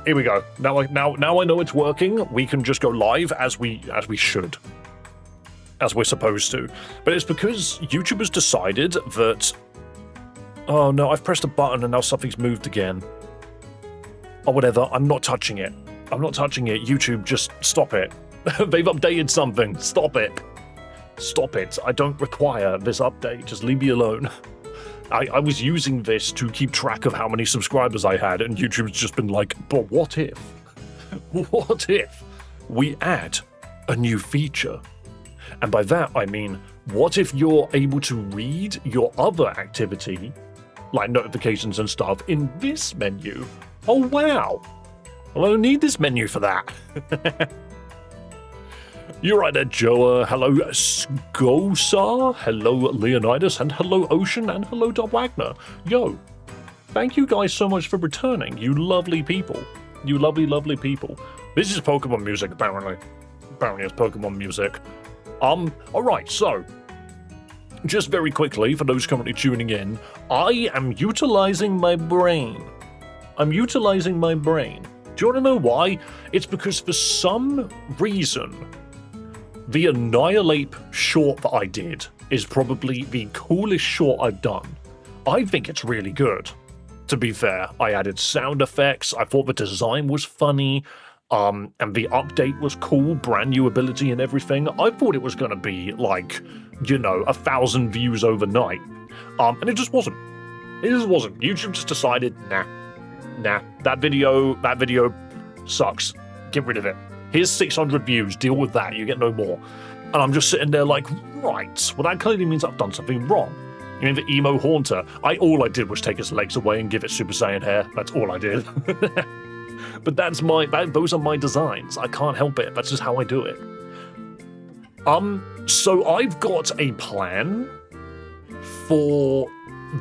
Here we go. Now I know it's working. We can just go live as we should. As we're supposed to. But it's because YouTube has decided that... Oh no, I've pressed a button and now something's moved again. Or whatever, I'm not touching it. I'm not touching it. YouTube, just stop it. They've updated something. Stop it. Stop it. I don't require this update. Just leave me alone. I was using this to keep track of how many subscribers I had, and YouTube's just been like, but what if? What if we add a new feature? And by that, I mean, what if you're able to read your other activity, like notifications and stuff, in this menu? Oh, wow. Well, I don't need this menu for that. You're right there, Joa. Hello, Skosar. Hello, Leonidas. And hello, Ocean. And hello, Dob Wagner. Yo, thank you guys so much for returning. You lovely people. You lovely, lovely people. This is Pokemon music, apparently. Apparently it's Pokemon music. Alright, so, just very quickly, for those currently tuning in, I am utilizing my brain. I'm utilizing my brain. Do you want to know why? It's because for some reason, the Annihilate short that I did is probably the coolest short I've done. I think it's really good, to be fair. I added sound effects, I thought the design was funny, and the update was cool, brand new ability and everything. I thought it was going to be like, 1,000 views overnight. And it just wasn't. It just wasn't. YouTube just decided, nah, that video sucks. Get rid of it. Here's 600 views, deal with that, you get no more. And I'm just sitting there like, right, well that clearly means I've done something wrong. You mean the emo haunter? All I did was take his legs away and give it Super Saiyan hair. That's all I did. But those are my designs. I can't help it. That's just how I do it. So I've got a plan for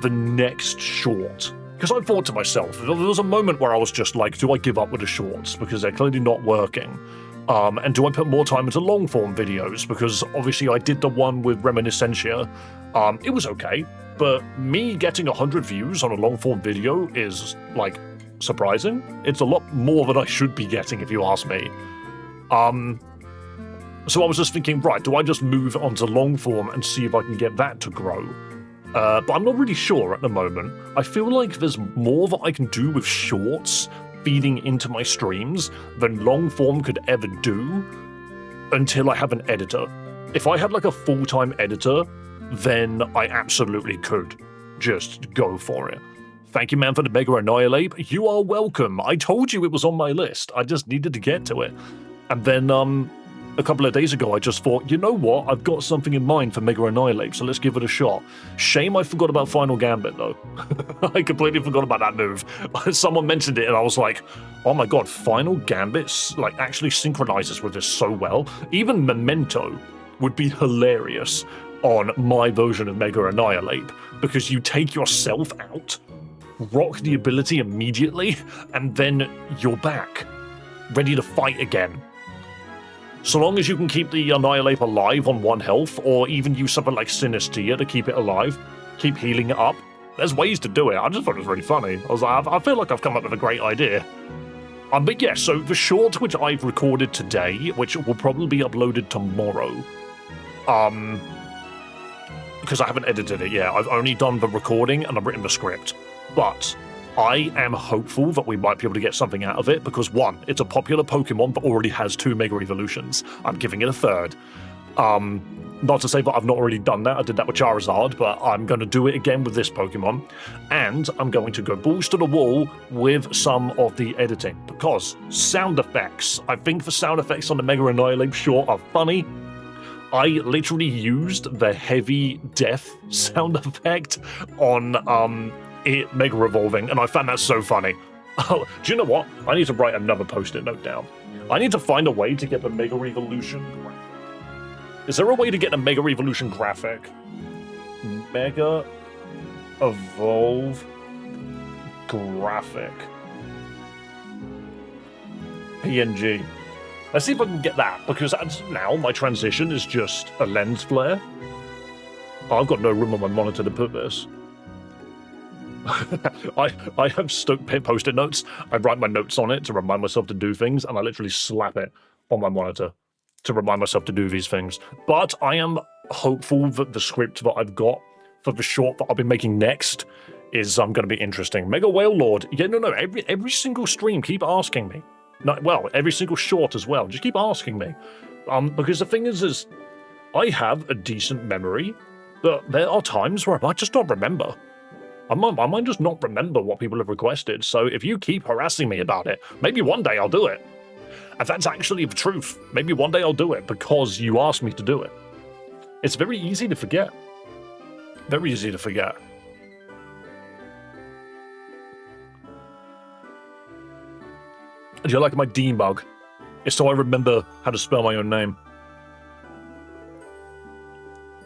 the next short. Because I thought to myself, there was a moment where I was just like, do I give up with the shorts? Because they're clearly not working. And do I put more time into long form videos? Because obviously I did the one with Reminiscentia. It was okay. But me getting 100 views on a long form video is like surprising. It's a lot more than I should be getting if you ask me. So I was just thinking, right, do I just move on to long form and see if I can get that to grow? But I'm not really sure at the moment. I feel like there's more that I can do with shorts feeding into my streams than long form could ever do until I have an editor. If I had like a full-time editor, then I absolutely could just go for it. Thank you, man, for the Mega Annihilate. You are welcome. I told you it was on my list. I just needed to get to it. And then, a couple of days ago, I just thought, you know what? I've got something in mind for Mega Annihilate, so let's give it a shot. Shame I forgot about Final Gambit, though. I completely forgot about that move. Someone mentioned it, and I was like, oh my god, Final Gambit actually synchronizes with this so well. Even Memento would be hilarious on my version of Mega Annihilate, because you take yourself out, rock the ability immediately, and then you're back, ready to fight again. So long as you can keep the Annihilate alive on 1 health, or even use something like Synestia to keep it alive, keep healing it up. There's ways to do it. I just thought it was really funny. I was like, I feel like I've come up with a great idea. But yeah, so the short which I've recorded today, which will probably be uploaded tomorrow, because I haven't edited it yet. I've only done the recording and I've written the script. But I am hopeful that we might be able to get something out of it because, one, it's a popular Pokemon but already has 2 Mega Evolutions. I'm giving it a 3rd. Not to say that I've not already done that. I did that with Charizard, but I'm going to do it again with this Pokemon. And I'm going to go balls to the wall with some of the editing because sound effects. I think the sound effects on the Mega Annihilate short are funny. I literally used the heavy death sound effect on it Mega Revolving, and I found that so funny. Oh, do you know what? I need to write another post-it note down. I need to find a way to get the Mega Evolution graphic. Is there a way to get a Mega Evolution graphic? Mega Evolve graphic. PNG. Let's see if I can get that, because as of now my transition is just a lens flare. I've got no room on my monitor to put this. I have stuck post-it notes. I write my notes on it to remind myself to do things, and I literally slap it on my monitor to remind myself to do these things. But I am hopeful that the script that I've got for the short that I'll be making next is going to be interesting. Mega Whale Lord. Yeah, no. Every single stream, keep asking me. No, well, every single short as well. Just keep asking me. Because the thing is I have a decent memory, but there are times where I might just not remember. I might just not remember what people have requested, so if you keep harassing me about it, maybe one day I'll do it. And that's actually the truth. Maybe one day I'll do it because you asked me to do it. It's very easy to forget. Very easy to forget. Do you like my debug? It's so I remember how to spell my own name.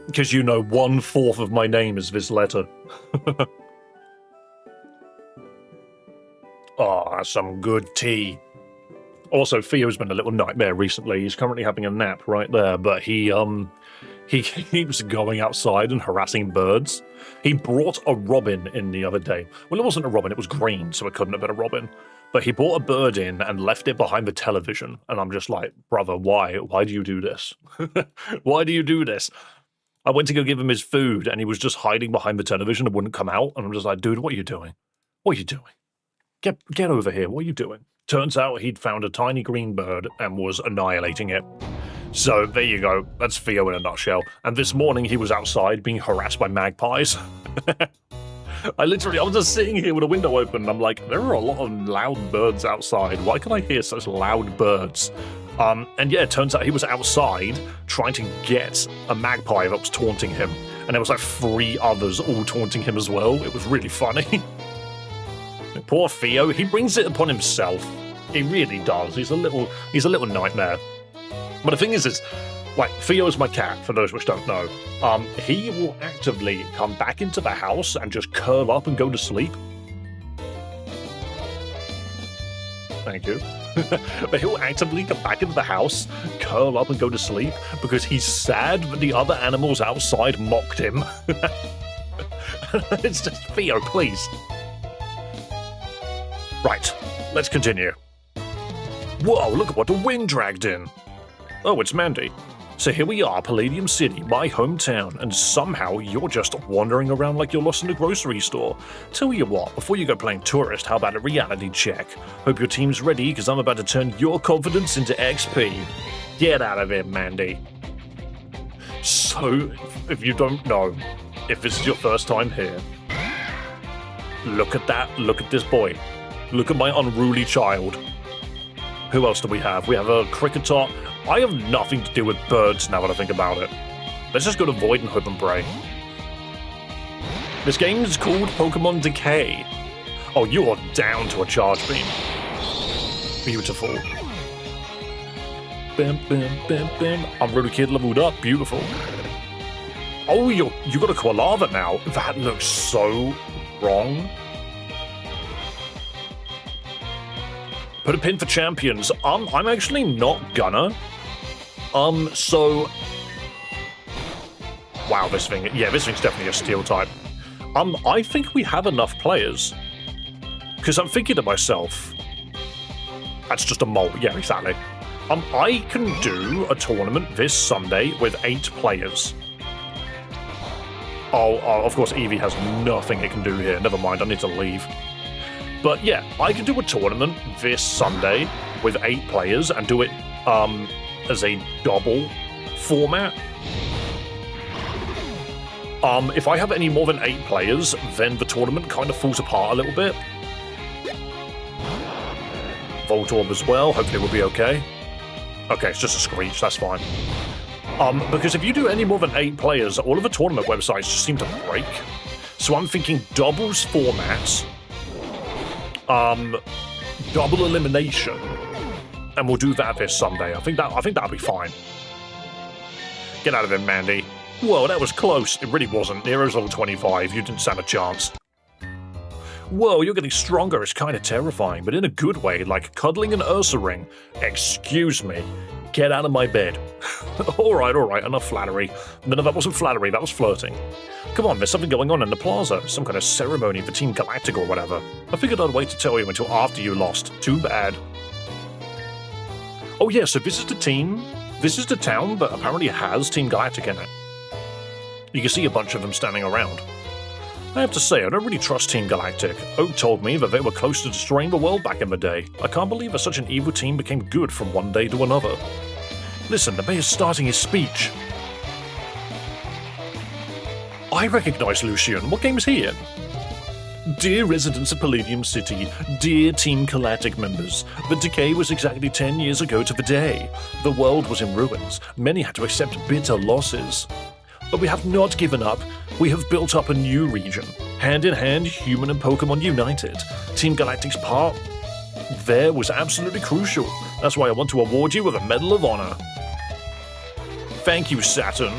Because you know 1/4 of my name is this letter. Oh, that's some good tea. Also, Theo's been a little nightmare recently. He's currently having a nap right there, but he keeps going outside and harassing birds. He brought a robin in the other day. Well, it wasn't a robin, it was green, so it couldn't have been a robin. But he brought a bird in and left it behind the television. And I'm just like, brother, why? Why do you do this? Why do you do this? I went to go give him his food, and he was just hiding behind the television and wouldn't come out. And I'm just like, dude, what are you doing? What are you doing? Get over here. What are you doing? Turns out he'd found a tiny green bird and was annihilating it. So there you go. That's Theo in a nutshell. And this morning he was outside being harassed by magpies. I was just sitting here with a window open, and I'm like, there are a lot of loud birds outside. Why can I hear such loud birds? And yeah, it turns out he was outside trying to get a magpie that was taunting him. And there was like 3 others all taunting him as well. It was really funny. Poor Theo, he brings it upon himself. He really does. He's a little nightmare. But the thing is like, Theo's my cat, for those which don't know. He will actively come back into the house and just curl up and go to sleep. Thank you. But he'll actively come back into the house, curl up and go to sleep because he's sad that the other animals outside mocked him. It's just, Theo, please. Right, let's continue. Whoa, look at what the wind dragged in. Oh, it's Mandy. So here we are, Palladium City, my hometown, and somehow you're just wandering around like you're lost in a grocery store. Tell you what, before you go playing tourist, how about a reality check? Hope your team's ready, because I'm about to turn your confidence into XP. Get out of here, Mandy. So, if you don't know, if this is your first time here, look at that, look at this boy. Look at my unruly child. Who else do we have? We have a cricketer. I have nothing to do with birds now that I think about it. Let's just go to Void and hope and pray. This game is called Pokémon Decay. Oh, you are down to a charge beam. Beautiful. Bam, bam, bam, bam. Unruly kid leveled up. Beautiful. Oh, you got a Koalava now. That looks so wrong. Put a pin for champions. I'm actually not gonna. So... Wow, this thing's definitely a steel type. I think we have enough players. Because I'm thinking to myself... That's just a mole. Yeah, exactly. I can do a tournament this Sunday with 8 players. Oh, of course, Eevee has nothing it can do here. Never mind, I need to leave. But yeah, I can do a tournament this Sunday with 8 players and do it as a double format. If I have any more than 8 players, then the tournament kind of falls apart a little bit. Voltorb as well, hopefully we'll be okay. Okay, it's just a Screech, that's fine. Because if you do any more than 8 players, all of the tournament websites just seem to break. So I'm thinking doubles formats. Double elimination, and we'll do that this Sunday. I think that'll be fine. Get out of it, Mandy. Whoa, that was close. It really wasn't. Nero's level 25. You didn't stand a chance. Whoa, you're getting stronger. It's kind of terrifying, but in a good way, like cuddling an Ursa ring. Excuse me. Get out of my bed. Alright, enough flattery. No, that wasn't flattery, that was flirting. Come on, there's something going on in the plaza. Some kind of ceremony for Team Galactic or whatever. I figured I'd wait to tell you until after you lost. Too bad. Oh yeah, so this is the team. This is the town that apparently has Team Galactic in it. You can see a bunch of them standing around. I have to say, I don't really trust Team Galactic. Oak told me that they were close to destroying the world back in the day. I can't believe that such an evil team became good from one day to another. Listen, the mayor's starting his speech. I recognize Lucian. What game is he in? Dear residents of Palladium City, dear Team Galactic members, the Decay was exactly 10 years ago to the day. The world was in ruins. Many had to accept bitter losses. But we have not given up. We have built up a new region. Hand in hand, human and Pokemon united. Team Galactic's part there was absolutely crucial. That's why I want to award you with a Medal of Honor. Thank you, Saturn.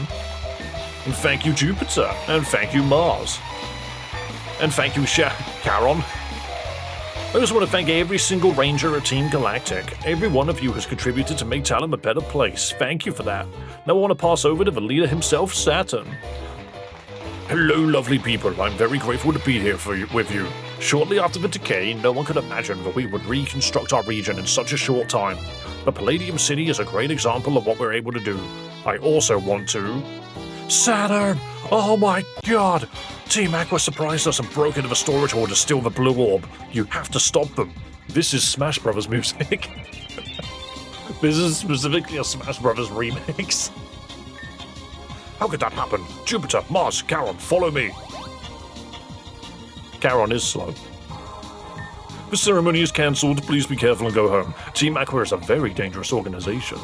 And thank you, Jupiter. And thank you, Mars. And thank you, Charon. I just want to thank every single ranger at Team Galactic. Every one of you has contributed to make Talon a better place. Thank you for that. Now I want to pass over to the leader himself, Saturn. Hello, lovely people. I'm very grateful to be here with you. Shortly after the Decay, no one could imagine that we would reconstruct our region in such a short time. But Palladium City is a great example of what we're able to do. I also want to... Saturn! Oh my god! Team Aqua surprised us and broke into the storage hall to steal the blue orb. You have to stop them. This is Smash Brothers music. This is specifically a Smash Brothers remix. How could that happen? Jupiter, Mars, Charon, follow me. Charon is slow. The ceremony is cancelled. Please be careful and go home. Team Aqua is a very dangerous organization.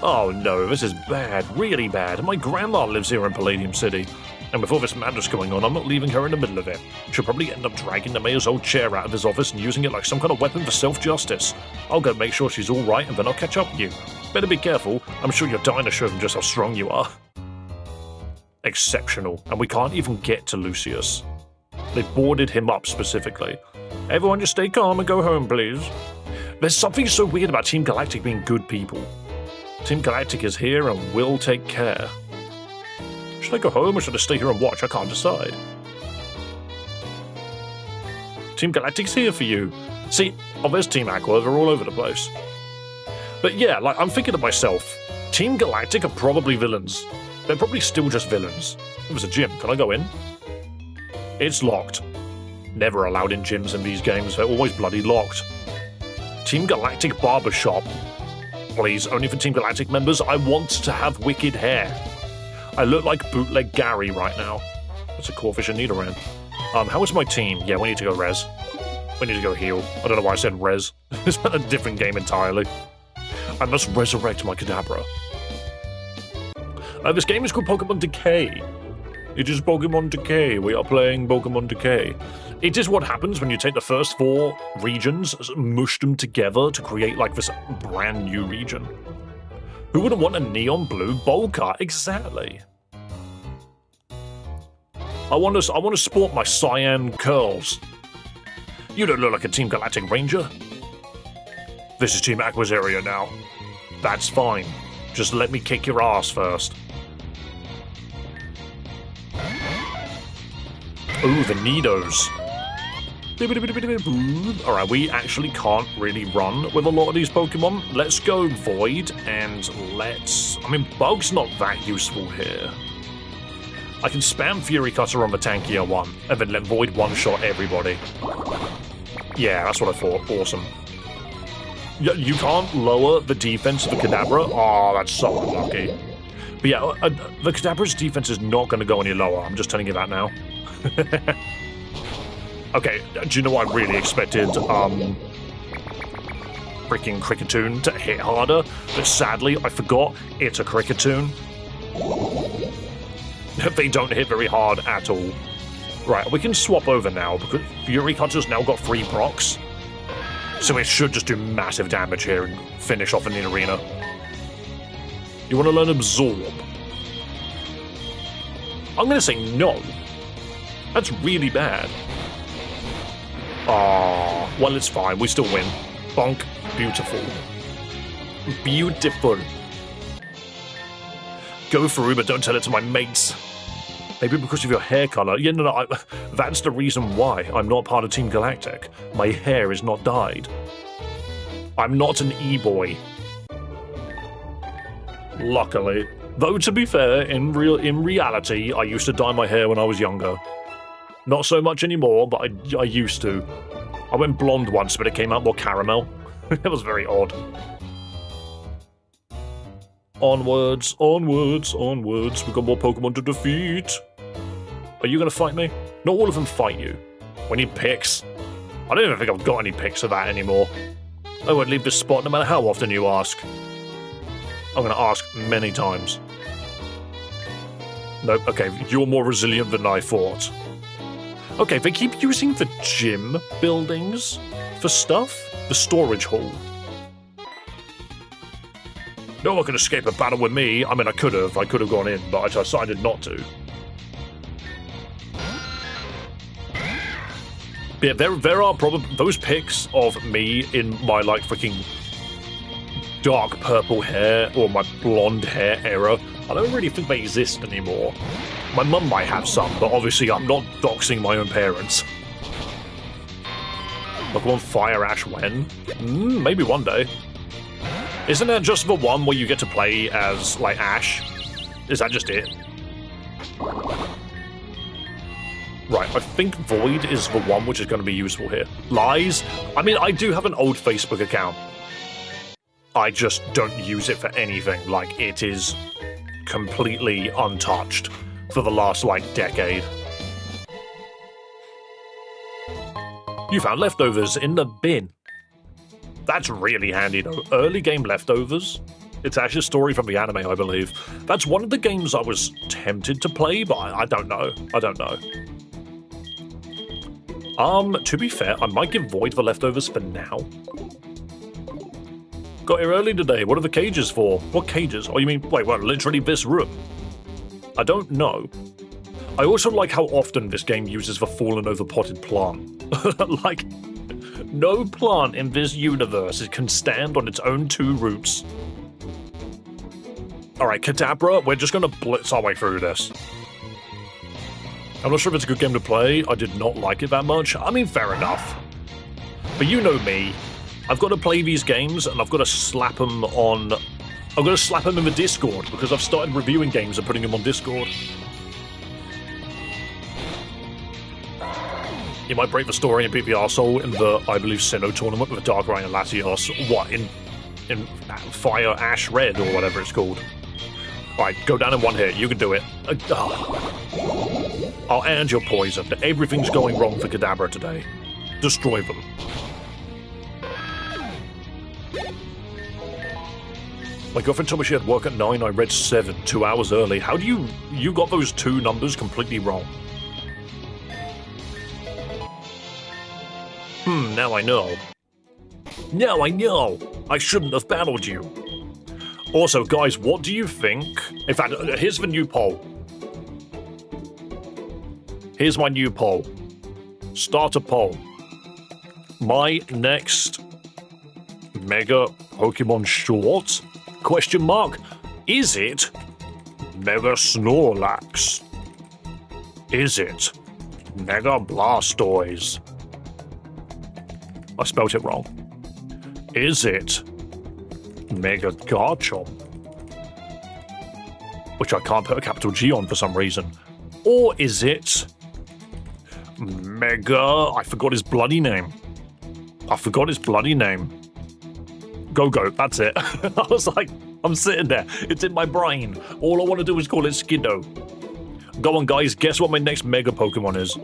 Oh no, this is bad, really bad. My grandma lives here in Palladium City. And with all this madness going on, I'm not leaving her in the middle of it. She'll probably end up dragging the mayor's old chair out of his office and using it like some kind of weapon for self-justice. I'll go make sure she's alright and then I'll catch up with you. Better be careful. I'm sure you're dying to show them just how strong you are. Exceptional. And we can't even get to Lucius. They boarded him up specifically. Everyone just stay calm and go home, please. There's something so weird about Team Galactic being good people. Team Galactic is here and will take care. Should I go home or should I stay here and watch? I can't decide. Team Galactic's here for you. See, oh, there's Team Aqua. They're all over the place. But yeah, like, I'm thinking to myself, Team Galactic are probably villains. They're probably still just villains. There's a gym. Can I go in? It's locked. Never allowed in gyms in these games. They're always bloody locked. Team Galactic Barbershop. Please, only for Team Galactic members. I want to have wicked hair. I look like bootleg Gary right now. That's a Corfish and Nidoran. How is my team? Yeah, we need to go res. We need to go heal. I don't know why I said res. It's a different game entirely. I must resurrect my Kadabra. This game is called Pokémon Decay. It is Pokémon Decay. We are playing Pokémon Decay. It is what happens when you take the first 4 regions, mush them together to create like this brand new region. Who wouldn't want a neon blue bowl cut? Exactly. I want to sport my cyan curls. You don't look like a Team Galactic Ranger. This is Team Aqua's area now. That's fine. Just let me kick your ass first. Ooh, the Nidos. Alright, we actually can't really run with a lot of these Pokemon. Let's go Void, and let's... I mean, Bug's not that useful here. I can spam Fury Cutter on the tankier one, and then let Void one-shot everybody. Yeah, that's what I thought. Awesome. You can't lower the defense of the Kadabra? Oh, that's so unlucky. But yeah, the Kadabra's defense is not going to go any lower. I'm just telling you that now. Okay, do you know what I really expected? Freaking Cricketune to hit harder, but sadly I forgot it's a Cricketune. They don't hit very hard at all. Right, we can swap over now because Fury Cutter's now got 3 procs. So it should just do massive damage here and finish off in the arena. You want to learn Absorb? I'm going to say no. That's really bad. Ah, well, it's fine. We still win. Bonk. Beautiful. Beautiful. Go through, but don't tell it to my mates. Maybe because of your hair color. Yeah, no, that's the reason why I'm not part of Team Galactic. My hair is not dyed. I'm not an e-boy. Luckily. Though, to be fair, in reality, I used to dye my hair when I was younger. Not so much anymore, but I used to. I went blonde once, but it came out more caramel. It was very odd. Onwards, onwards, onwards. We've got more Pokemon to defeat. Are you going to fight me? Not all of them fight you. We need picks. I don't even think I've got any picks of that anymore. I won't leave this spot no matter how often you ask. I'm going to ask many times. Nope, okay, you're more resilient than I thought. Okay, they keep using the gym buildings for stuff. The storage hall. No one can escape a battle with me. I mean, I could have gone in, but I decided not to. Yeah, there are probably those pics of me in my, like, freaking dark purple hair or my blonde hair era. I don't really think they exist anymore. My mum might have some, but obviously I'm not doxing my own parents. Pokemon Fire Ash when? Maybe one day. Isn't that just the one where you get to play as, like, Ash? Is that just it? Right, I think Void is the one which is going to be useful here. Lies? I mean, I do have an old Facebook account. I just don't use it for anything. Like, it is completely untouched for the last, like, decade. You found leftovers in the bin. That's really handy, though. Early game leftovers. It's actually a story from the anime, I believe. That's one of the games I was tempted to play, but I don't know. I don't know. To be fair, I might give Void the leftovers for now. Got here early today. What are the cages for? What cages? Oh, you mean, wait, what, literally this room? I don't know. I also like how often this game uses the fallen over potted plant. Like, no plant in this universe can stand on its own two roots. Alright, Kadabra, we're just gonna blitz our way through this. I'm not sure if it's a good game to play. I did not like it that much. I mean, fair enough. But you know me. I've got to play these games, and I've got to slap them on... I've got to slap them in the Discord, because I've started reviewing games and putting them on Discord. You might break the story and beat the arsehole in the, I believe, Sinnoh tournament with a Darkrai and Latios. What, in Fire Ash Red, or whatever it's called? Alright, go down in one hit. You can do it. I'll end your poison. Everything's going wrong for Kadabra today. Destroy them. My girlfriend told me she had work at 9. I read 7, 2 hours early. How do you got those two numbers completely wrong? Now I know. Now I know. I shouldn't have battled you. Also, guys, what do you think? In fact, here's the new poll. Here's my new poll. Start a poll. My next Mega Pokemon short? Question mark. Is it Mega Snorlax? Is it Mega Blastoise? I spelt it wrong. Is it Mega Garchomp? Which I can't put a capital G on for some reason. Or is it Mega... I forgot his bloody name. Go-Go, that's it. I was like, I'm sitting there. It's in my brain. All I want to do is call it Skiddo. Go on, guys. Guess what my next Mega Pokemon is?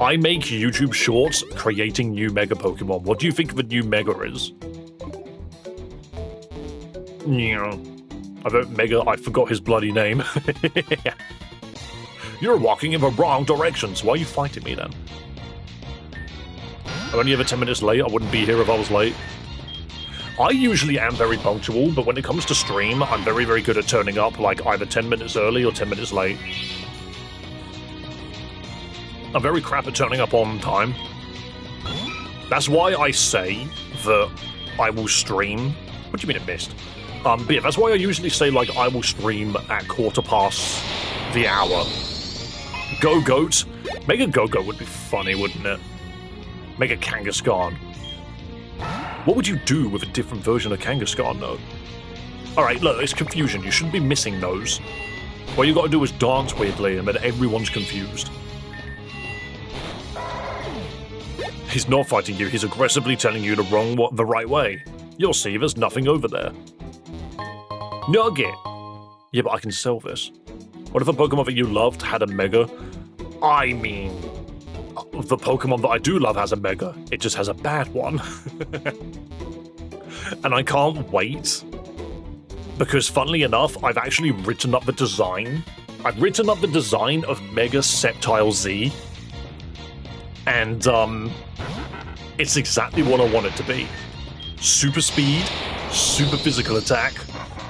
I make YouTube shorts creating new Mega Pokemon. What do you think the new Mega is? I vote Mega. I forgot his bloody name. You're walking in the wrong direction, so why are you fighting me then? I'm only ever 10 minutes late. I wouldn't be here if I was late. I usually am very punctual, but when it comes to stream, I'm very, very good at turning up like either 10 minutes early or 10 minutes late. I'm very crap at turning up on time. That's why I say that I will stream. What do you mean it missed? But yeah, that's why I usually say, like, I will stream at 1/4 the hour. Go-Goat. Mega Go-Goat would be funny, wouldn't it? Mega Kangaskhan. What would you do with a different version of Kangaskhan, though? Alright, look, it's confusion. You shouldn't be missing those. What you gotta do is dance weirdly, and then everyone's confused. He's not fighting you, he's aggressively telling you the right way. You'll see, there's nothing over there. Nugget! Yeah, but I can sell this. What if a Pokemon that you loved had a Mega? I mean, the Pokemon that I do love has a Mega. It just has a bad one. And I can't wait. Because funnily enough, I've actually written up the design. I've written up the design of Mega Sceptile Z. And, it's exactly what I want it to be. Super speed, super physical attack,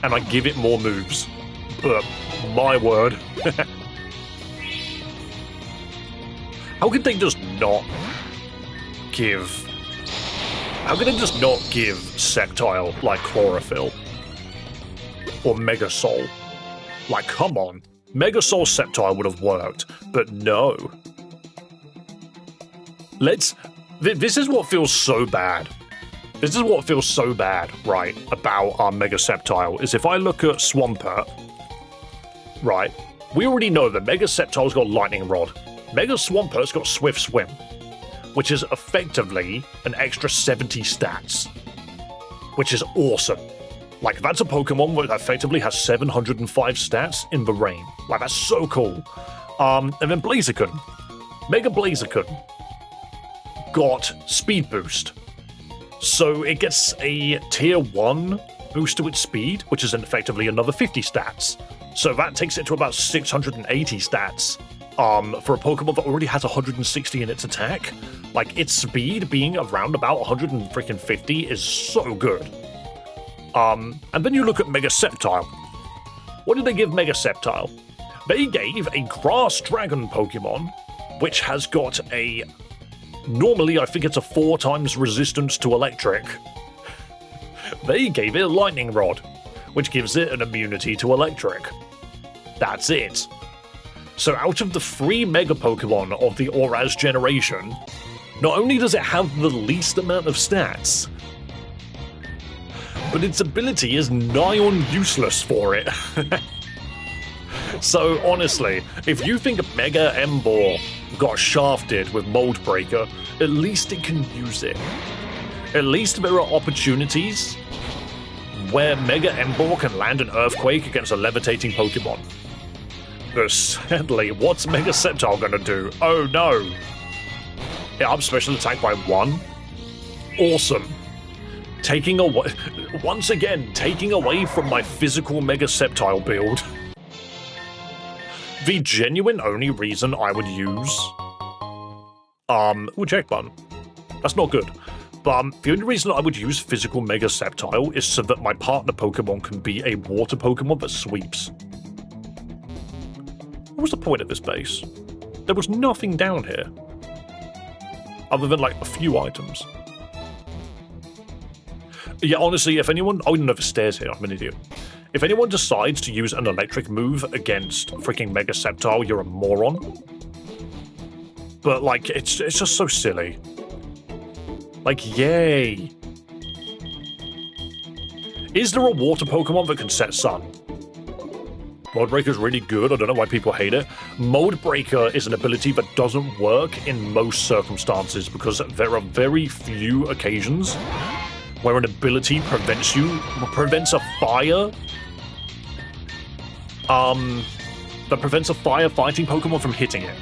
and I give it more moves. But, my word. How could they just not give... How could they just not give Sceptile, like, Chlorophyll? Or Mega Soul? Like, come on. Mega Soul Sceptile would have worked, but no. This is what feels so bad. This is what feels so bad, right, about our Mega Sceptile, is if I look at Swampert, right, we already know that Mega Sceptile's got Lightning Rod. Mega Swampert's got Swift Swim, which is effectively an extra 70 stats, which is awesome. Like, that's a Pokemon that effectively has 705 stats in the rain. Like, that's so cool. And then Blaziken. Mega Blaziken got Speed Boost. So it gets a Tier 1 boost to its speed, which is effectively another 50 stats. So that takes it to about 680 stats. For a Pokemon that already has 160 in its attack. Like, its speed being around about 150 is so good. And then you look at Mega Sceptile. What did they give Mega Sceptile? They gave a Grass Dragon Pokemon, which has got a... Normally, I think it's a 4 times resistance to electric. They gave it a Lightning Rod, which gives it an immunity to electric. That's it. So out of the 3 Mega Pokemon of the Oraz generation, not only does it have the least amount of stats, but its ability is nigh on useless for it. So honestly, if you think Mega Emboar got shafted with Mold Breaker, at least it can use it. At least there are opportunities where Mega Emboar can land an Earthquake against a levitating Pokemon. But sadly, what's Mega Sceptile gonna do? Oh no! It ups special attack by 1? Awesome. Taking away... Once again, taking away from my physical Mega Sceptile build. The genuine only reason I would use... check button. That's not good. But the only reason I would use physical Mega Sceptile is so that my partner Pokemon can be a water Pokemon that sweeps. What was the point of this base? There was nothing down here. Other than, like, a few items. Yeah, honestly, if anyone... Oh, no, there's stairs here. I'm an idiot. If anyone decides to use an electric move against freaking Mega Sceptile, you're a moron. But, like, it's just so silly. Like, yay. Is there a water Pokemon that can set Sun? Mold Breaker is really good. I don't know why people hate it. Mold Breaker is an ability that doesn't work in most circumstances because there are very few occasions where an ability prevents a fire. That prevents a fire fighting Pokemon from hitting it.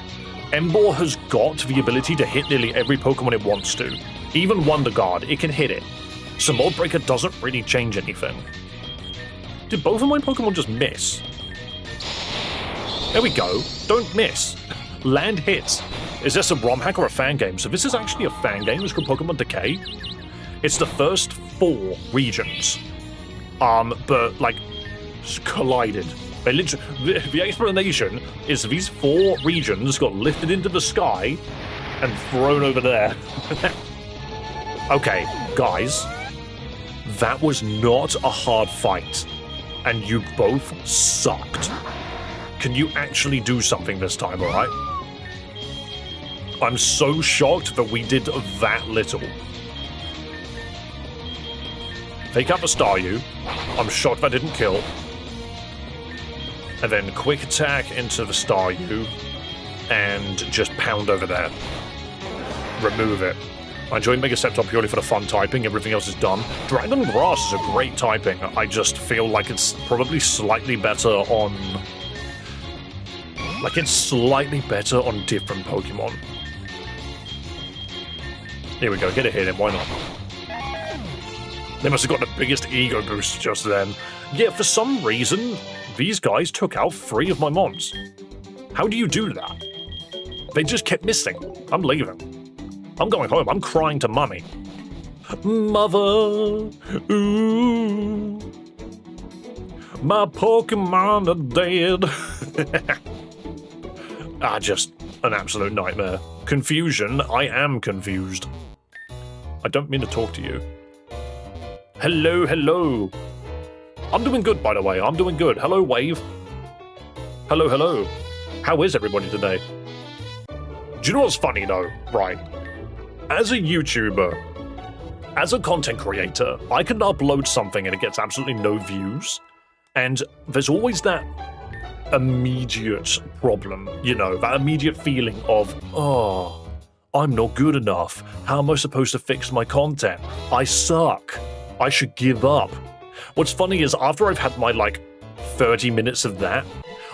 Emboar has got the ability to hit nearly every Pokemon it wants to. Even Wonder Guard, it can hit it. So Mold Breaker doesn't really change anything. Did both of my Pokemon just miss? There we go. Don't miss. Land hits. Is this a romhack or a fangame? So this is actually a fangame. It's called Pokémon Decay. It's the first 4 regions. But, like, collided. They literally, the explanation is these 4 regions got lifted into the sky and thrown over there. Okay, guys, that was not a hard fight, and you both sucked. Can you actually do something this time, alright? I'm so shocked that we did that little. Take out the Staryu. I'm shocked that didn't kill. And then quick attack into the Staryu and just pound over there. Remove it. I enjoy Mega Scepter purely for the fun typing, everything else is done. Dragon Grass is a great typing. I just feel like it's probably slightly better on... Like, it's slightly better on different Pokemon. Here we go, get a hit in, why not? They must have got the biggest ego boost just then. Yeah, for some reason, these guys took out 3 of my mons. How do you do that? They just kept missing. I'm leaving. I'm going home. I'm crying to mummy. Mother, ooh, my Pokemon are dead. Just an absolute nightmare. Confusion. I am confused. I don't mean to talk to you. Hello, hello. I'm doing good, by the way. I'm doing good. Hello, Wave. Hello, hello. How is everybody today? Do you know what's funny, though? Right. As a YouTuber, as a content creator, I can upload something and it gets absolutely no views. And there's always that immediate problem, you know, that immediate feeling of, oh, I'm not good enough. How am I supposed to fix my content? I suck. I should give up. What's funny is after I've had my, 30 minutes of that,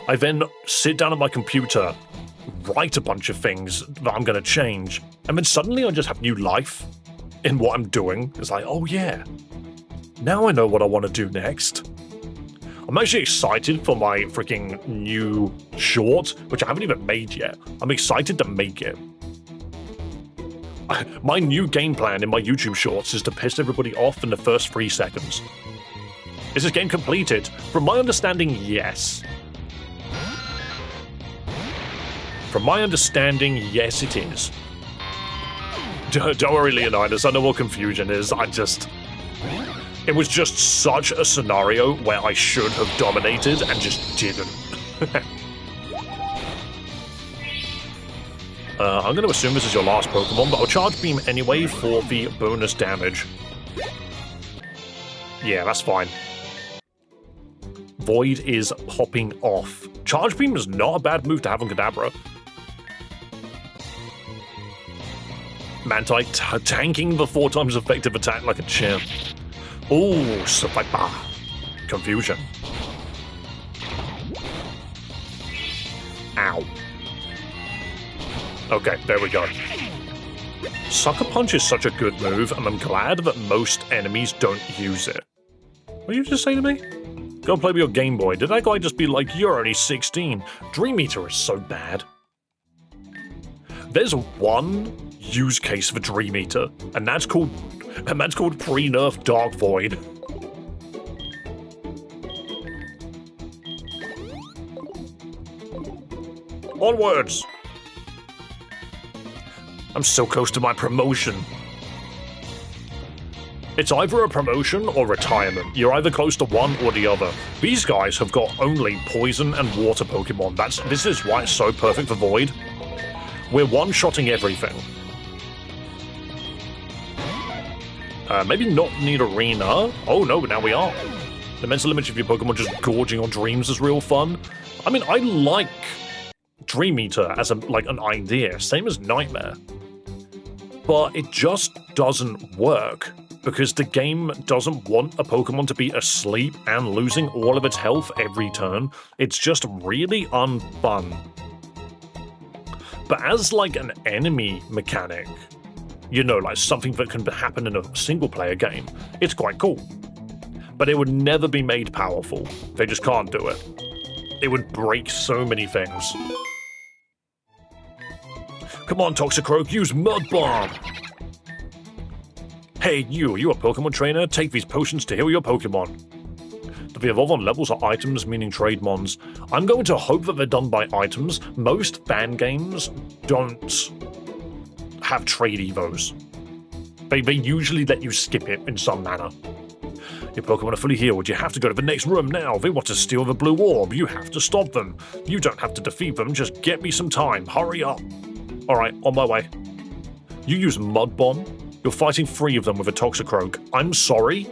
I then sit down at my computer, write a bunch of things that I'm going to change, and then suddenly I just have new life in what I'm doing. It's like, oh yeah, now I know what I want to do next. I'm actually excited for my freaking new short, which I haven't even made yet. I'm excited to make it. My new game plan in my YouTube shorts is to piss everybody off in the first 3 seconds. Is this game completed? From my understanding, yes. From my understanding, yes it is. Don't worry, Leonidas, I know what confusion is. It was just such a scenario where I should have dominated and just didn't. I'm going to assume this is your last Pokemon, but I'll Charge Beam anyway for the bonus damage. Yeah, that's fine. Void is popping off. Charge Beam is not a bad move to have on Kadabra. Mantine tanking the 4 times effective attack like a champ. Ooh, Swiper. Confusion. Ow. Okay, there we go. Sucker Punch is such a good move, and I'm glad that most enemies don't use it. What did you just say to me? Go play with your Game Boy. Did that guy just be like, you're only 16? Dream Eater is so bad. There's one use case for Dream Eater, and that's called pre-nerf Dark Void. Onwards! I'm so close to my promotion. It's either a promotion or retirement. You're either close to one or the other. These guys have got only poison and water Pokemon. This is why it's so perfect for Void. We're one-shotting everything. Maybe not need Arena. Oh no, now we are. The mental image of your Pokemon just gorging on dreams is real fun. I mean, I like Dream Eater as an idea, same as Nightmare. But it just doesn't work, because the game doesn't want a Pokemon to be asleep and losing all of its health every turn. It's just really unfun. But as an enemy mechanic, you know, something that can happen in a single-player game, it's quite cool. But it would never be made powerful. They just can't do it. It would break so many things. Come on, Toxicroak, use Mud Bomb! Hey, you a Pokemon trainer? Take these potions to heal your Pokemon. The evolve on levels are items, meaning trade mons. I'm going to hope that they're done by items. Most fan games don't have trade evos. They usually let you skip it in some manner. Your Pokemon are fully healed. You have to go to the next room now. They want to steal the blue orb. You have to stop them. You don't have to defeat them. Just get me some time. Hurry up. Alright, on my way. You use Mud Bomb. You're fighting 3 of them with a Toxicroak. I'm sorry,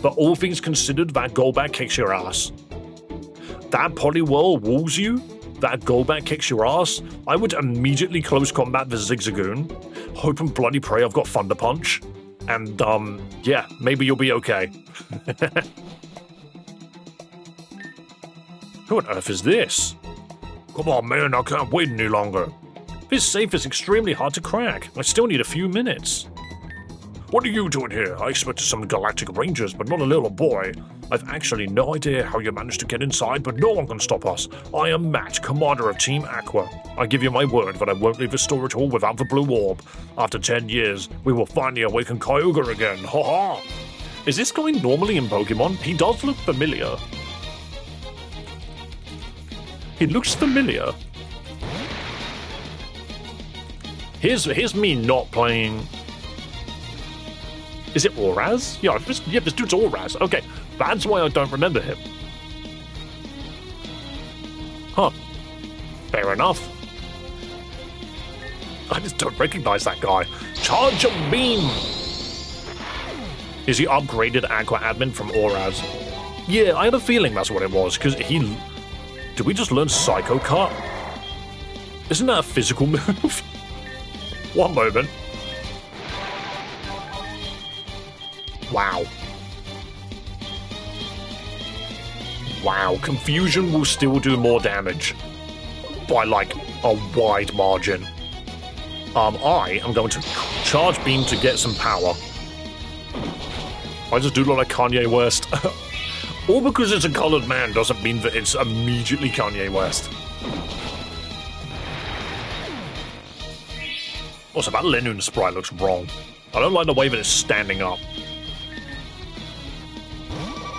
but all things considered, that Golbat kicks your ass. That Poliwhirl walls you. That Golbat kicks your ass. I would immediately close combat the Zigzagoon. Hope and bloody pray I've got Thunder Punch. And, yeah, maybe you'll be okay. Who on earth is this? Come on, man, I can't wait any longer. This safe is extremely hard to crack. I still need a few minutes. What are you doing here? I expected some Galactic Rangers, but not a little boy. I've actually no idea how you managed to get inside, but no one can stop us. I am Matt, commander of Team Aqua. I give you my word that I won't leave the storage hall without the blue orb. After 10 years, we will finally awaken Kyogre again. Ha ha! Is this going normally in Pokemon? He does look familiar. He looks familiar. Here's me not playing... Is it Auraz? Yeah, this dude's Auraz. Okay, that's why I don't remember him. Huh. Fair enough. I just don't recognize that guy. Charge of Beam! Is he upgraded Aqua Admin from Auraz? Yeah, I had a feeling that's what it was, because he... Did we just learn Psycho Cut? Isn't that a physical move? One moment. Wow. Wow, Confusion will still do more damage. By, like, a wide margin. I am going to Charge Beam to get some power. I just do look like Kanye West. All because it's a colored man doesn't mean that it's immediately Kanye West. Also, that Linoon sprite looks wrong. I don't like the way that it's standing up.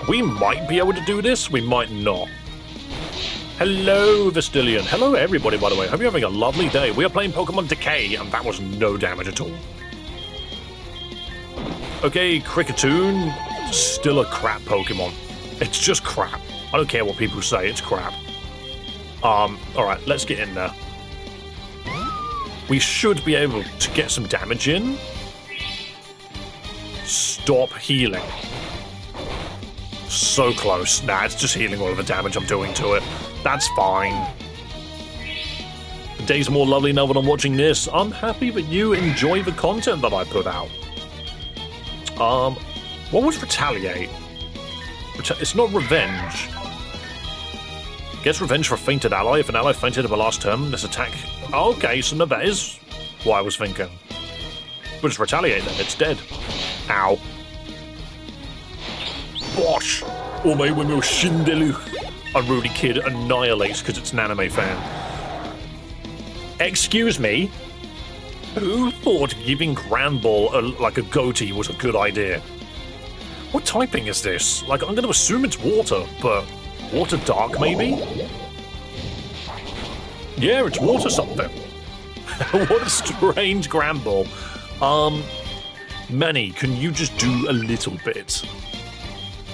We might be able to do this, we might not. Hello, Vestillion. Hello, everybody, by the way. Hope you're having a lovely day. We are playing Pokemon Decay, and that was no damage at all. Okay, Kricketune, still a crap Pokemon. It's just crap. I don't care what people say, it's crap. Alright, let's get in there. We should be able to get some damage in. Stop healing. So close. Nah, it's just healing all of the damage I'm doing to it. That's fine. The day's more lovely now that I'm watching this. I'm happy that you enjoy the content that I put out. What was Retaliate? It's not Revenge. Gets revenge for a fainted ally. If an ally fainted in the last turn, this attack... Okay, so no, that is what I was thinking. But it's Retaliate then, it's dead. Ow. Bosh! Oh my when Shindelu. Unruly kid annihilates because it's an anime fan. Excuse me? Who thought giving Granbull like a goatee was a good idea? What typing is this? Like, I'm going to assume it's water, but... Water dark, maybe? Yeah, it's water something. What a strange Granbull. Manny, can you just do a little bit?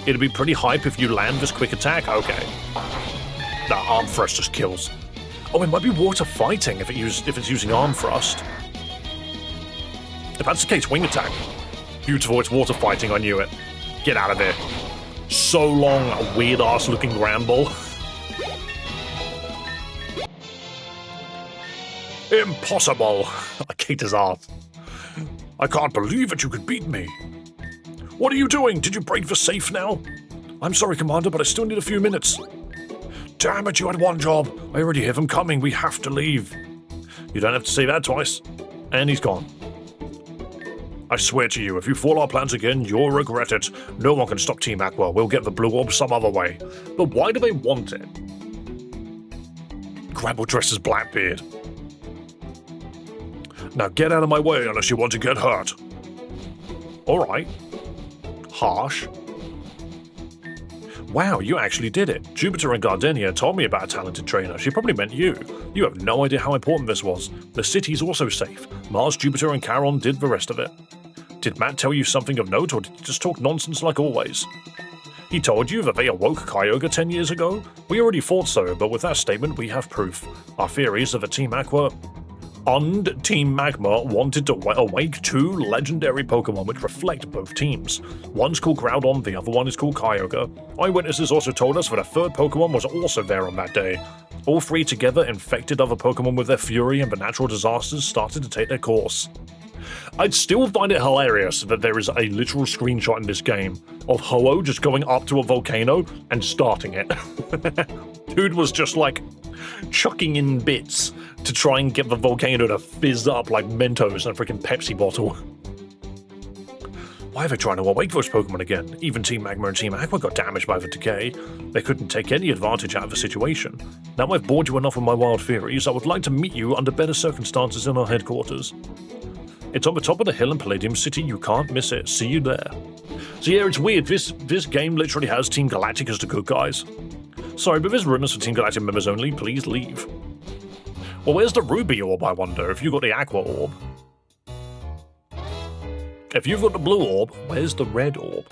It'd be pretty hype if you land this quick attack. Okay. That Arm Thrust just kills. Oh, it might be water fighting if it's using Arm Thrust. If that's the case, Wing Attack. Beautiful, it's water fighting, I knew it. Get out of there. So long, a weird-ass looking Granbull. Impossible! I kicked his ass. I can't believe that you could beat me. What are you doing? Did you break the safe now? I'm sorry, Commander, but I still need a few minutes. Damn it, you had one job. I already hear them coming. We have to leave. You don't have to say that twice. And he's gone. I swear to you, if you foil our plans again, you'll regret it. No one can stop Team Aqua. We'll get the blue orb some other way. But why do they want it? Granbull dresses Blackbeard. Now get out of my way unless you want to get hurt. Alright. Harsh. Wow, you actually did it. Jupiter and Gardenia told me about a talented trainer. She probably meant you. You have no idea how important this was. The city's also safe. Mars, Jupiter, and Charon did the rest of it. Did Matt tell you something of note, or did he just talk nonsense like always? He told you that they awoke Kyogre 10 years ago? We already thought so, but with that statement we have proof. Our theories of the Team Aqua and Team Magma wanted to awake two legendary Pokemon which reflect both teams. One's called Groudon, the other one is called Kyogre. Eyewitnesses also told us that a third Pokemon was also there on that day. All three together infected other Pokemon with their fury, and the natural disasters started to take their course. I'd still find it hilarious that there is a literal screenshot in this game of Ho-Oh just going up to a volcano and starting it. Dude was just like chucking in bits to try and get the volcano to fizz up like Mentos in a freaking Pepsi bottle. Why are they trying to awake those Pokemon again? Even Team Magma and Team Aqua got damaged by the decay. They couldn't take any advantage out of the situation. Now I've bored you enough with my wild theories, I would like to meet you under better circumstances in our headquarters. It's on the top of the hill in Palladium City, you can't miss it. See you there. So yeah, it's weird, this game literally has Team Galactic as the good guys. Sorry, but there's rumors for Team Galactic members only, please leave. Well, where's the Ruby Orb, I wonder, if you got the Aqua Orb? If you've got the Blue Orb, where's the Red Orb?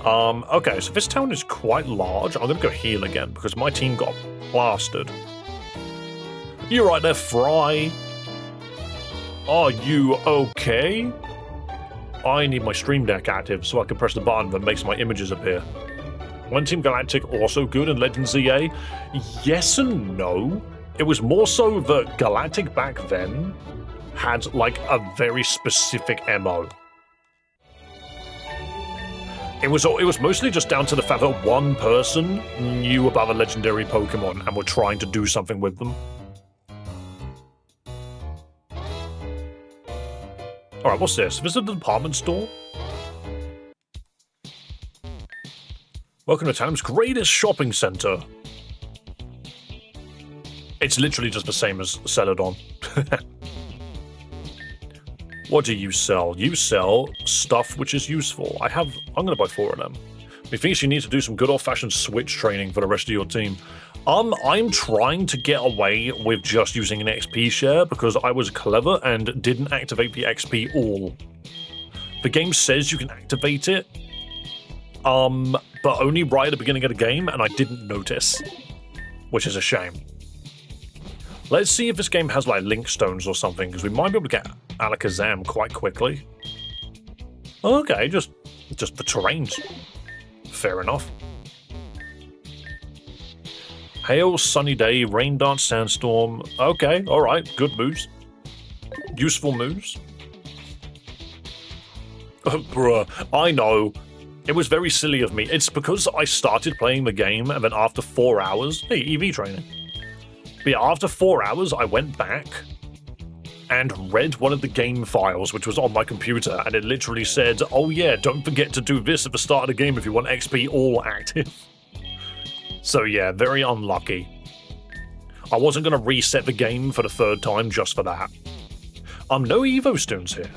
Okay, so this town is quite large. I'm gonna go heal again, because my team got plastered. You're right there, Fry. Are you okay? I need my Stream Deck active so I can press the button that makes my images appear. When Team Galactic also good in Legend ZA? Yes and no. It was more so that Galactic back then had like a very specific MO. It was mostly just down to the fact that one person knew about the legendary Pokemon and were trying to do something with them. Alright, what's this? This is a department store? Welcome to town's greatest shopping center. It's literally just the same as Celadon. What do you sell? You sell stuff which is useful. I'm gonna buy 4 of them. Methinks you need to do some good old-fashioned switch training for the rest of your team. I'm trying to get away with just using an XP share because I was clever and didn't activate the XP all. The game says you can activate it, but only right at the beginning of the game, and I didn't notice, which is a shame. Let's see if this game has like link stones or something, because we might be able to get Alakazam quite quickly. Okay, just the terrains. Fair enough. Hail, sunny day, rain dance, sandstorm. Okay, alright, good moves. Useful moves. Bruh, I know. It was very silly of me. It's because I started playing the game and then after 4 hours... Hey, EV training. But yeah, after 4 hours, I went back and read one of the game files, which was on my computer, and it literally said, oh yeah, don't forget to do this at the start of the game if you want XP all active. So yeah, very unlucky. I wasn't going to reset the game for the 3rd time just for that. No Evo stones here.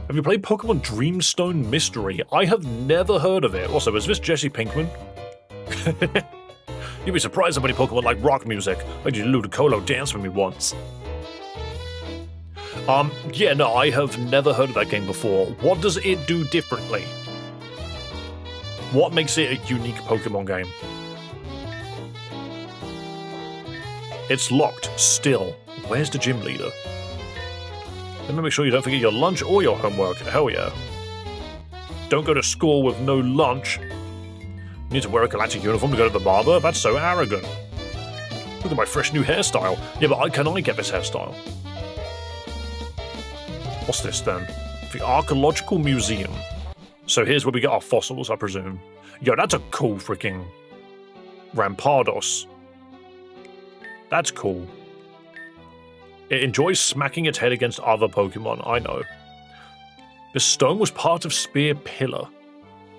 Have you played Pokemon Dreamstone Mystery? I have never heard of it. Also, is this Jesse Pinkman? You'd be surprised how many Pokemon like rock music. I did Ludicolo dance with me once. Yeah, no, I have never heard of that game before. What does it do differently? What makes it a unique Pokemon game? It's locked, still. Where's the gym leader? Let me make sure you don't forget your lunch or your homework. Hell yeah. Don't go to school with no lunch. You need to wear a galactic uniform to go to the barber? That's so arrogant. Look at my fresh new hairstyle. Yeah, but can I get this hairstyle? What's this then? The Archaeological Museum. So here's where we get our fossils, I presume. Yo, that's a cool freaking Rampardos. That's cool. It enjoys smacking its head against other Pokemon, I know. This stone was part of Spear Pillar.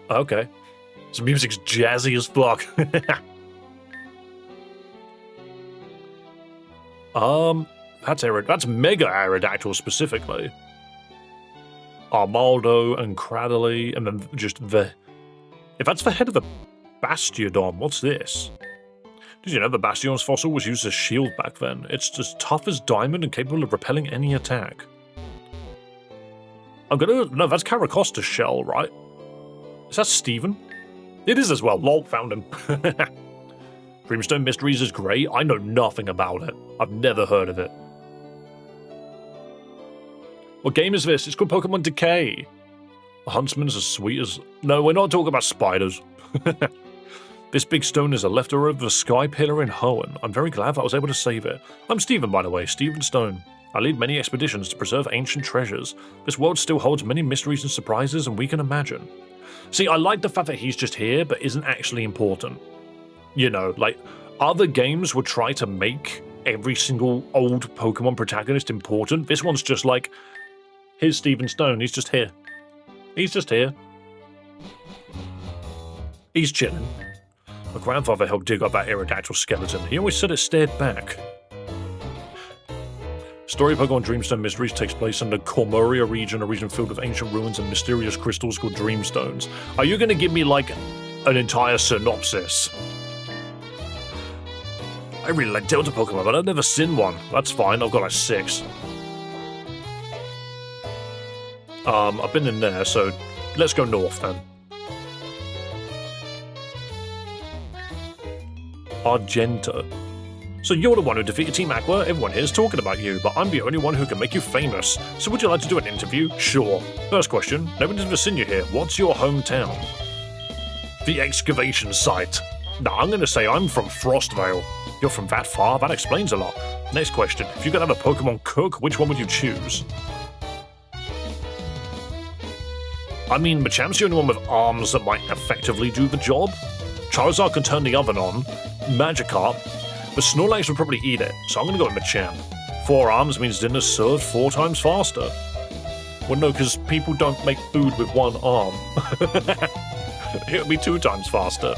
Okay. This music's jazzy as fuck. That's Mega Aerodactyl specifically. Armaldo and Cradley, and then just the If that's the head of a Bastiodon, what's this? Did you know the Bastion's fossil was used as a shield back then? It's as tough as diamond and capable of repelling any attack. No, that's Caracosta's shell, right? Is that Steven? It is as well. Lol, found him. Dreamstone Mysteries is great. I know nothing about it. I've never heard of it. What game is this? It's called Pokémon Decay. The Huntsman's as sweet as... No, we're not talking about spiders. This big stone is a leftover of the Sky Pillar in Hoenn. I'm very glad that I was able to save it. I'm Steven, by the way, Steven Stone. I lead many expeditions to preserve ancient treasures. This world still holds many mysteries and surprises than we can imagine. See, I like the fact that he's just here, but isn't actually important. You know, like, other games would try to make every single old Pokemon protagonist important. This one's just like, here's Steven Stone, he's just here. He's just here. He's chilling. My grandfather helped dig up that Aerodactyl skeleton. He always said it stared back. Story of Pokemon Dreamstone Mysteries takes place in the Cormuria region, a region filled with ancient ruins and mysterious crystals called Dreamstones. Are you going to give me, like, an entire synopsis? I really like Delta Pokemon, but I've never seen one. That's fine, I've got like 6. I've been in there, so let's go north then. Argenta. So you're the one who defeated Team Aqua, everyone here is talking about you, but I'm the only one who can make you famous. So would you like to do an interview? Sure. First question, nobody's ever seen you here. What's your hometown? The excavation site. Nah, I'm gonna say I'm from Frostvale. You're from that far? That explains a lot. Next question, if you could have a Pokemon cook, which one would you choose? I mean, Machamp's the only one with arms that might effectively do the job. Charizard can turn the oven on. Magikarp. But Snorlax would probably eat it, so I'm going to go with Machamp. 4 arms means dinner's served 4 times faster. Well, no, because people don't make food with 1 arm. It would be 2 times faster.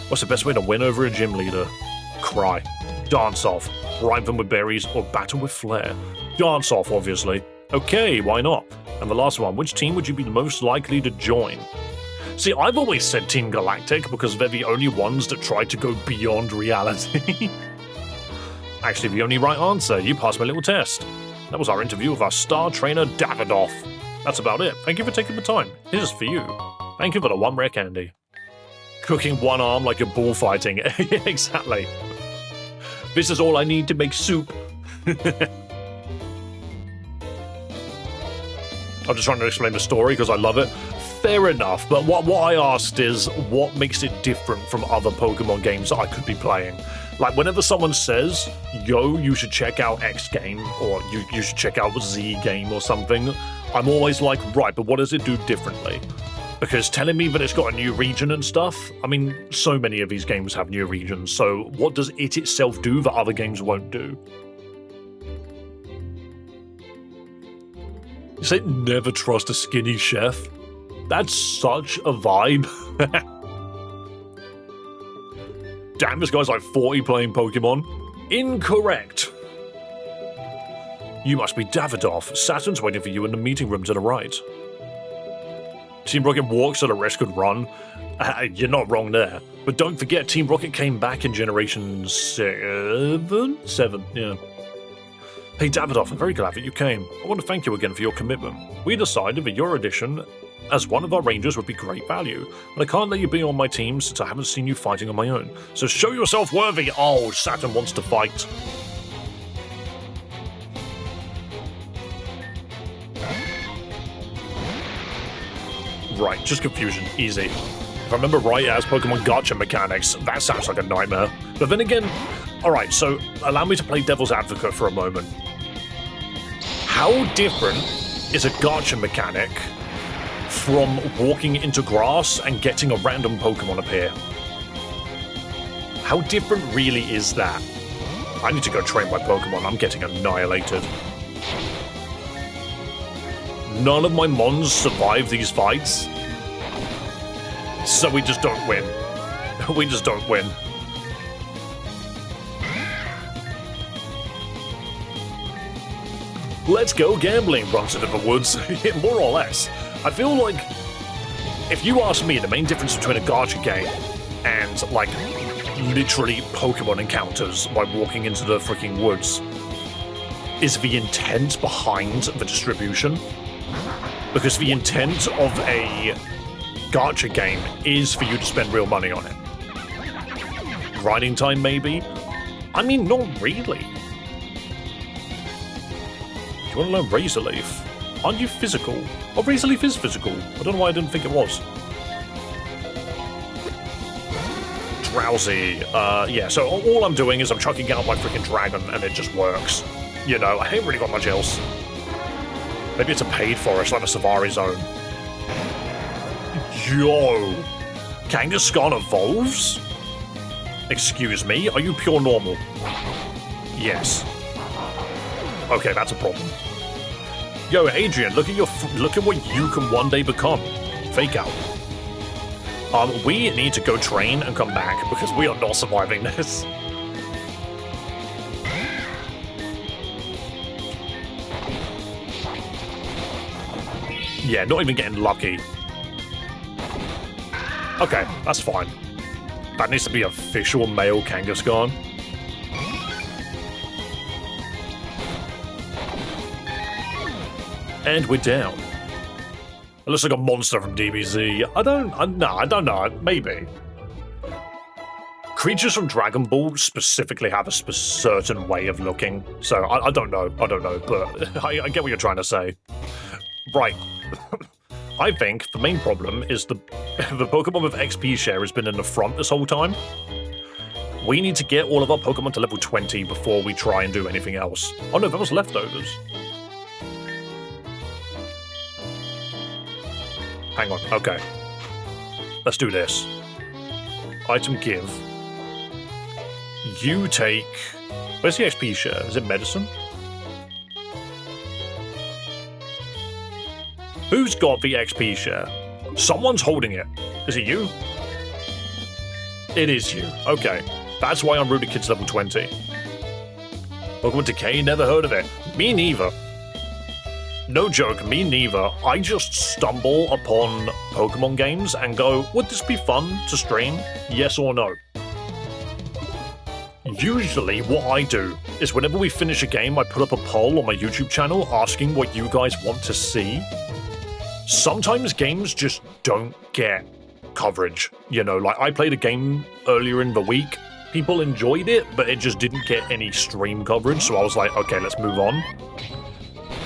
What's the best way to win over a gym leader? Cry. Dance off. Bribe them with berries, or battle with flair. Dance off, obviously. Okay, why not? And the last one, which team would you be most likely to join? See, I've always said Team Galactic because they're the only ones that try to go beyond reality. Actually, the only right answer. You passed my little test. That was our interview with our star trainer, Davidoff. That's about it. Thank you for taking the time. Here's for you. Thank you for the 1 rare candy. Cooking 1 arm like you're bullfighting. Yeah, exactly. This is all I need to make soup. I'm just trying to explain the story because I love it. Fair enough, but what I asked is what makes it different from other Pokemon games that I could be playing. Like, whenever someone says, yo, you should check out X game, or you should check out Z game or something, I'm always like, right, but what does it do differently? Because telling me that it's got a new region and stuff, I mean, so many of these games have new regions, so what does it itself do that other games won't do? You say never trust a skinny chef? That's such a vibe. Damn, this guy's like 40 playing Pokemon. Incorrect. You must be Davidoff. Saturn's waiting for you in the meeting room to the right. Team Rocket walks so the rest could run. You're not wrong there. But don't forget, Team Rocket came back in Generation 7? 7, yeah. Hey Davidoff, I'm very glad that you came. I want to thank you again for your commitment. We decided that your addition as one of our rangers would be great value, but I can't let you be on my team since I haven't seen you fighting on my own. So show yourself worthy! Oh, Saturn wants to fight. Right, just confusion. Easy. If I remember right, it has Pokemon Gacha mechanics. That sounds like a nightmare. But then again, alright, so allow me to play devil's advocate for a moment. How different is a Gacha mechanic from walking into grass and getting a random Pokemon appear? How different really is that? I need to go train my Pokemon. I'm getting annihilated. None of my Mons survive these fights. So we just don't win. We just don't win. Let's go gambling, runs into the woods. More or less. I feel like if you ask me, the main difference between a gacha game and, like, literally Pokemon encounters by walking into the freaking woods is the intent behind the distribution. Because the intent of a gacha game is for you to spend real money on it. Grinding time, maybe? I mean, not really. Do you want to learn Razor Leaf? Aren't you physical? Oh, Razor Leaf is physical. I don't know why I didn't think it was. Drowsy. Yeah, so all I'm doing is I'm chucking out my freaking dragon and it just works. You know, I ain't really got much else. Maybe it's a paid forest like the Savari Zone. Yo! Kangaskhan evolves? Excuse me, are you pure normal? Yes. Okay, that's a problem. Yo, Adrian, look at what you can one day become. Fake out. We need to go train and come back because we are not surviving this. Yeah, not even getting lucky. Okay, that's fine. That needs to be official male Kangaskhan. And we're down. It looks like a monster from DBZ. I don't know. Maybe. Creatures from Dragon Ball specifically have a certain way of looking. So I don't know, but I get what you're trying to say. Right. I think the main problem is the Pokemon with XP share has been in the front this whole time. We need to get all of our Pokemon to level 20 before we try and do anything else. Oh no, that was leftovers. Hang on, okay. Let's do this. Item give. You take... Where's the XP share? Is it medicine? Who's got the XP share? Someone's holding it. Is it you? It is you. Okay. That's why I'm rooted kids level 20. Pokemon Decay? Never heard of it. Me neither. No joke, me neither. I just stumble upon Pokemon games and go, would this be fun to stream? Yes or no? Usually what I do is whenever we finish a game, I put up a poll on my YouTube channel asking what you guys want to see. Sometimes games just don't get coverage. You know, like I played a game earlier in the week. People enjoyed it, but it just didn't get any stream coverage. So I was like, okay, let's move on.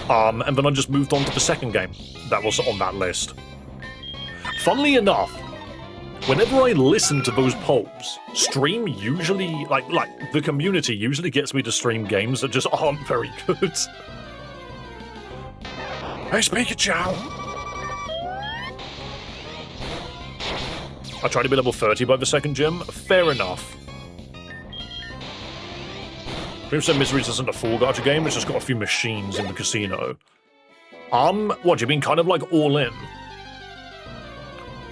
And then I just moved on to the second game that was on that list. Funnily enough, whenever I listen to those polls, stream usually, like the community usually gets me to stream games that just aren't very good. Hey, Pikachu! I tried to be level 30 by the second gym. Fair enough. Crimson Miseries isn't a full gacha game, it's just got a few machines in the casino. What, do you mean kind of like All In?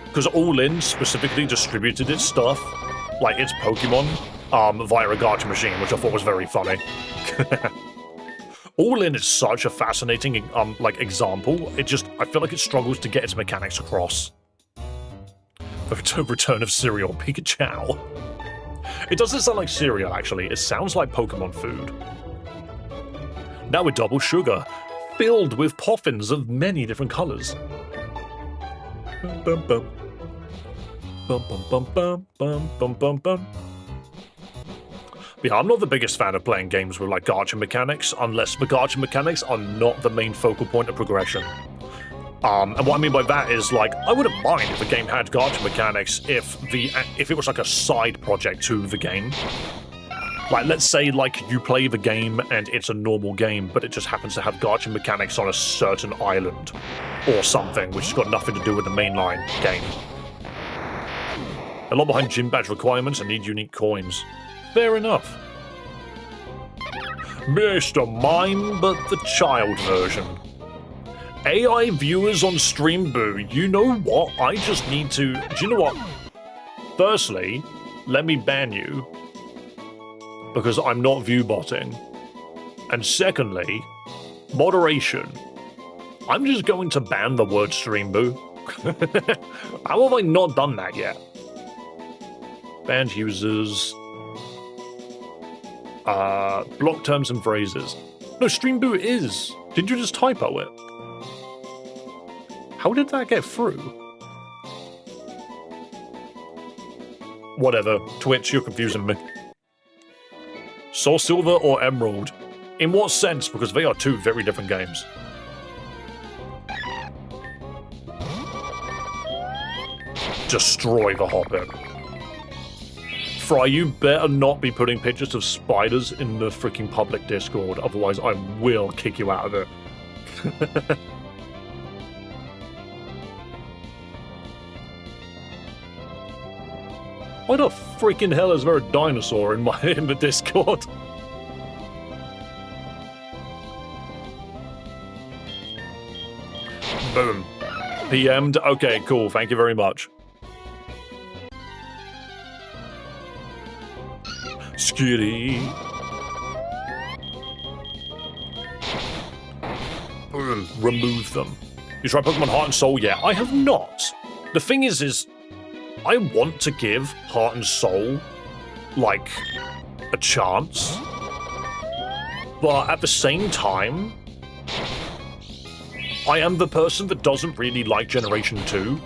Because All In specifically distributed its stuff, like its Pokemon, via a gacha machine, which I thought was very funny. All In is such a fascinating, example. I feel like it struggles to get its mechanics across. The return of cereal, Pikachu. It doesn't sound like cereal, actually. It sounds like Pokemon food. Now with double sugar, filled with poffins of many different colors. Bum, bum, bum. Bum, bum, bum, bum, bum, bum, bum, bum. Yeah, I'm not the biggest fan of playing games with, like, gacha mechanics, unless the gacha mechanics are not the main focal point of progression. And what I mean by that is, like, I wouldn't mind if the game had gacha mechanics if it was like a side project to the game. Like, let's say, like, you play the game and it's a normal game, but it just happens to have gacha mechanics on a certain island or something, which has got nothing to do with the mainline game. A lot behind gym badge requirements and need unique coins. Fair enough. Mr. Mime, but the child version. AI viewers on Stream Boo, you know what? I just need to... Do you know what? Firstly, let me ban you. Because I'm not view-botting. And secondly, moderation. I'm just going to ban the word Stream Boo. How have I not done that yet? Banned users. Block terms and phrases. No, stream boot is. Did you just typo it? How did that get through? Whatever. Twitch, you're confusing me. Soul Silver or Emerald? In what sense? Because they are two very different games. Destroy the Hoppip. Fry, you better not be putting pictures of spiders in the freaking public Discord, otherwise I will kick you out of it. Why the freaking hell is there a dinosaur in the Discord? Boom. PM'd. Okay, cool. Thank you very much. Skitty. Boom. Remove them. You tried Pokemon Heart and Soul yet? I have not. The thing is I want to give Heart and Soul, like, a chance. But at the same time, I am the person that doesn't really like Generation 2,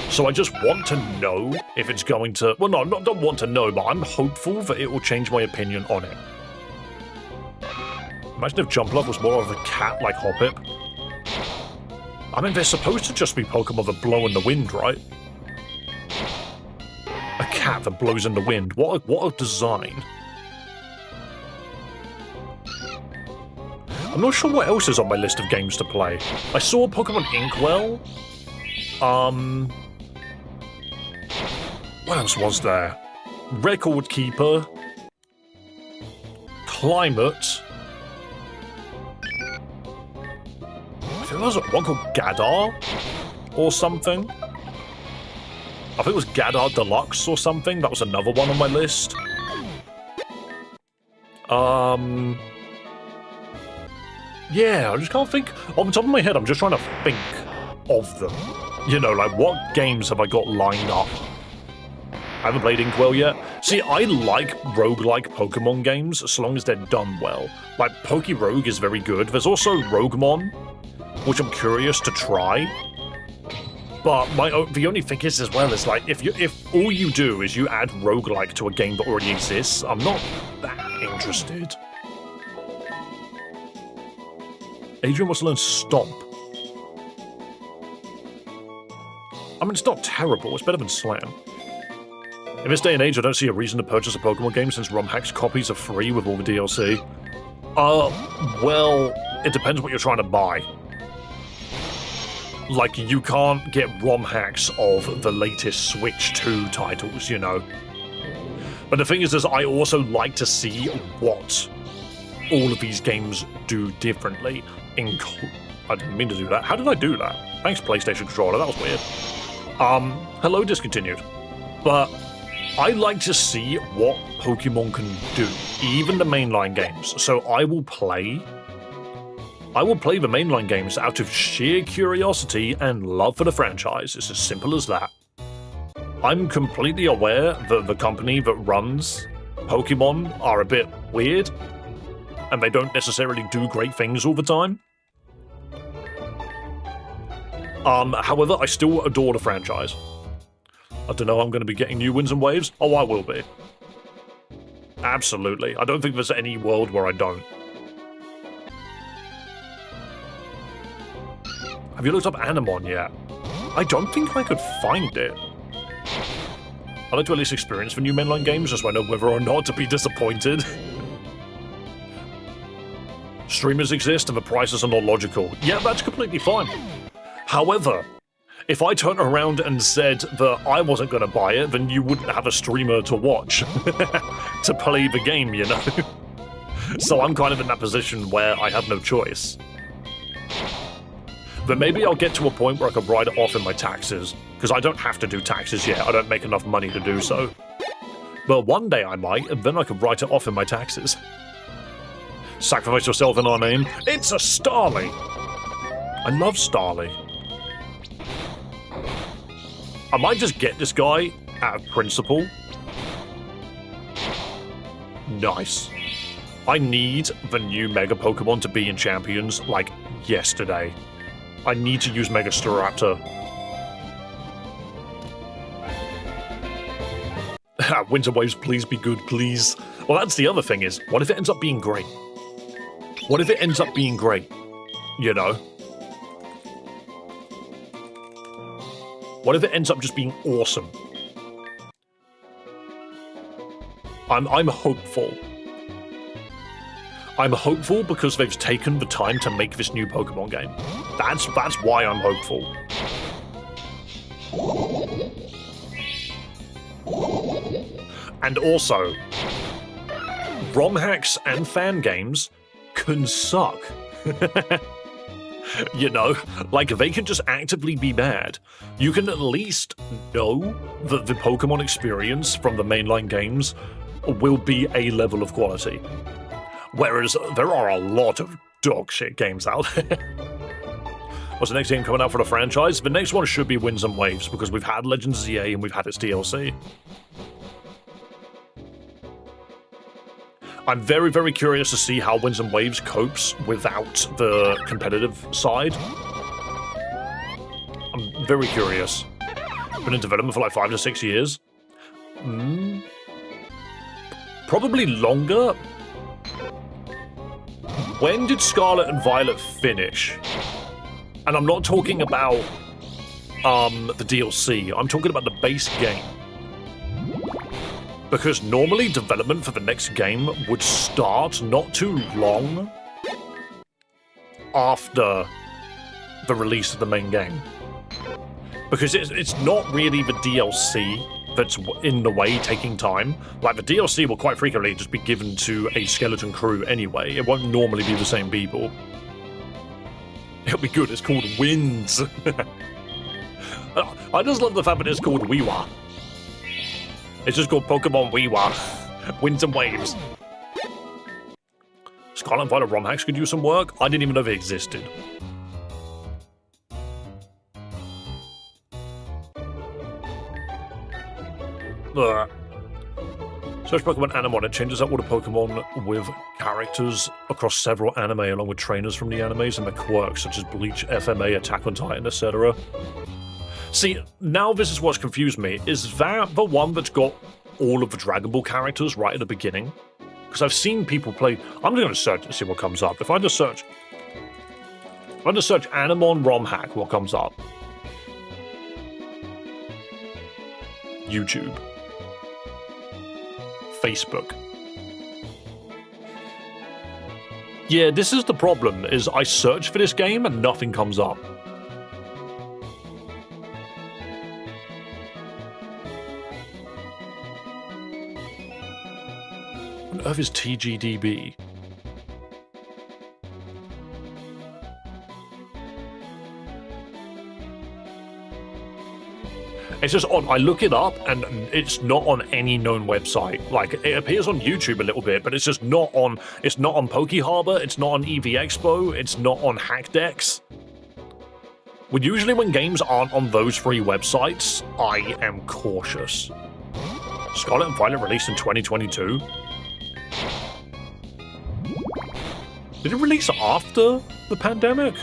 so I just want to know if it's going to... Well, no, don't want to know, but I'm hopeful that it will change my opinion on it. Imagine if Jumpluff was more of a cat like Hoppip. I mean, they're supposed to just be Pokemon that blow in the wind, right? A cat that blows in the wind. What a design. I'm not sure what else is on my list of games to play. I saw Pokemon Inkwell. What else was there? Record Keeper. Climate. I think there was one called Gadar or something. I think it was Gadar Deluxe or something. That was another one on my list. Yeah, I just can't think. Off the top of my head, I'm just trying to think of them. You know, like, what games have I got lined up? I haven't played Inkwell yet. See, I like roguelike Pokemon games as long as they're done well. Like, Pokerogue is very good. There's also Roguemon, which I'm curious to try. But the only thing is, as well, is like, if all you do is you add roguelike to a game that already exists, I'm not that interested. Adrian wants to learn Stomp. I mean, it's not terrible. It's better than Slam. In this day and age, I don't see a reason to purchase a Pokemon game since romhacks copies are free with all the DLC. Well, it depends what you're trying to buy. Like, you can't get romhacks of the latest Switch 2 titles, you know. But the thing is I also like to see what all of these games do differently. I didn't mean to do that. How did I do that? Thanks, PlayStation Controller. That was weird. Hello, discontinued. But I like to see what Pokemon can do, even the mainline games. So I will play the mainline games out of sheer curiosity and love for the franchise. It's as simple as that. I'm completely aware that the company that runs Pokemon are a bit weird, and they don't necessarily do great things all the time. However, I still adore the franchise. I don't know, I'm going to be getting new Winds and Waves. Oh, I will be. Absolutely. I don't think there's any world where I don't. Have you looked up Animon yet? I don't think I could find it. I'd like to at least experience the new mainline games just so I know whether or not to be disappointed. Streamers exist and the prices are not logical. Yeah, that's completely fine. However, if I turned around and said that I wasn't going to buy it, then you wouldn't have a streamer to watch, to play the game, you know? So I'm kind of in that position where I have no choice. But maybe I'll get to a point where I can write it off in my taxes, because I don't have to do taxes yet, I don't make enough money to do so. But one day I might, and then I can write it off in my taxes. Sacrifice yourself in our name. It's a Starly! I love Starly. I might just get this guy out of principle. Nice. I need the new Mega Pokemon to be in Champions, like, yesterday. I need to use Mega Staraptor. Winds and Waves, please be good, please. Well, that's the other thing is, what if it ends up being great? What if it ends up being great? You know? What if it ends up just being awesome? I'm hopeful. I'm hopeful because they've taken the time to make this new Pokemon game. That's why I'm hopeful. And also, romhacks and fan games can suck. You know, like they can just actively be bad. You can at least know that the Pokemon experience from the mainline games will be a level of quality. Whereas there are a lot of dog shit games out there. What's the next game coming out for the franchise? The next one should be Winds and Waves, because we've had Legends of ZA and we've had its DLC. I'm very, very curious to see how Winds and Waves copes without the competitive side. I'm very curious. Been in development for like 5 to 6 years. Probably longer. When did Scarlet and Violet finish? And I'm not talking about the DLC. I'm talking about the base game. Because normally development for the next game would start not too long after the release of the main game. Because it's not really the DLC that's in the way taking time. Like, the DLC will quite frequently just be given to a skeleton crew anyway. It won't normally be the same people. It'll be good. It's called Winds. I just love the fact that it's called Weewa. It's just called Pokemon Weewa. Winds and Waves. Scarlet and Violet romhacks could use some work. I didn't even know they existed. Ugh. Search Pokemon Animon. It changes out all the Pokemon with characters across several anime, along with trainers from the animes and the quirks such as Bleach, FMA, Attack on Titan, etc. See, now this is what's confused me. Is that the one that's got all of the Dragon Ball characters right at the beginning? Because I've seen people play... I'm going to search and see what comes up. If I just search Animon romhack, what comes up? YouTube. Facebook. Yeah, this is the problem, is I search for this game and nothing comes up. What on earth is TGDB? It's just odd. I look it up and it's not on any known website. Like, it appears on YouTube a little bit, but it's just not on. It's not on Poke Harbor. It's not on EV Expo. It's not on Hackdex. Well, usually when games aren't on those three websites, I am cautious. Scarlet and Violet released in 2022. Did it release after the pandemic?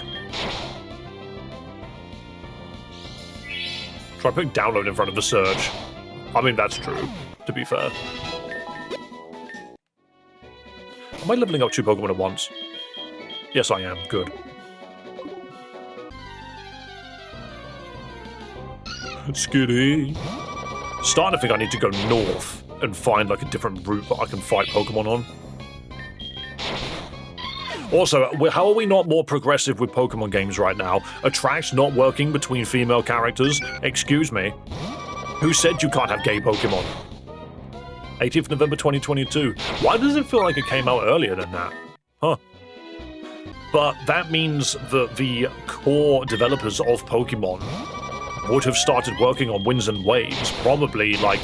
Try putting download in front of the search. I mean, that's true, to be fair. Am I leveling up 2 Pokemon at once? Yes, I am. Good. Skitty. Starting to think I need to go north and find like a different route that I can fight Pokemon on. Also, how are we not more progressive with Pokemon games right now? Attracts not working between female characters? Excuse me. Who said you can't have gay Pokemon? 18th November 2022. Why does it feel like it came out earlier than that? Huh. But that means that the core developers of Pokemon would have started working on Winds and Waves probably like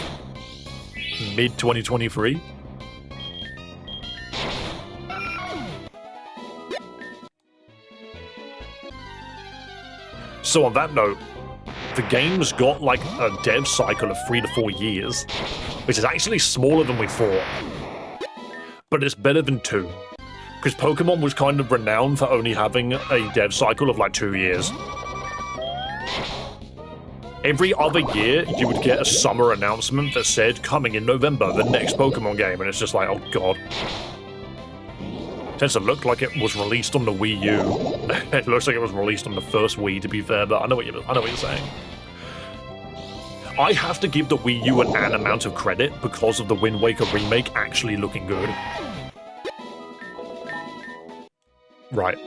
mid-2023. So on that note, the game's got like a dev cycle of 3 to 4 years, which is actually smaller than we thought. But it's better than 2, because Pokemon was kind of renowned for only having a dev cycle of like 2 years. Every other year, you would get a summer announcement that said, coming in November, the next Pokemon game, and it's just like, oh god. Tends to look like it was released on the Wii U. It looks like it was released on the first Wii, to be fair, but I know what you're saying. I have to give the Wii U an amount of credit because of the Wind Waker remake actually looking good. Right.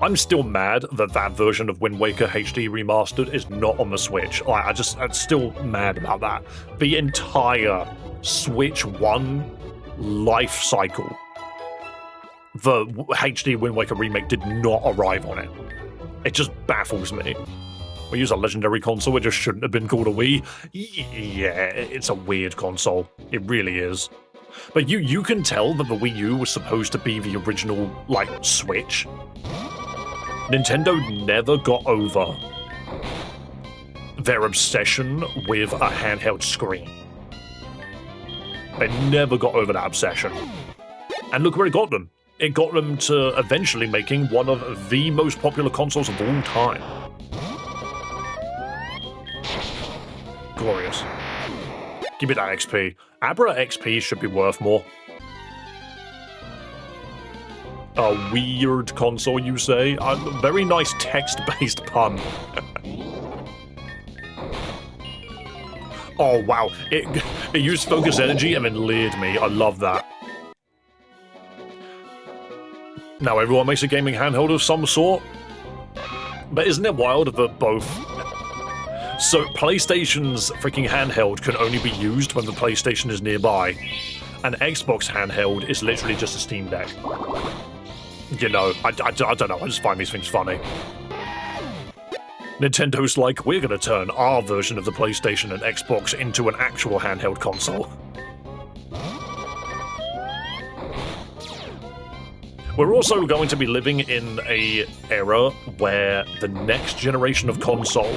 I'm still mad that that version of Wind Waker HD Remastered is not on the Switch. I'm still mad about that. The entire Switch 1 life cycle, the HD Wind Waker remake did not arrive on it. It just baffles me. We use a legendary console, it just shouldn't have been called a Wii. Yeah, it's a weird console. It really is. But you can tell that the Wii U was supposed to be the original, like, Switch. Nintendo never got over their obsession with a handheld screen. They never got over that obsession. And look where it got them. It got them to eventually making one of the most popular consoles of all time. Glorious. Give me that XP. Abra XP should be worth more. A weird console, you say? A very nice text-based pun. Oh, wow. It used focus energy and then leered me. I love that. Now everyone makes a gaming handheld of some sort. But isn't it wild that both... So PlayStation's freaking handheld can only be used when the PlayStation is nearby. An Xbox handheld is literally just a Steam Deck. You know, I don't know, I just find these things funny. Nintendo's like, we're gonna turn our version of the PlayStation and Xbox into an actual handheld console. We're also going to be living in an era where the next generation of console,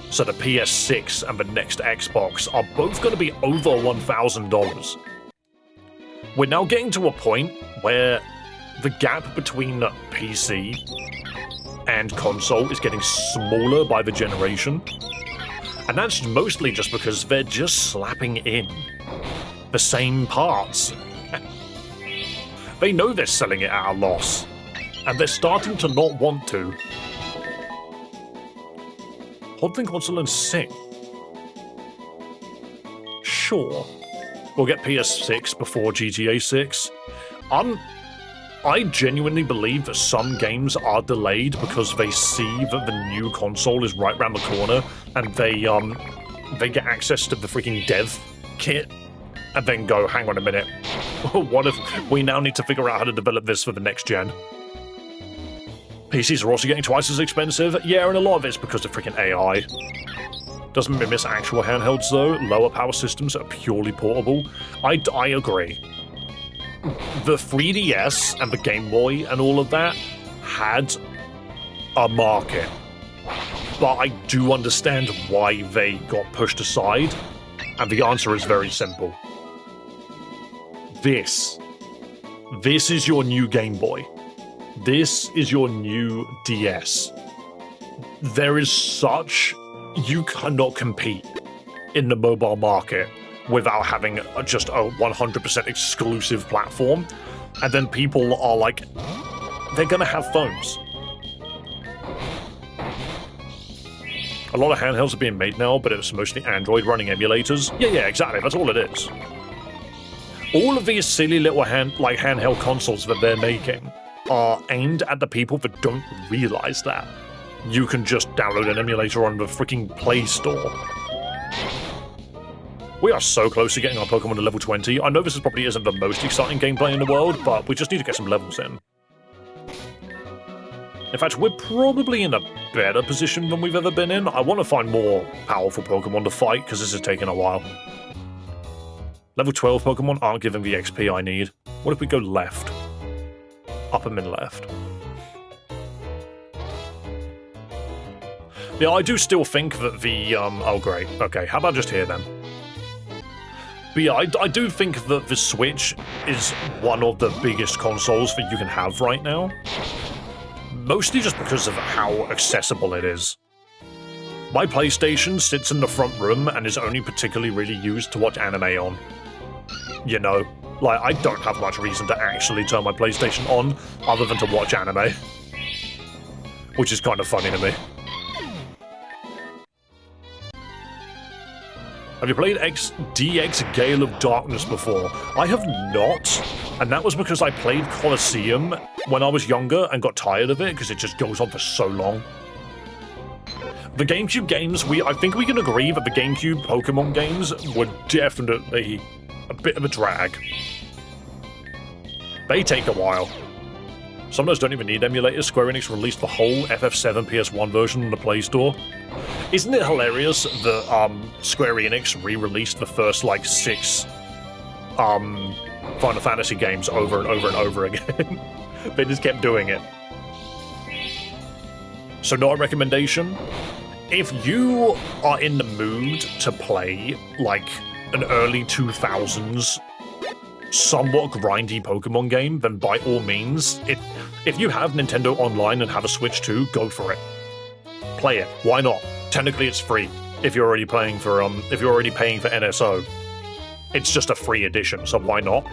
so the PS6 and the next Xbox, are both going to be over $1,000. We're now getting to a point where the gap between PC and console is getting smaller by the generation. And that's mostly just because they're just slapping in the same parts. They know they're selling it at a loss, and they're starting to not want to. Hodling console and sing. Sure. We'll get PS6 before GTA 6. I genuinely believe that some games are delayed because they see that the new console is right around the corner, and they get access to the freaking dev kit, and then go, hang on a minute, what if we now need to figure out how to develop this for the next gen? PCs are also getting twice as expensive. Yeah, and a lot of it's because of freaking AI. Doesn't miss actual handhelds though. Lower power systems are purely portable. I agree. The 3DS and the Game Boy and all of that had a market. But I do understand why they got pushed aside. And the answer is very simple. This is your new Game Boy. This is your new DS. There is such... You cannot compete in the mobile market without having just a 100% exclusive platform. And then people are like, they're gonna have phones. A lot of handhelds are being made now, but it's mostly Android running emulators. Yeah, exactly, that's all it is. All of these silly little handheld consoles that they're making are aimed at the people that don't realize that. You can just download an emulator on the freaking Play Store. We are so close to getting our Pokemon to level 20. I know this probably isn't the most exciting gameplay in the world, but we just need to get some levels in. In fact, we're probably in a better position than we've ever been in. I want to find more powerful Pokemon to fight, because this is taking a while. Level 12 Pokemon aren't giving the XP I need. What if we go left? Up and then left. Yeah, I do still think that the, oh great, okay, how about just here then? But yeah, I do think that the Switch is one of the biggest consoles that you can have right now. Mostly just because of how accessible it is. My PlayStation sits in the front room and is only particularly really used to watch anime on. You know, like, I don't have much reason to actually turn my PlayStation on other than to watch anime. Which is kind of funny to me. Have you played DX Gale of Darkness before? I have not, and that was because I played Colosseum when I was younger and got tired of it because it just goes on for so long. The GameCube games, I think we can agree that the GameCube Pokemon games were definitely a bit of a drag. They take a while. Some of those don't even need emulators. Square Enix released the whole FF7 PS1 version on the Play Store. Isn't it hilarious that Square Enix re-released the first, like, 6 Final Fantasy games over and over and over again? They just kept doing it. So not a recommendation. If you are in the mood to play, like, an early 2000s somewhat grindy Pokemon game, then by all means, if you have Nintendo Online and have a Switch too, go for it. Play it. Why not? Technically, it's free if you're already paying for NSO. It's just a free edition, so why not?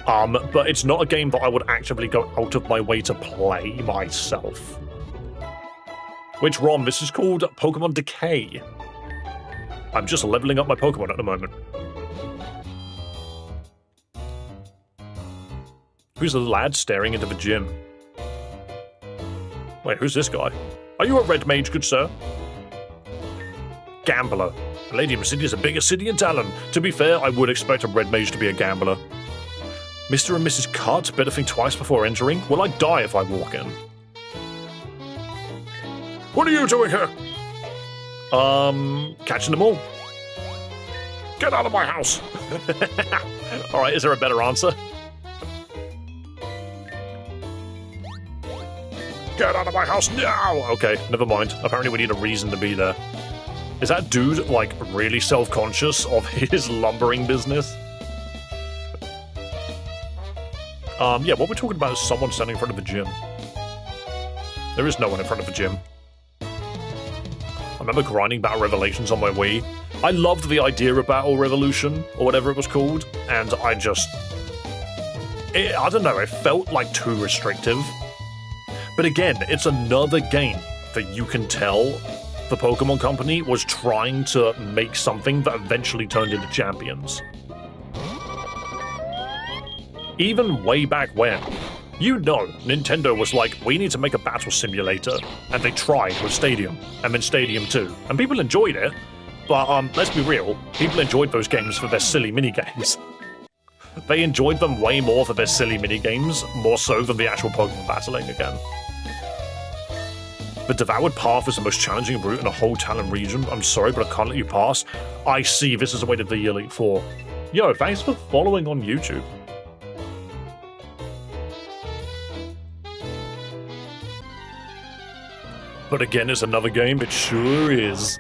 But it's not a game that I would actively go out of my way to play myself. Which ROM? This is called Pokémon Decay. I'm just leveling up my Pokemon at the moment. Who's the lad staring into the gym? Wait, who's this guy? Are you a red mage, good sir? Gambler. Palladium City is the biggest city in Talon. To be fair, I would expect a red mage to be a gambler. Mr. and Mrs. Cut, better think twice before entering. Will I die if I walk in? What are you doing here? Catching them all. Get out of my house! Alright, is there a better answer? Get out of my house now! Okay, never mind. Apparently we need a reason to be there. Is that dude, like, really self-conscious of his lumbering business? Yeah, what we're talking about is someone standing in front of a gym. There is no one in front of a gym. I remember grinding Battle Revelations on my Wii. I loved the idea of Battle Revolution, or whatever it was called, and I don't know, it felt like too restrictive. But again, it's another game that you can tell the Pokemon Company was trying to make something that eventually turned into Champions. Even way back when, you know, Nintendo was like, we need to make a battle simulator, and they tried with Stadium, and then Stadium 2, and people enjoyed it, but let's be real, people enjoyed those games for their silly minigames. They enjoyed them way more for their silly minigames, more so than the actual Pokemon battling again. The Devoured Path is the most challenging route in the whole Talon region. I'm sorry, but I can't let you pass. I see, this is the way to the Elite Four. Yo, thanks for following on YouTube. But again, it's another game, it sure is.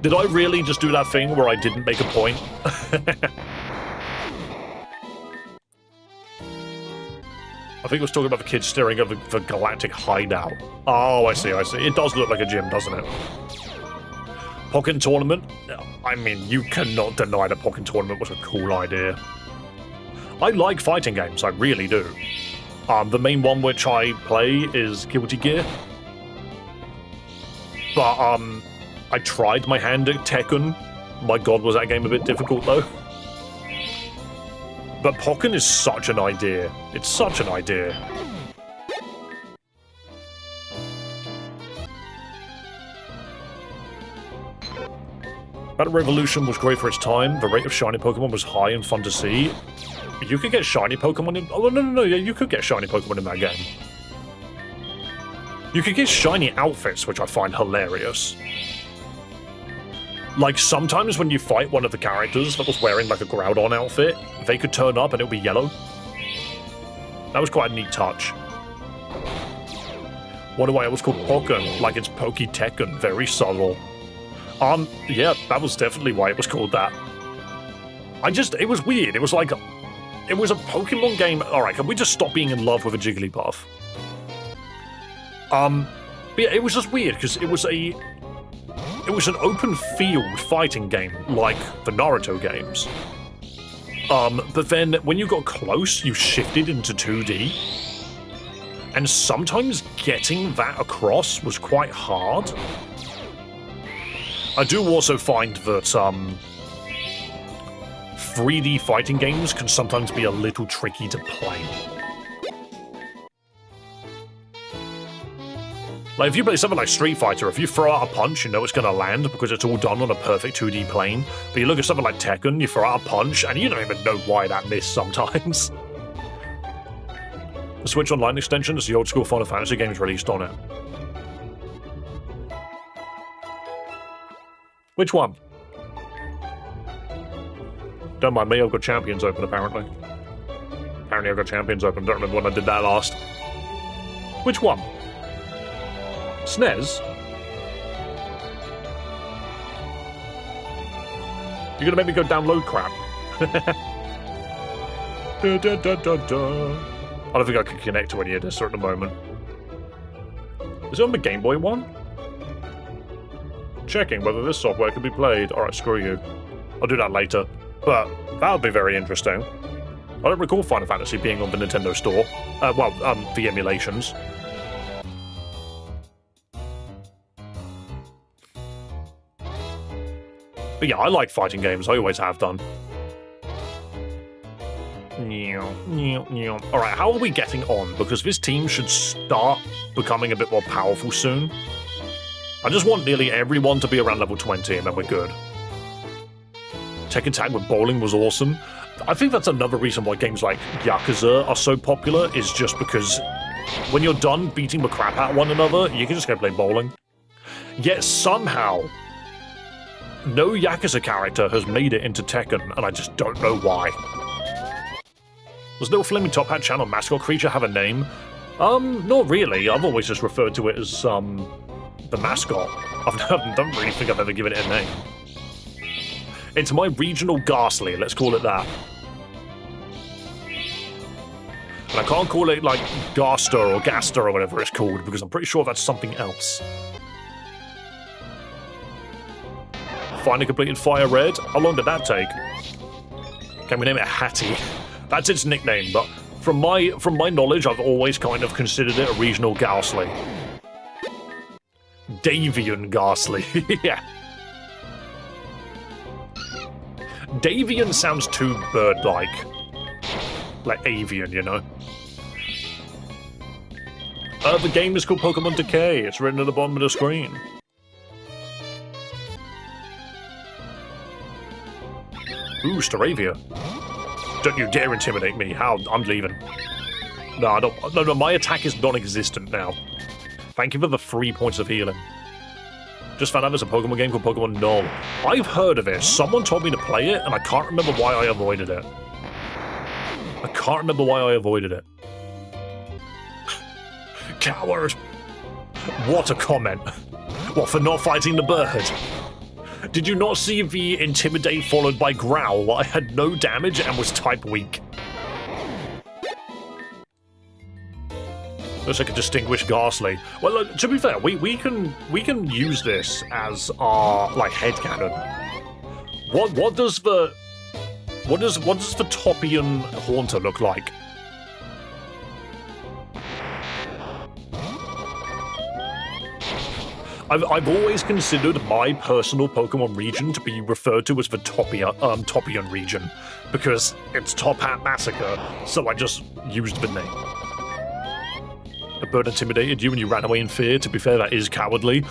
Did I really just do that thing where I didn't make a point? I think it was talking about the kids staring at the Galactic Hideout. Oh, I see. It does look like a gym, doesn't it? Pokken Tournament? I mean, you cannot deny that Pokken Tournament was a cool idea. I like fighting games, I really do. The main one which I play is Guilty Gear. But, I tried my hand at Tekken. My god, was that game a bit difficult, though. But Pokken is such an idea. It's such an idea. Battle Revolution was great for its time. The rate of shiny Pokemon was high and fun to see. You could get shiny Pokemon in... Oh, no, yeah, you could get shiny Pokemon in that game. You could get shiny outfits, which I find hilarious. Like, sometimes when you fight one of the characters that was wearing, like, a Groudon outfit, they could turn up and it would be yellow. That was quite a neat touch. Wonder why it was called Pokken, like it's Poke Tekken, very subtle. Yeah, that was definitely why it was called that. It was weird, it was like, it was a Pokemon game. Alright, can we just stop being in love with a Jigglypuff? But yeah, it was just weird, because it was an open field fighting game, like the Naruto games. But then when you got close, you shifted into 2D. And sometimes getting that across was quite hard. I do also find that 3D fighting games can sometimes be a little tricky to play. Like, if you play something like Street Fighter, if you throw out a punch, you know it's going to land because it's all done on a perfect 2D plane. But you look at something like Tekken, you throw out a punch, and you don't even know why that missed sometimes. The Switch Online extension is the old-school Final Fantasy games released on it. Which one? Don't mind me, I've got Champions open, apparently. Apparently I've got Champions open, don't remember when I did that last. Which one? SNES? You're gonna make me go download crap. Da, da, da, da, da. I don't think I can connect to any of this at the moment. Is it on the Game Boy one? Checking whether this software can be played. Alright, screw you. I'll do that later. But that would be very interesting. I don't recall Final Fantasy being on the Nintendo Store. The emulations. But yeah, I like fighting games. I always have done. Alright, how are we getting on? Because this team should start becoming a bit more powerful soon. I just want nearly everyone to be around level 20 and then we're good. Tekken Tag with bowling was awesome. I think that's another reason why games like Yakuza are so popular, is just because when you're done beating the crap out of one another, you can just go play bowling. Yet somehow, no Yakuza character has made it into Tekken, and I just don't know why. Does Little Flaming Top Hat channel mascot creature have a name? Not really. I've always just referred to it as, the mascot. I don't really think I've ever given it a name. It's my regional Ghastly, let's call it that. And I can't call it, like, Gaster or Gaster or whatever it's called, because I'm pretty sure that's something else. Finally completed Fire Red. How long did that take? Can we name it Hattie? That's its nickname, but from my knowledge, I've always kind of considered it a regional Ghastly. Davian Ghastly, yeah. Davian sounds too bird-like. Like avian, you know? The game is called Pokémon Decay. It's written at the bottom of the screen. Ooh, Staravia. Don't you dare intimidate me. How? I'm leaving. No, I don't. No, my attack is non-existent now. Thank you for the 3 points of healing. Just found out there's a Pokemon game called Pokemon Null. I've heard of it. Someone told me to play it, and I can't remember why I avoided it. I can't remember why I avoided it. Coward! What a comment. What, for not fighting the bird? Did you not see the Intimidate followed by Growl? I had no damage and was type weak. Looks like a distinguished Ghastly. Well, to be fair, we can use this as our like headcanon. What does the Topian Haunter look like? I've always considered my personal Pokemon region to be referred to as the Topian region, because it's Top Hat Massacre, so I just used the name. The bird intimidated you and you ran away in fear. To be fair, that is cowardly.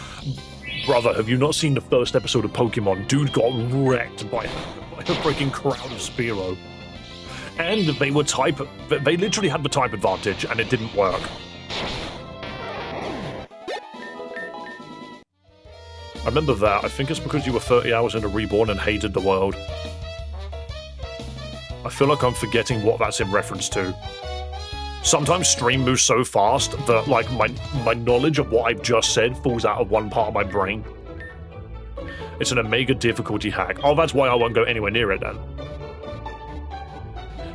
Brother, have you not seen the first episode of Pokemon? Dude got wrecked by a freaking crowd of Spearow. And they literally had the type advantage, and it didn't work. I remember that. I think it's because you were 30 hours into Reborn and hated the world. I feel like I'm forgetting what that's in reference to. Sometimes stream moves so fast that, like, my knowledge of what I've just said falls out of one part of my brain. It's an Omega difficulty hack. Oh, that's why I won't go anywhere near it then.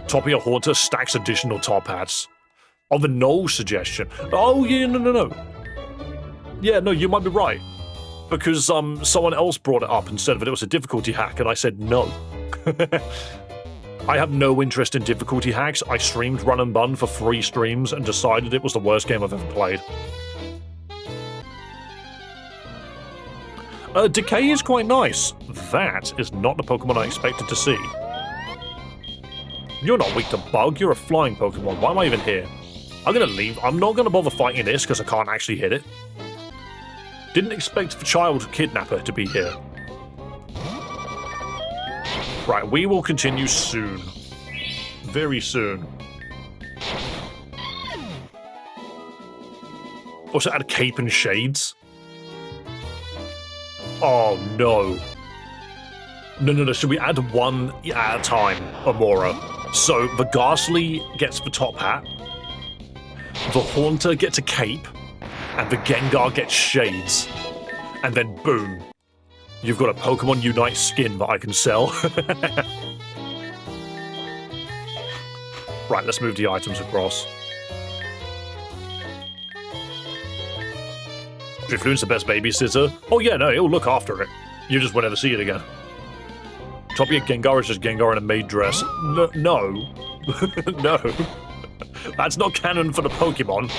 Topia Haunter stacks additional top hats. Oh, the null suggestion. Oh, yeah, no. Yeah, no, you might be right. Because someone else brought it up and said that it was a difficulty hack, and I said no. I have no interest in difficulty hacks. I streamed Run and Bun for 3 streams and decided it was the worst game I've ever played. Decay is quite nice. That is not the Pokemon I expected to see. You're not weak to bug, you're a flying Pokemon. Why am I even here? I'm gonna leave. I'm not gonna bother fighting this because I can't actually hit it. Didn't expect the child kidnapper to be here. Right, we will continue soon. Very soon. Also add a cape and shades. Oh no. No. Should we add one at a time, Amora? So the Ghastly gets the top hat, the Haunter gets a cape, and the Gengar gets shades. And then boom. You've got a Pokemon Unite skin that I can sell. Right, let's move the items across. Flynn's the best babysitter. Oh yeah, no, he'll look after it. You just won't ever see it again. Topia Gengar is just Gengar in a maid dress. No. No. That's not canon for the Pokemon.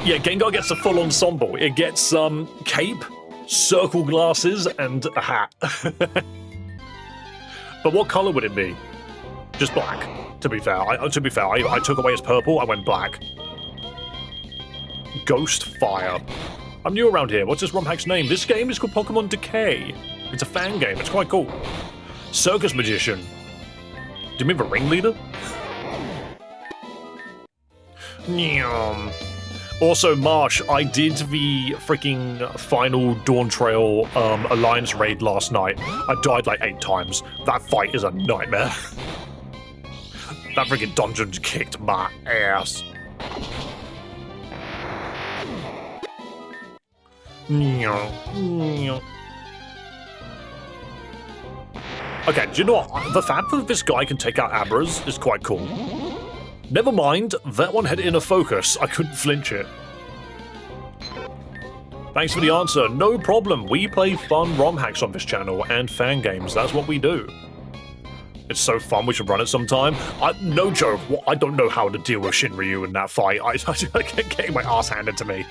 Yeah, Gengar gets a full ensemble. It gets cape, circle glasses, and a hat. But what color would it be? Just black. To be fair, I took away his purple. I went black. Ghost Fire. I'm new around here. What's this romhack's name? This game is called Pokémon Decay. It's a fan game. It's quite cool. Circus Magician. Do you mean the ringleader? Also, Marsh, I did the freaking final Dawn Trail Alliance raid last night. I died like 8 times. That fight is a nightmare. That freaking dungeon kicked my ass. Okay, do you know what? The fact that this guy can take out Abras is quite cool. Never mind, that one had inner focus. I couldn't flinch it. Thanks for the answer. No problem. We play fun ROM hacks on this channel and fan games. That's what we do. It's so fun, we should run it sometime. No joke, I don't know how to deal with Shinryu in that fight. I kept getting my ass handed to me.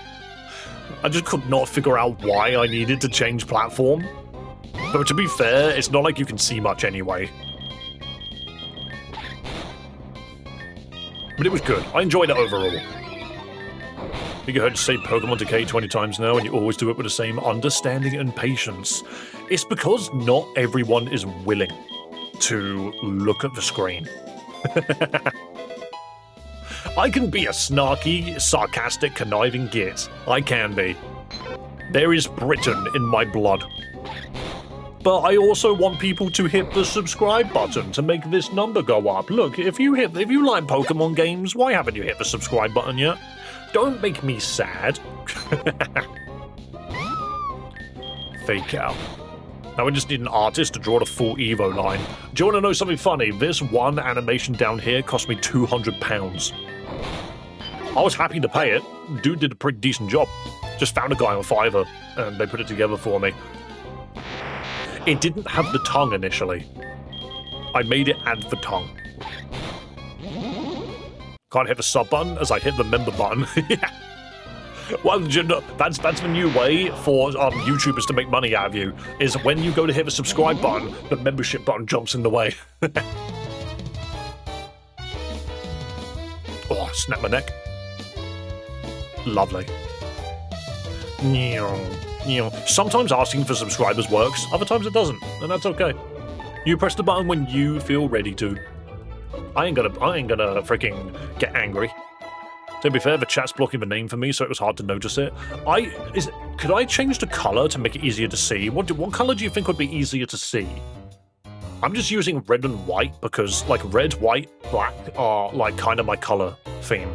I just could not figure out why I needed to change platform. But to be fair, it's not like you can see much anyway. But it was good. I enjoyed it overall. I think I heard you say Pokemon Decay 20 times now, and you always do it with the same understanding and patience. It's because not everyone is willing to look at the screen. I can be a snarky, sarcastic, conniving git. I can be. There is Britain in my blood. But I also want people to hit the subscribe button to make this number go up. Look, if you like Pokemon games, why haven't you hit the subscribe button yet? Don't make me sad. Fake out. Now we just need an artist to draw the full Evo line. Do you want to know something funny? This one animation down here cost me £200. I was happy to pay it. Dude did a pretty decent job. Just found a guy on Fiverr, and they put it together for me. It didn't have the tongue initially. I made it add the tongue. Can't hit the sub button as I hit the member button. Yeah. Well, you know, that's the new way for YouTubers to make money out of you, is when you go to hit the subscribe button, the membership button jumps in the way. Oh, snap my neck. Lovely. Sometimes asking for subscribers works, other times it doesn't, and that's okay. You press the button when you feel ready to. I ain't gonna freaking get angry. To be fair, the chat's blocking the name for me, so it was hard to notice it. Could I change the color to make it easier to see? What color do you think would be easier to see? I'm just using red and white because, like, red, white, black are, like, kind of my color theme.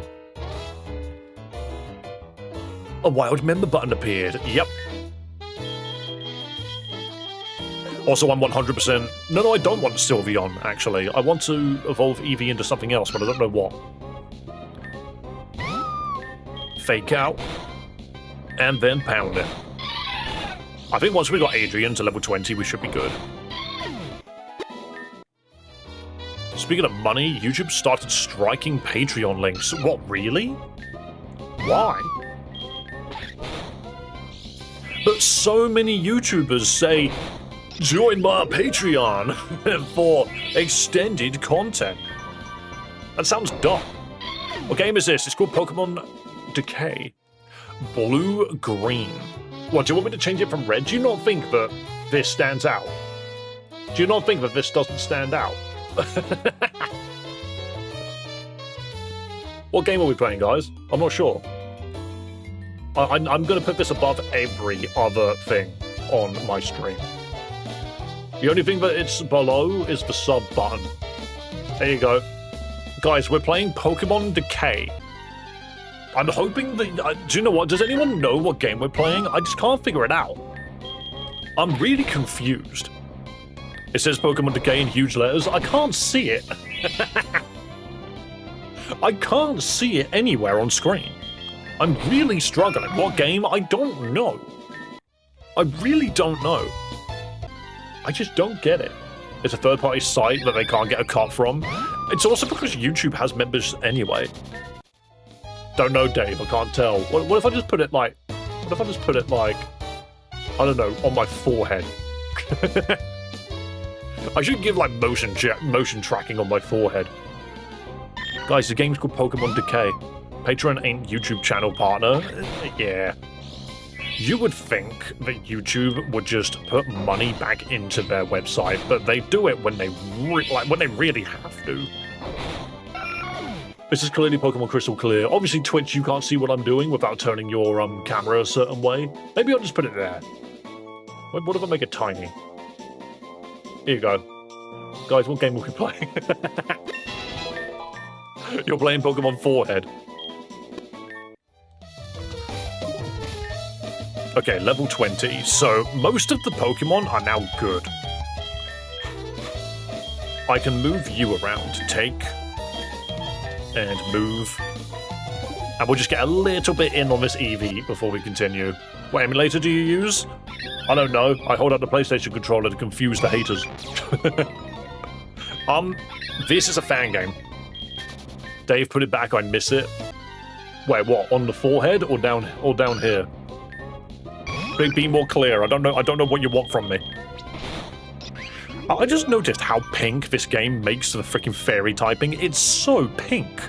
A wild member button appeared. Yep. Also, I'm 100%... No, I don't want Sylveon, actually. I want to evolve Eevee into something else, but I don't know what. Fake out. And then pound it. I think once we got Adrian to level 20, we should be good. Speaking of money, YouTube started striking Patreon links. What, really? Why? But so many YouTubers say, join my Patreon for extended content. That sounds dumb. What game is this? It's called Pokémon Decay. Blue-green. What, do you want me to change it from red? Do you not think that this stands out? Do you not think that this doesn't stand out? What game are we playing, guys? I'm not sure. I'm going to put this above every other thing on my stream. The only thing that it's below is the sub button. There you go. Guys, we're playing Pokémon Decay. I'm hoping that... do you know what? Does anyone know what game we're playing? I just can't figure it out. I'm really confused. It says Pokémon Decay in huge letters. I can't see it. I can't see it anywhere on screen. I'm really struggling. What game? I don't know. I really don't know. I just don't get it. It's a third-party site that they can't get a cut from. It's also because YouTube has members anyway. Don't know, Dave. I can't tell. What if I just put it like... What if I just put it like... I don't know, on my forehead. I should give like motion tracking on my forehead. Guys, the game's called Pokémon Decay. Patreon ain't YouTube channel partner. Yeah. You would think that YouTube would just put money back into their website, but they do it when they really have to. This is clearly Pokemon Crystal Clear. Obviously, Twitch, you can't see what I'm doing without turning your camera a certain way. Maybe I'll just put it there. What if I make it tiny? Here you go. Guys, what game are we playing? You're playing Pokemon Forehead. Okay, level 20. So, most of the Pokemon are now good. I can move you around. Take... and move. And we'll just get a little bit in on this Eevee before we continue. What emulator do you use? I don't know. I hold out the PlayStation controller to confuse the haters. This is a fan game. Dave, put it back. I miss it. Wait, what? On the forehead or down here? Be more clear. I don't know what you want from me. I just noticed how pink this game makes the freaking fairy typing. It's so pink.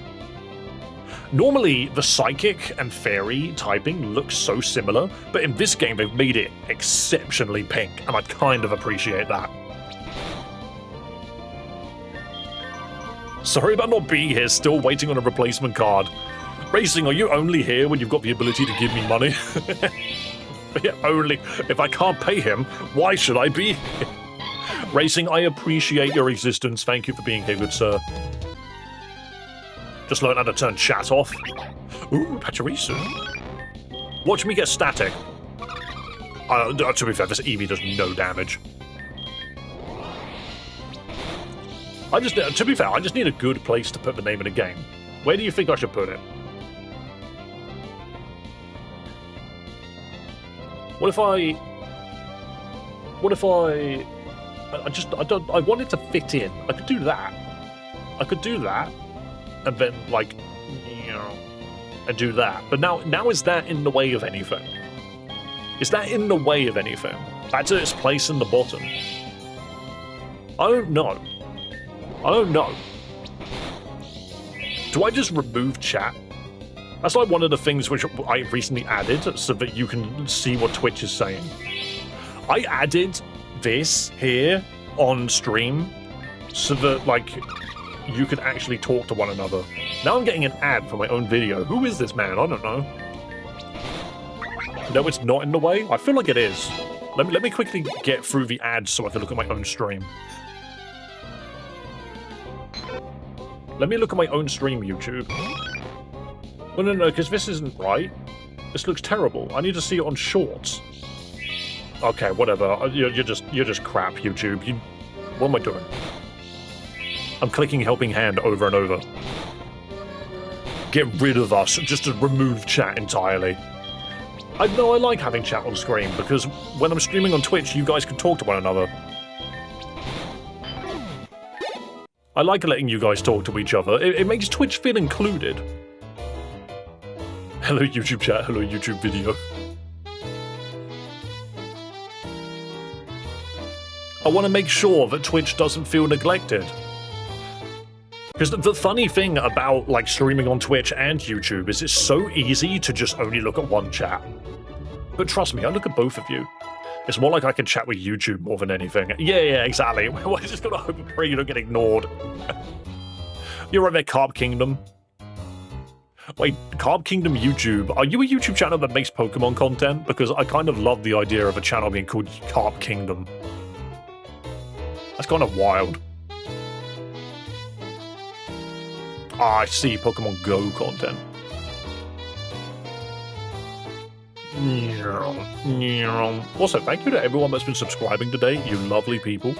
Normally, the psychic and fairy typing looks so similar, but in this game they've made it exceptionally pink, and I kind of appreciate that. Sorry about not being here, still waiting on a replacement card. Racing, are you only here when you've got the ability to give me money? Yeah, only. If I can't pay him, why should I be here? Racing, I appreciate your existence. Thank you for being here, good sir. Just learned how to turn chat off. Ooh, Pachirisu. Watch me get static. To be fair, this Eevee does no damage. To be fair, I just need a good place to put the name of the game. Where do you think I should put it? What if I I want it to fit in. I could do that. And then, like, you know, and do that. But now is that in the way of anything? Is that in the way of anything? That's its place in the bottom. I don't know. Do I just remove chat? That's like one of the things which I recently added so that you can see what Twitch is saying. I added this here on stream so that, like, you could actually talk to one another. Now I'm getting an ad for my own video. Who is this man? I don't know. No, it's not in the way? I feel like it is. Let me quickly get through the ads so I can look at my own stream. Let me look at my own stream, YouTube. Well, no, because this isn't right. This looks terrible. I need to see it on shorts. Okay, whatever. You're just crap, YouTube. What am I doing? I'm clicking helping hand over and over. Get rid of us. Just to remove chat entirely. I like having chat on screen because when I'm streaming on Twitch, you guys can talk to one another. I like letting you guys talk to each other. It makes Twitch feel included. Hello YouTube chat, hello YouTube video. I want to make sure that Twitch doesn't feel neglected. Because the funny thing about like streaming on Twitch and YouTube is it's so easy to just only look at one chat. But trust me, I look at both of you. It's more like I can chat with YouTube more than anything. Yeah, exactly. We're just gonna hope and pray you don't get ignored. You're right there, Carb Kingdom. Wait, Carb Kingdom YouTube. Are you a YouTube channel that makes Pokemon content? Because I kind of love the idea of a channel being called Carb Kingdom. That's kind of wild. Ah, I see, Pokemon Go content. Also, thank you to everyone that's been subscribing today, you lovely people.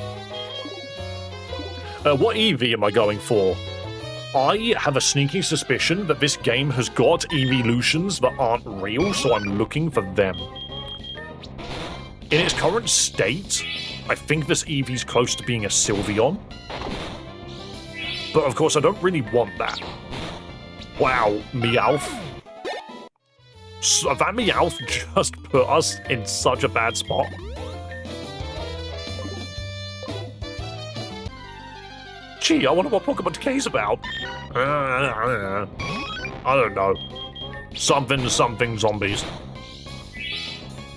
What EV am I going for? I have a sneaking suspicion that this game has got evolutions that aren't real, so I'm looking for them. In its current state, I think this Eevee's close to being a Sylveon. But of course, I don't really want that. Wow, Meowth. So that Meowth just put us in such a bad spot. Gee, I wonder what Pokémon Decay is about. I don't know. Something zombies.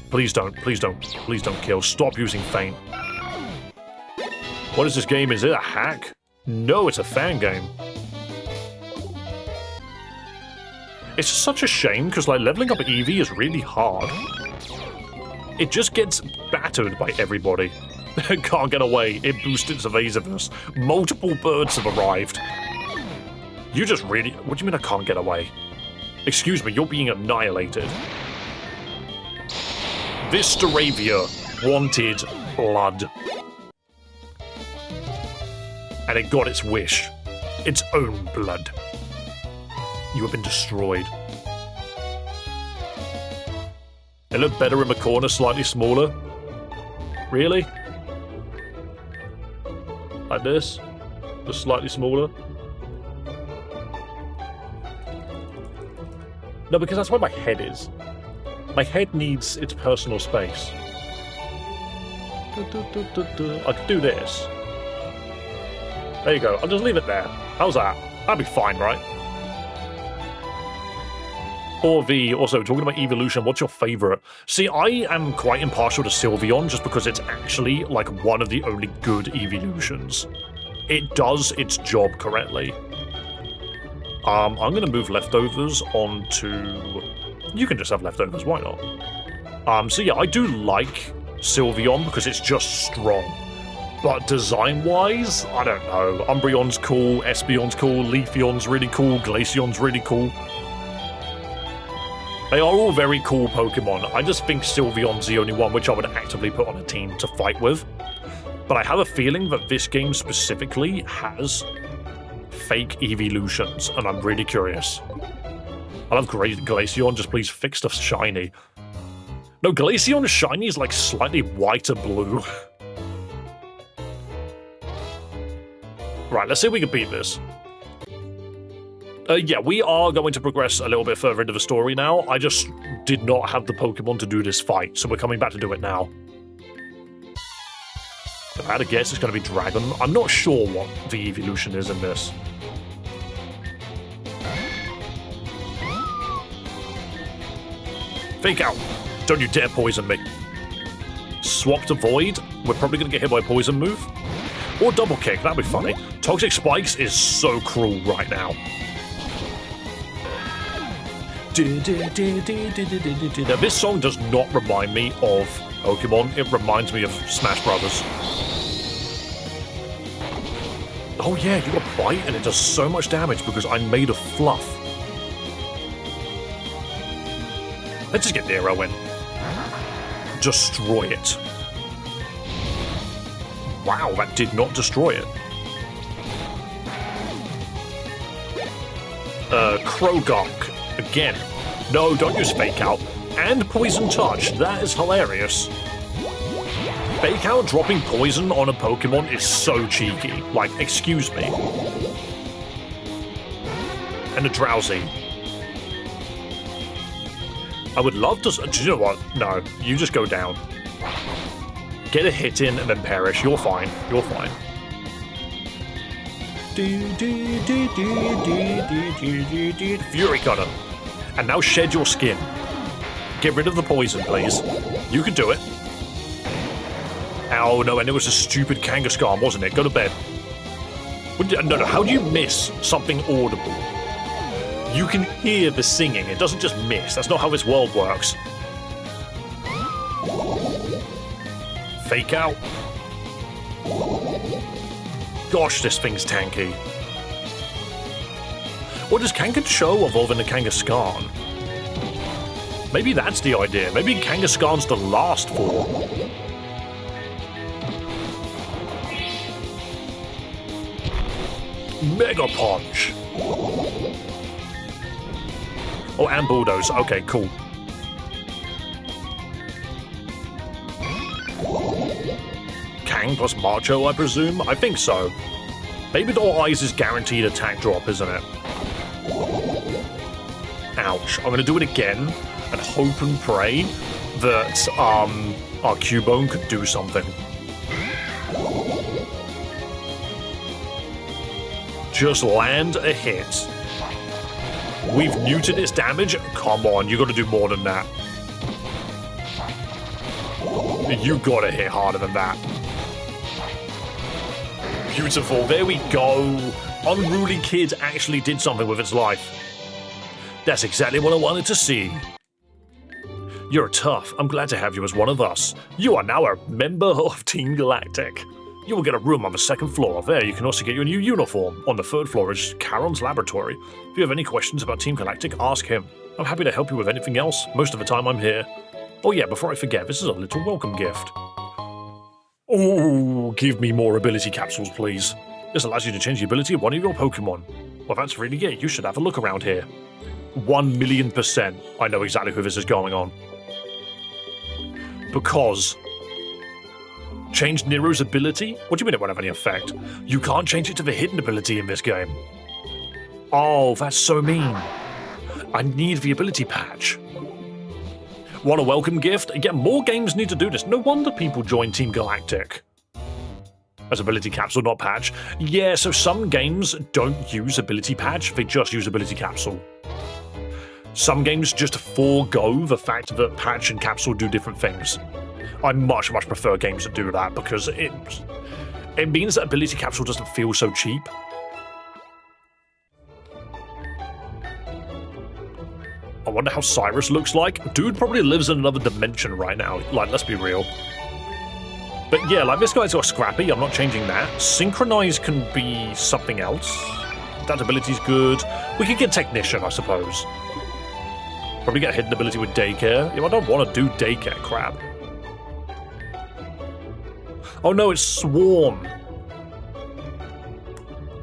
Please don't kill. Stop using feint. What is this game? Is it a hack? No, it's a fan game. It's such a shame because like leveling up Eevee is really hard. It just gets battered by everybody. It can't get away. It boosted its evasiveness. Multiple birds have arrived. You just really... What do you mean I can't get away? Excuse me, you're being annihilated. This Staravia wanted blood. And it got its wish. Its own blood. You have been destroyed. It looked better in the corner, slightly smaller. Really? Like this? Just slightly smaller? No, because that's where my head is. My head needs its personal space. I could do this. There you go. I'll just leave it there. How's that? That'd be fine, right? Or V, also, talking about evolution, what's your favorite? See, I am quite impartial to Sylveon just because it's actually, like, one of the only good evolutions. It does its job correctly. I'm going to move leftovers onto... You can just have leftovers, why not? So yeah, I do like Sylveon because it's just strong. But design-wise, I don't know. Umbreon's cool, Espeon's cool, Leafeon's really cool, Glaceon's really cool. They are all very cool Pokemon. I just think Sylveon's the only one which I would actively put on a team to fight with. But I have a feeling that this game specifically has fake evolutions, and I'm really curious. I love Glaceon, just please fix the shiny. No, Glaceon's shiny is like slightly whiter blue. Right, let's see if we can beat this. Yeah, we are going to progress a little bit further into the story now. I just did not have the Pokemon to do this fight, so we're coming back to do it now. If I had to guess, it's going to be Dragon. I'm not sure what the evolution is in this. Fake out. Don't you dare poison me. Swap to Void. We're probably going to get hit by a poison move. Or double kick. That'd be funny. Toxic Spikes is so cruel right now. Now, this song does not remind me of Pokemon. It reminds me of Smash Brothers. Oh yeah, you got Bite and it does so much damage because I'm made of fluff. Let's just get Nero in. Destroy it. Wow, that did not destroy it. Krogunk. Again. No, don't use Fake Out. And Poison Touch. That is hilarious. Fake Out dropping poison on a Pokemon is so cheeky. Like, excuse me. And a Drowsy. I would love to... Do you know what? No, you just go down. Get a hit in and then perish. You're fine. You're fine. Fury Cutter. And now shed your skin. Get rid of the poison, please. You can do it. Oh no, and it was a stupid Kangaskhan, wasn't it? Go to bed. No, how do you miss something audible? You can hear the singing, it doesn't just miss. That's not how this world works. Fake Out. Gosh, this thing's tanky. What does Kangaskhan evolve into Kangaskhan? Maybe that's the idea. Maybe Kangaskhan's the last form. Mega Punch. Oh, and Bulldoze. Okay, cool. Kang plus Macho, I presume? I think so. Maybe the Eyes is guaranteed attack drop, isn't it? Ouch. I'm gonna do it again and hope and pray that our Cubone could do something. Just land a hit. We've neutered its damage? Come on, you gotta do more than that. You gotta hit harder than that. Beautiful, there we go. Unruly Kid actually did something with its life. That's exactly what I wanted to see. You're tough. I'm glad to have you as one of us. You are now a member of Team Galactic. You will get a room on the second floor. There, you can also get your new uniform. On the third floor is Charon's laboratory. If you have any questions about Team Galactic, ask him. I'm happy to help you with anything else. Most of the time I'm here. Oh yeah, before I forget, this is a little welcome gift. Oh, give me more ability capsules, please. This allows you to change the ability of one of your Pokemon. Well, that's really it. You should have a look around here. 1,000,000%. I know exactly who this is going on. Because... Change Nero's ability? What do you mean it won't have any effect? You can't change it to the hidden ability in this game. Oh, that's so mean. I need the ability patch. Want a welcome gift? Yeah, more games need to do this. No wonder people join Team Galactic. As ability capsule, not patch. Yeah, so some games don't use ability patch, they just use ability capsule. Some games just forego the fact that patch and capsule do different things. I much prefer games that do that because it means that ability capsule doesn't feel so cheap. I wonder how Cyrus looks like. Dude probably lives in another dimension right now. Like, let's be real. But yeah, like this guy's got Scrappy. I'm not changing that. Synchronize can be something else. That ability's good. We could get Technician, I suppose. Probably get hidden ability with Daycare. Yeah, I don't want to do Daycare crap. Oh no, it's Swarm.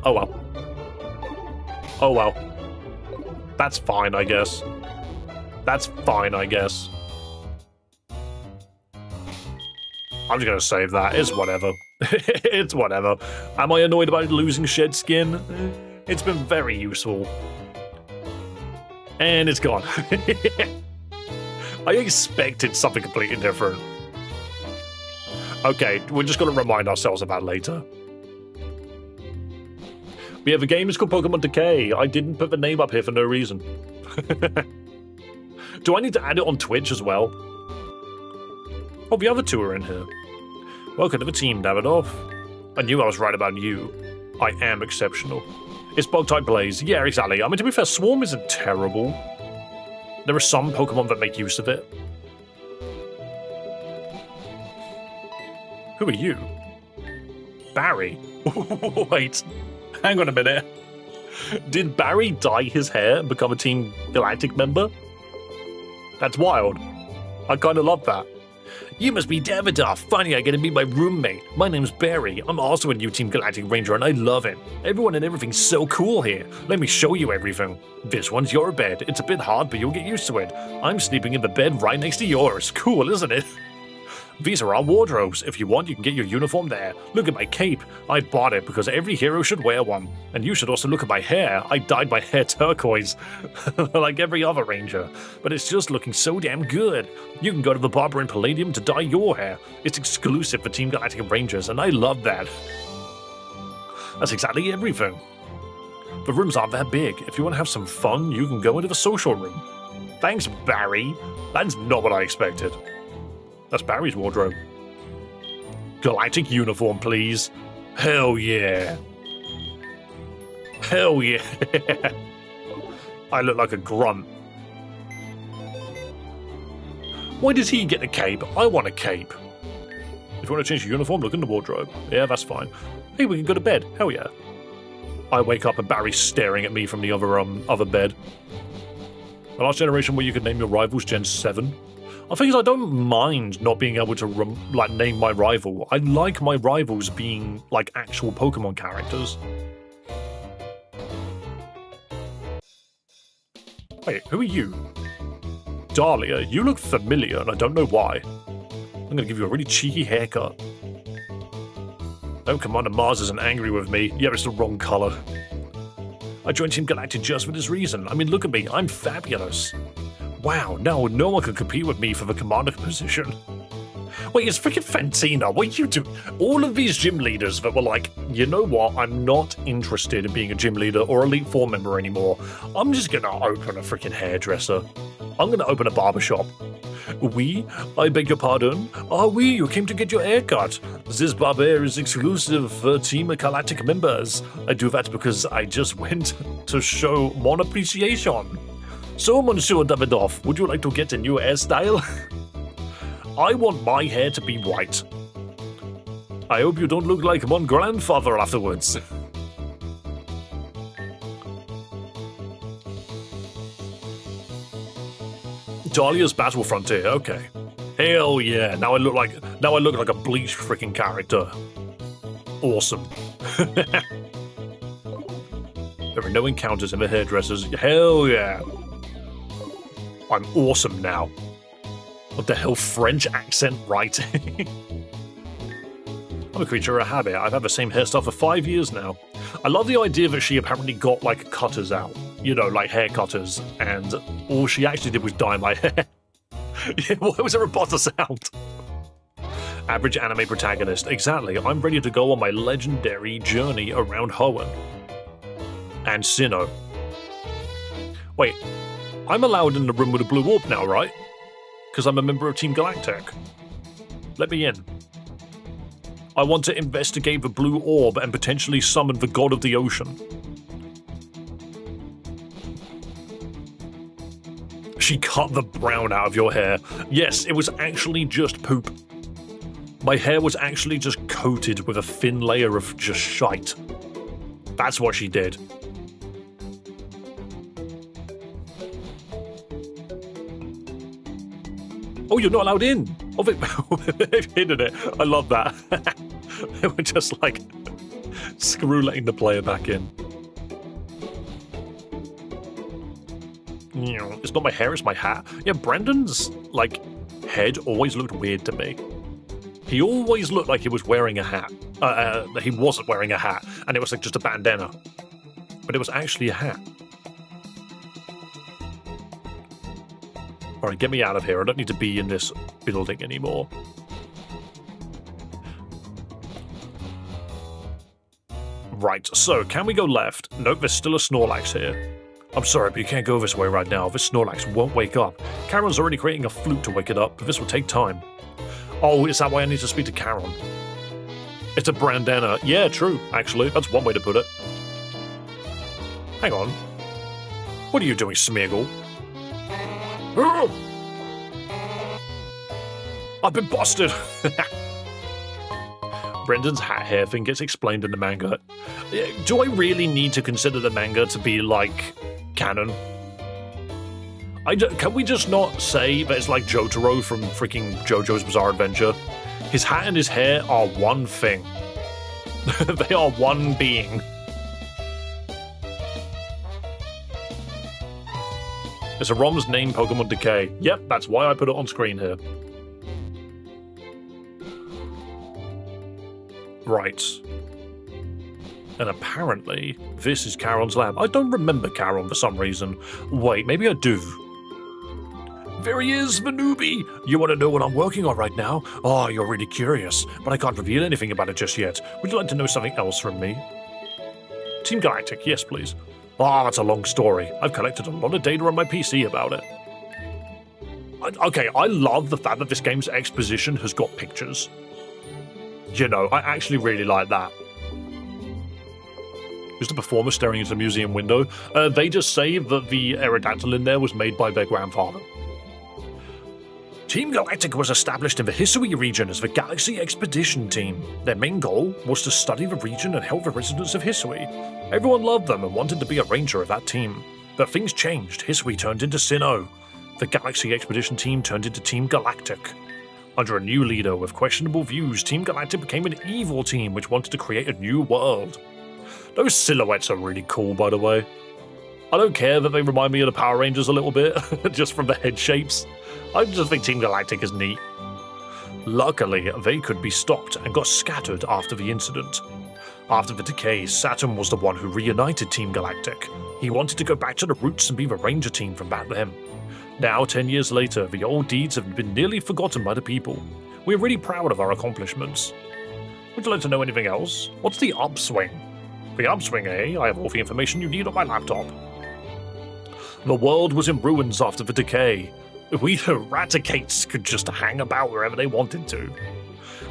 Oh well. Oh well. That's fine, I guess. That's fine, I guess. I'm just gonna save that. It's whatever. It's whatever. Am I annoyed about losing shed skin? It's been very useful. And it's gone. I expected something completely different. Okay, we're just going to remind ourselves of that later. Yeah, the game is called Pokémon Decay. I didn't put the name up here for no reason. Do I need to add it on Twitch as well? Oh, the other two are in here. Welcome to the team, Davidoff. I knew I was right about you. I am exceptional. It's Bug-type Blaze. Yeah, exactly. I mean, to be fair, Swarm isn't terrible. There are some Pokemon that make use of it. Who are you? Barry? Wait. Hang on a minute. Did Barry dye his hair and become a Team Galactic member? That's wild. I kind of love that. You must be Davidoff. Finally, I get to meet my roommate. My name's Barry. I'm also a new Team Galactic Ranger, and I love it. Everyone and everything's so cool here. Let me show you everything. This one's your bed. It's a bit hard, but you'll get used to it. I'm sleeping in the bed right next to yours. Cool, isn't it? These are our wardrobes. If you want, you can get your uniform there. Look at my cape. I bought it because every hero should wear one. And you should also look at my hair. I dyed my hair turquoise, like every other ranger. But it's just looking so damn good. You can go to the barber in Palladium to dye your hair. It's exclusive for Team Galactic Rangers, and I love that. That's exactly everything. The rooms aren't that big. If you want to have some fun, you can go into the social room. Thanks, Barry. That's not what I expected. That's Barry's wardrobe. Galactic uniform, please. Hell yeah. Hell yeah. I look like a grunt. Why does he get a cape? I want a cape. If you want to change your uniform, look in the wardrobe. Yeah, that's fine. Hey, we can go to bed. Hell yeah. I wake up and Barry's staring at me from the other bed. The last generation where you could name your rivals, Gen 7. I think I don't mind not being able to name my rival. I like my rivals being like actual Pokemon characters. Wait, who are you? Dahlia, you look familiar and I don't know why. I'm gonna give you a really cheeky haircut. No, Commander Mars isn't angry with me. Yeah, it's the wrong color. I joined Team Galactic just for this reason. I mean, look at me, I'm fabulous. Wow, no one can compete with me for the commander position. Wait, it's freaking Fantina. What are you doing? All of these gym leaders that were like, you know what, I'm not interested in being a gym leader or Elite Four member anymore. I'm just gonna open a freaking hairdresser. I'm gonna open a barbershop. Oui, I beg your pardon. Ah oui, you came to get your haircut. This barber is exclusive for Team Galactic members. I do that because I just went to show mon appreciation. So, Monsieur Davidoff, would you like to get a new hairstyle? I want my hair to be white. I hope you don't look like my grandfather afterwards. Dahlia's Battle Frontier, okay. Hell yeah, now I look like a Bleach freaking character. Awesome. There are no encounters in the hairdressers. Hell yeah. I'm awesome now. What the hell, French accent writing? I'm a creature of habit. I've had the same hairstyle for 5 years now. I love the idea that she apparently got like cutters out. You know, like hair cutters, and all she actually did was dye my hair. Yeah, what was a roboter sound? Average anime protagonist. Exactly. I'm ready to go on my legendary journey around Hoenn. And Sinnoh. Wait. I'm allowed in the room with a blue orb now, right? Because I'm a member of Team Galactic. Let me in. I want to investigate the blue orb and potentially summon the god of the ocean. She cut the brown out of your hair. Yes, it was actually just poop. My hair was actually just coated with a thin layer of just shite. That's what she did. Oh, you're not allowed in. Oh, they've hidden it. I love that. They were just like, screw letting the player back in. It's not my hair, it's my hat. Yeah, Brandon's, like, head always looked weird to me. He always looked like he was wearing a hat. He wasn't wearing a hat, and it was like just a bandana. But it was actually a hat. Alright, get me out of here. I don't need to be in this building anymore. Right, so can we go left? Nope, there's still a Snorlax here. I'm sorry, but you can't go this way right now. This Snorlax won't wake up. Karen's already creating a flute to wake it up, but this will take time. Oh, is that why I need to speak to Karen? It's a bandana. Yeah, true, actually. That's one way to put it. Hang on. What are you doing, Smeagol? I've been busted! Brendan's hat hair thing gets explained in the manga. Do I really need to consider the manga to be, like, canon? Can we just not say that it's like Jotaro from freaking JoJo's Bizarre Adventure? His hat and his hair are one thing. They are one being. It's a ROM's name, Pokémon Decay. Yep, that's why I put it on screen here. Right. And apparently, this is Charon's lab. I don't remember Charon for some reason. Wait, maybe I do. There he is, the newbie! You want to know what I'm working on right now? Oh, you're really curious, but I can't reveal anything about it just yet. Would you like to know something else from me? Team Galactic, yes please. Ah, that's a long story. I've collected a lot of data on my PC about it. Okay, I love the fact that this game's exposition has got pictures. You know, I actually really like that. Who's the performer staring into the museum window? They just say that the Aerodactyl in there was made by their grandfather. Team Galactic was established in the Hisui region as the Galaxy Expedition Team. Their main goal was to study the region and help the residents of Hisui. Everyone loved them and wanted to be a ranger of that team. But things changed. Hisui turned into Sinnoh. The Galaxy Expedition Team turned into Team Galactic. Under a new leader with questionable views, Team Galactic became an evil team which wanted to create a new world. Those silhouettes are really cool, by the way. I don't care that they remind me of the Power Rangers a little bit, just from the head shapes. I just think Team Galactic is neat. Luckily, they could be stopped and got scattered after the incident. After the decay, Saturn was the one who reunited Team Galactic. He wanted to go back to the roots and be the Ranger team from back then. Now, 10 years later, the old deeds have been nearly forgotten by the people. We're really proud of our accomplishments. Would you like to know anything else? What's the upswing? The upswing, eh? I have all the information you need on my laptop. The world was in ruins after the decay. We Eradicates could just hang about wherever they wanted to.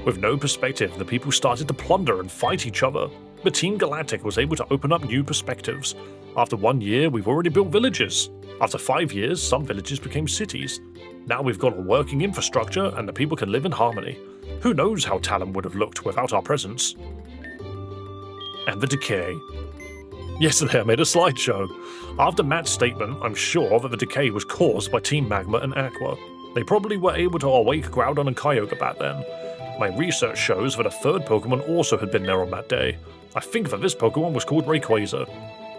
With no perspective, the people started to plunder and fight each other. But Team Galactic was able to open up new perspectives. After 1 year, we've already built villages. After 5 years, some villages became cities. Now we've got a working infrastructure and the people can live in harmony. Who knows how Talon would have looked without our presence? And the decay. Yesterday I made a slideshow. After Matt's statement, I'm sure that the decay was caused by Team Magma and Aqua. They probably were able to awake Groudon and Kyogre back then. My research shows that a third Pokemon also had been there on that day. I think that this Pokemon was called Rayquaza.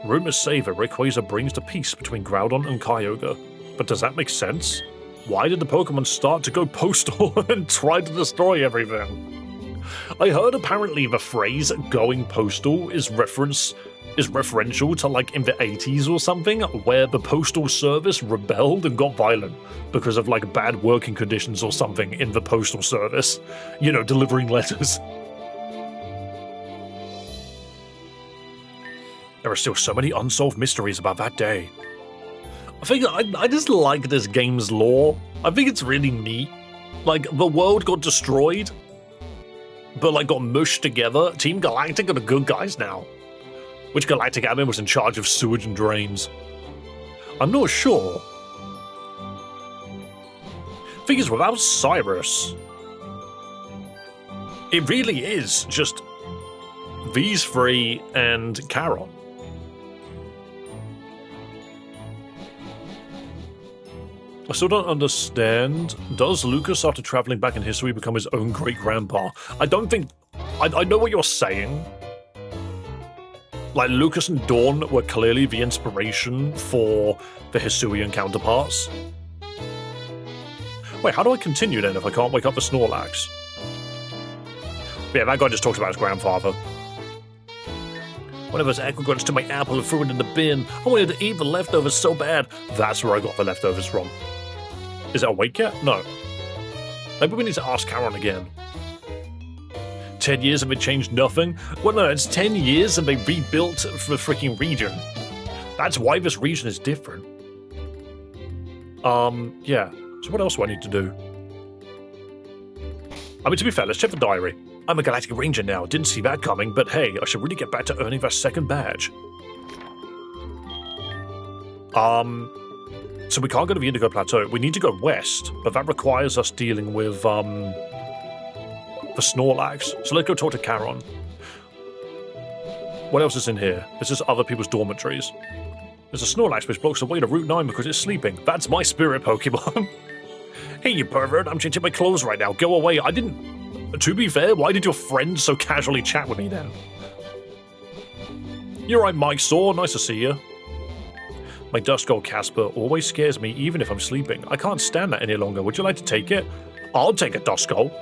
Rumors say that Rayquaza brings the peace between Groudon and Kyogre. But does that make sense? Why did the Pokemon start to go postal and try to destroy everything? I heard apparently the phrase going postal is referential to like in the 80s or something, where the postal service rebelled and got violent because of like bad working conditions or something in the postal service. You know, delivering letters. There are still so many unsolved mysteries about that day. I just like this game's lore. I think it's really neat. Like, the world got destroyed, but like got mushed together. Team Galactic are the good guys now. Which Galactic admin was in charge of sewage and drains? I'm not sure. Thing is, without Cyrus, it really is just these three and Charon. I still don't understand. Does Lucas, after traveling back in history, become his own great-grandpa? I don't think... I know what you're saying. Like, Lucas and Dawn were clearly the inspiration for the Hisuian counterparts. Wait, how do I continue then if I can't wake up the Snorlax? Yeah, that guy just talks about his grandfather. One of those aquagons took my apple and threw it in the bin. I wanted to eat the leftovers so bad. That's where I got the leftovers from. Is it awake yet? No. Maybe we need to ask Charon again. 10 years and they changed nothing? Well, no, it's 10 years and they rebuilt the freaking region. That's why this region is different. Yeah. So what else do I need to do? I mean, to be fair, let's check the diary. I'm a Galactic Ranger now, didn't see that coming, but hey, I should really get back to earning that second badge. So we can't go to the Indigo Plateau. We need to go west, but that requires us dealing with, for Snorlax. So let's go talk to Charon. What else is in here? This is other people's dormitories. There's a Snorlax which blocks the way to Route 9 because it's sleeping. That's my spirit Pokemon. Hey, you pervert, I'm changing my clothes right now. Go away. I didn't... To be fair, why did your friend so casually chat with me then? You're right, Mike Saw. Nice to see you. My Duskull Casper always scares me even if I'm sleeping. I can't stand that any longer. Would you like to take it? I'll take a Duskull.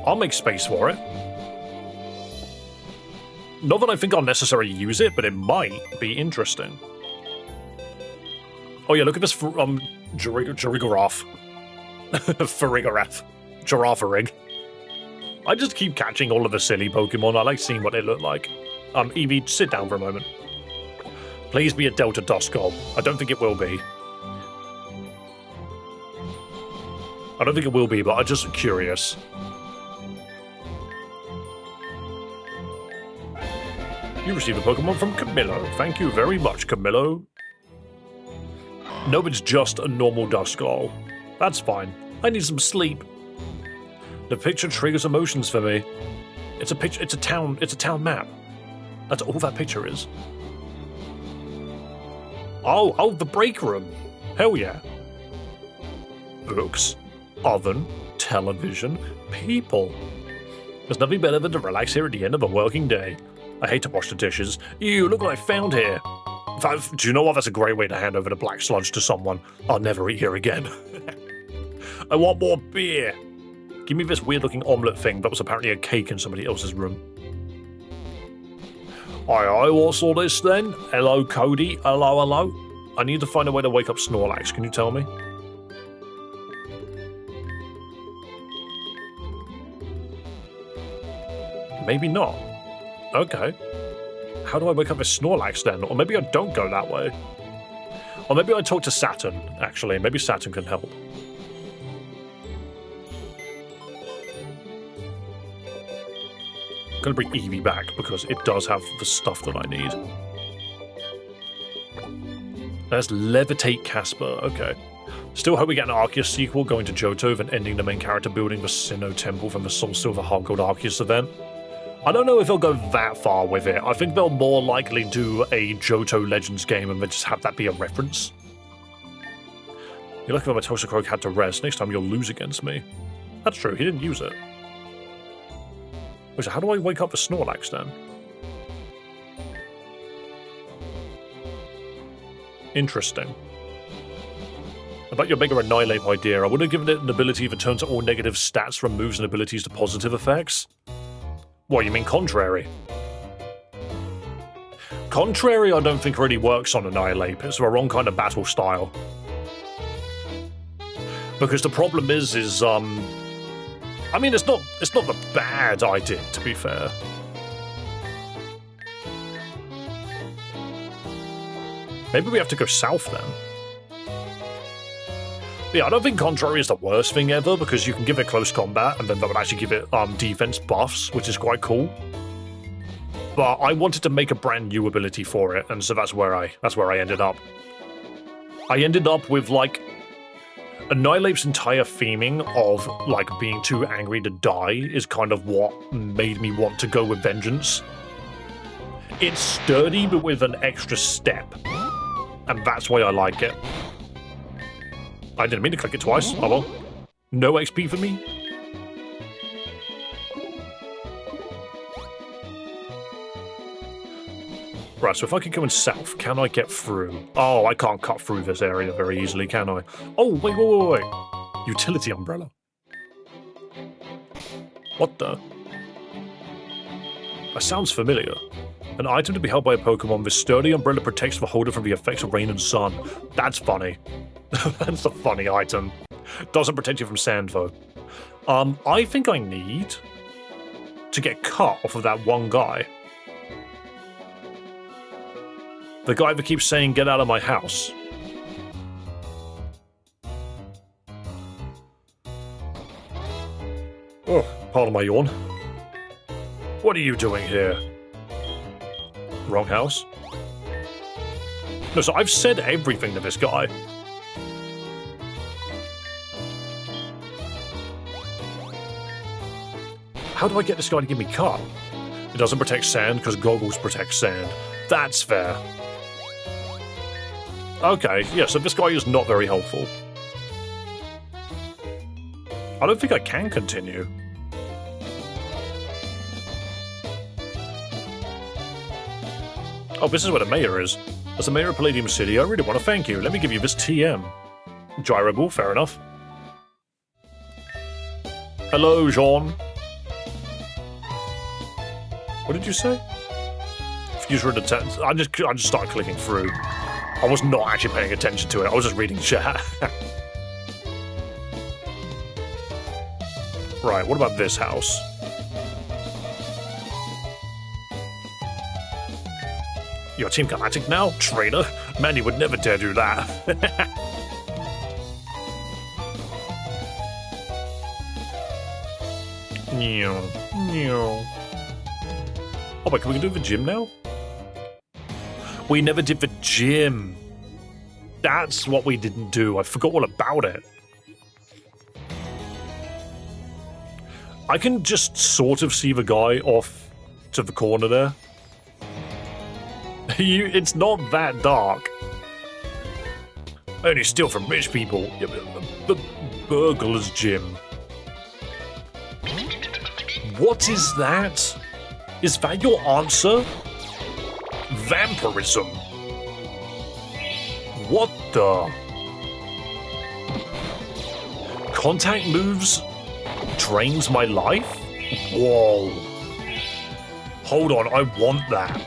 I'll make space for it. Not that I think I'll necessarily use it, but it might be interesting. Oh yeah, look at this Giraffe. Farigarath. Giraffe-rig. I just keep catching all of the silly Pokemon. I like seeing what they look like. Eevee, sit down for a moment. Please be a Delta Duskull. I don't think it will be. I don't think it will be, but I'm just curious. You received a Pokemon from Camillo. Thank you very much, Camillo. No, it's just a normal Duskull. That's fine. I need some sleep. The picture triggers emotions for me. It's a picture. It's a town map. That's all that picture is. Oh, the break room. Hell yeah. Books, oven, television, people. There's nothing better than to relax here at the end of a working day. I hate to wash the dishes. Ew, look what I found here. In fact, do you know what? That's a great way to hand over the black sludge to someone. I'll never eat here again. I want more beer. Give me this weird-looking omelette thing that was apparently a cake in somebody else's room. Aye, what's all this then? Hello, Cody. Hello. I need to find a way to wake up Snorlax. Can you tell me? Maybe not. Okay. How do I wake up a Snorlax then? Or maybe I don't go that way. Or maybe I talk to Saturn, actually. Maybe Saturn can help. I'm going to bring Eevee back because it does have the stuff that I need. Let's levitate Casper. Okay. Still hope we get an Arceus sequel going to Johto and ending the main character building the Sinnoh Temple from the Soul Silver Heart Gold Arceus event. I don't know if they'll go that far with it. I think they'll more likely do a Johto Legends game and then just have that be a reference. You're lucky that my Toxicroak had to rest. Next time you'll lose against me. That's true, he didn't use it. Wait, so how do I wake up the Snorlax then? Interesting. About your Mega Annihilate idea, I would have given it an ability that turns all negative stats from moves and abilities to positive effects. What, you mean Contrary? Contrary I don't think really works on Annihilate. It's the wrong kind of battle style. Because the problem is I mean, it's not the bad idea, to be fair. Maybe we have to go south then. But yeah, I don't think Contrary is the worst thing ever, because you can give it close combat, and then that would actually give it defense buffs, which is quite cool. But I wanted to make a brand new ability for it, and so that's where I ended up. I ended up with like Annihilate's entire theming of like being too angry to die is kind of what made me want to go with Vengeance. It's sturdy but with an extra step, and that's why I like it. I didn't mean to click it twice. Oh well. No XP for me. Right, so if I can go in south, can I get through? Oh, I can't cut through this area very easily, can I? Oh, wait. Utility umbrella. What the? That sounds familiar. An item to be held by a Pokemon, this sturdy umbrella protects the holder from the effects of rain and sun. That's funny. That's a funny item. Doesn't protect you from sand, though. I think I need to get cut off of that one guy. The guy that keeps saying, get out of my house. Oh, pardon my yawn. What are you doing here? Wrong house? No, so I've said everything to this guy. How do I get this guy to give me cut? It doesn't protect sand because goggles protect sand. That's fair. Okay, yeah, so this guy is not very helpful. I don't think I can continue. Oh, this is where the mayor is. As the mayor of Palladium City, I really want to thank you. Let me give you this TM. Gyro ball, fair enough. Hello, Jean. What did you say? Future attempt. I just started clicking through. I was not actually paying attention to it. I was just reading chat. Right, what about this house? You're Team Galactic now? Traitor? Man, you would never dare do that. Oh, wait, can we do the gym now? We never did the gym. That's what we didn't do. I forgot all about it. I can just sort of see the guy off to the corner there. It's not that dark. I only steal from rich people. The burglar's gym. What is that? Is that your answer? Vampirism. What the? Contact moves drains my life? Whoa. Hold on, I want that.